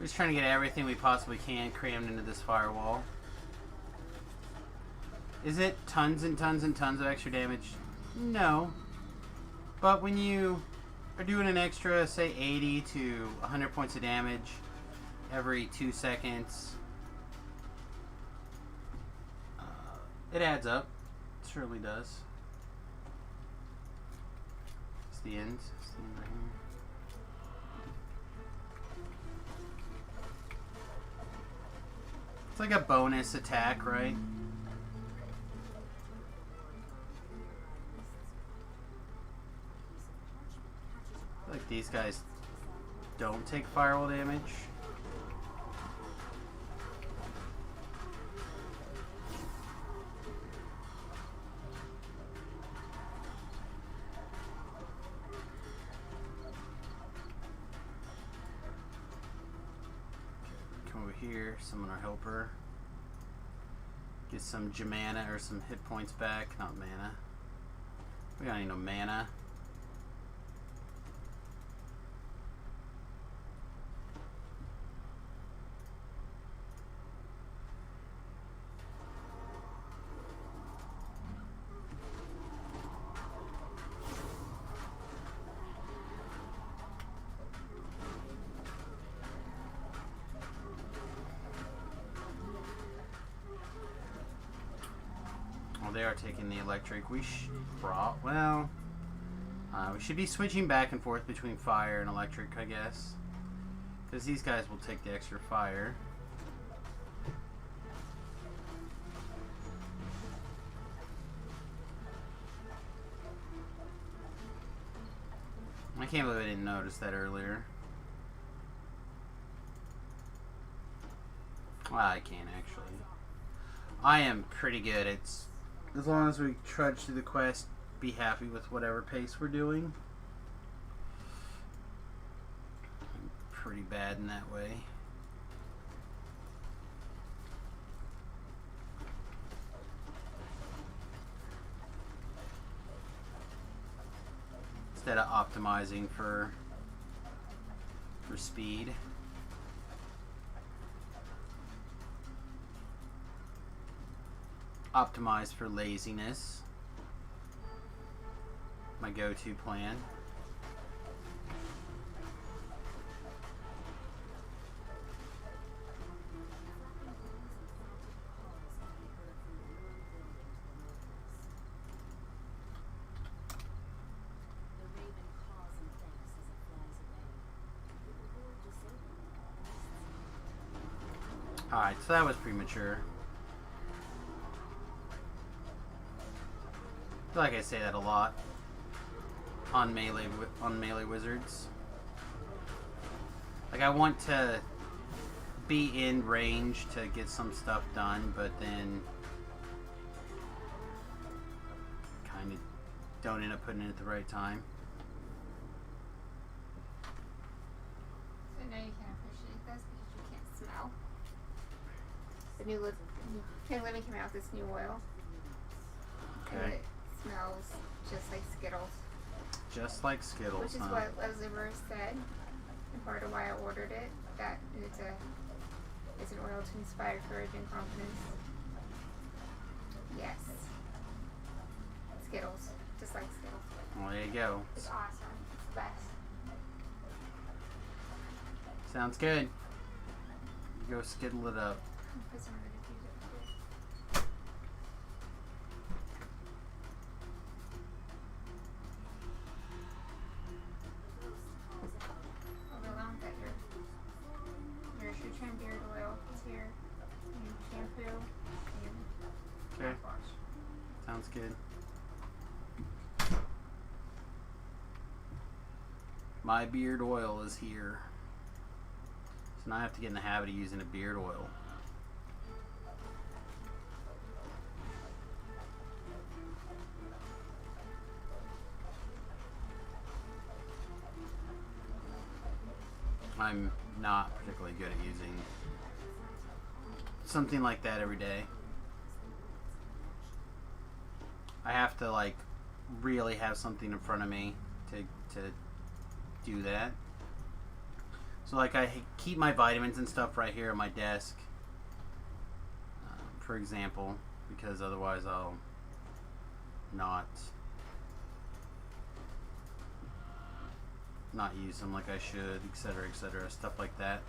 We're just trying to get everything we possibly can crammed into this firewall. Is it tons and tons and tons of extra damage? No. But when you are doing an extra, say 80 to 100 points of damage every 2 seconds, it adds up. It certainly does. It's the end. It's the end right here. It's like a bonus attack, right? I feel like these guys don't take firewall damage. Come over here, summon our helper. Get some Jamana or some hit points back. Not mana. We don't need no mana. They are taking the electric. We should be switching back and forth between fire and electric, I guess, because these guys will take the extra fire. I can't believe I didn't notice that earlier. Well, I can actually. I am pretty good at, as long as we trudge through the quest, be happy with whatever pace we're doing. I'm pretty bad in that way. Instead of optimizing for speed. Optimize for laziness. My go-to plan. Alright, so that was premature. I feel like I say that a lot on melee wizards. Like, I want to be in range to get some stuff done, but then kind of don't end up putting it at the right time. So now you can appreciate this because you can't smell. The new Living came out with this new oil. Okay. And it smells just like Skittles. Just like Skittles, Which is huh? what Leslie Rose said, and part of why I ordered it. That it's an oil to inspire courage and confidence. Yes. Skittles. Just like Skittles. Well, there you go. It's awesome. It's the best. Sounds good. Go skittle it up. Put some of the diffuser. Overwhelmed that your Shutran beard oil is here. And your shampoo. And your Okay. mouthwash. Sounds good. My beard oil is here. So now I have to get in the habit of using a beard oil. I'm not particularly good at using something like that every day. I have to like really have something in front of me to do that. So like I keep my vitamins and stuff right here on my desk, for example, because otherwise I'll not use them like I should, etc., stuff like that.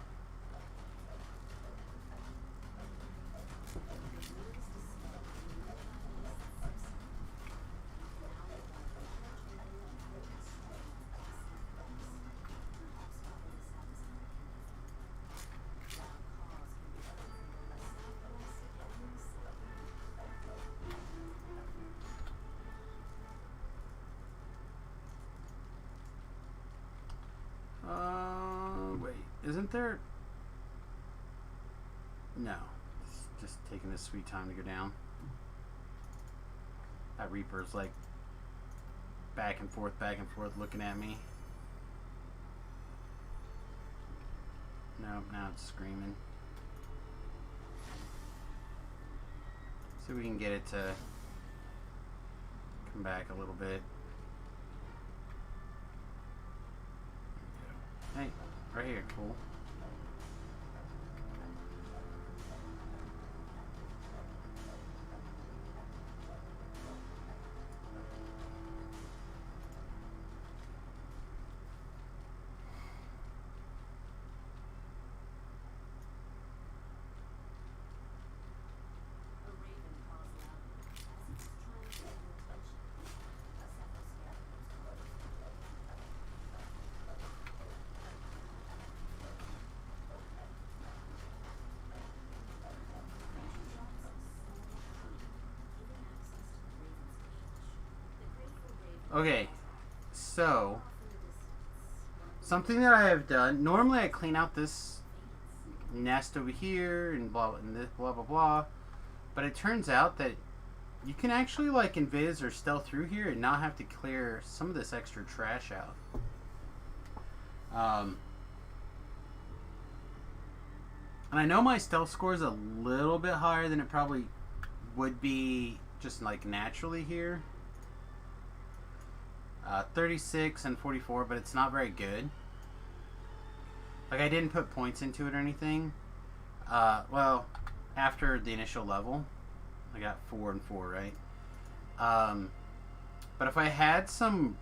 Wait, isn't there? No, it's just taking this sweet time to go down. That Reaper's like back and forth, looking at me. Nope, now it's screaming. See if we can get it to come back a little bit. Hey, right here, cool. Okay, so something that I have done. Normally, I clean out this nest over here and blah and this blah blah blah, but it turns out that you can actually like invis or stealth through here and not have to clear some of this extra trash out. And I know my stealth score is a little bit higher than it probably would be just like naturally here. 36 and 44, but it's not very good. Like I didn't put points into it or anything. Well, after the initial level, I got 4 and 4, right? But if I had some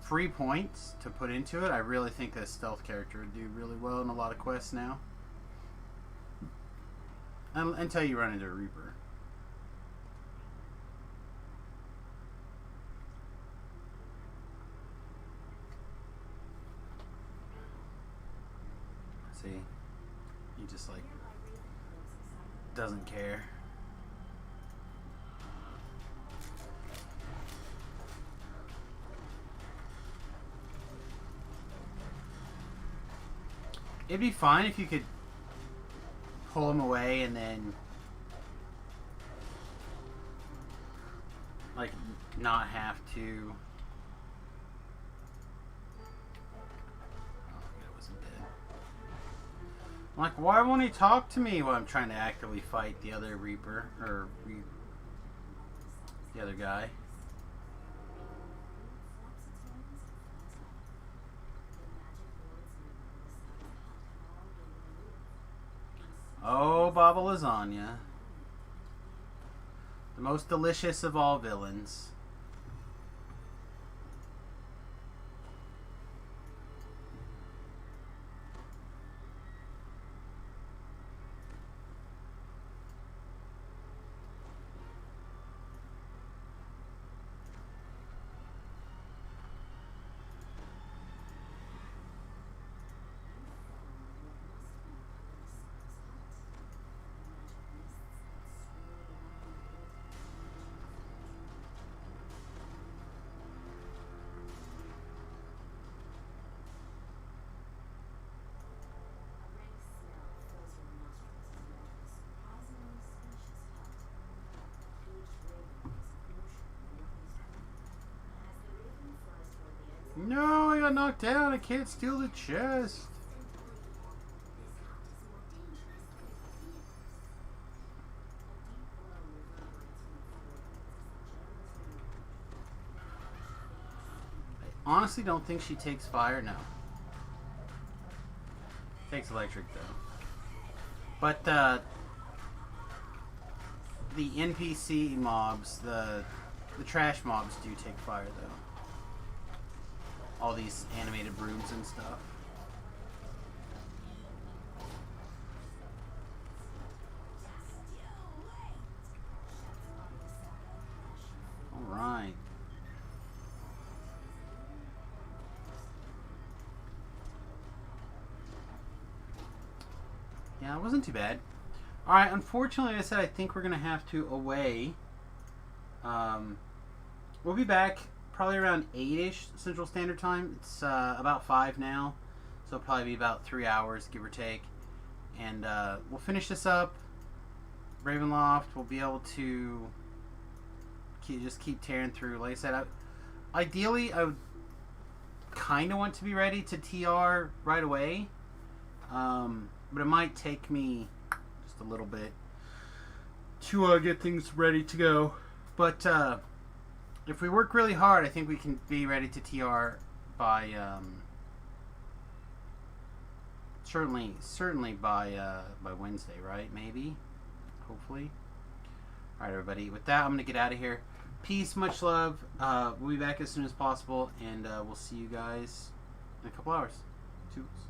free points to put into it, I really think a stealth character would do really well in a lot of quests now. Until you run into a Reaper. See, he just like doesn't care. It'd be fine if you could pull him away and then like not have to. I'm like, why won't he talk to me while I'm trying to actively fight the other Reaper or the other guy? Oh, Baba Lasagna. The most delicious of all villains. No, I got knocked down. I can't steal the chest. I honestly don't think she takes fire now. Takes electric though. But the NPC mobs, the trash mobs do take fire though. All these animated brooms and stuff. Alright. Yeah, it wasn't too bad. Alright, unfortunately, like I said, I think we're going to have to away. We'll be back probably around 8-ish Central Standard Time. It's about 5 now, so it'll probably be about 3 hours, give or take. And we'll finish this up. Ravenloft, we'll be able to just keep tearing through. Like I said, ideally, I would kind of want to be ready to TR right away. But it might take me just a little bit to get things ready to go. But if we work really hard, I think we can be ready to TR by certainly by Wednesday, right? Maybe, hopefully. All right, everybody. With that, I'm gonna get out of here. Peace, much love. We'll be back as soon as possible, and we'll see you guys in a couple hours. Toodles.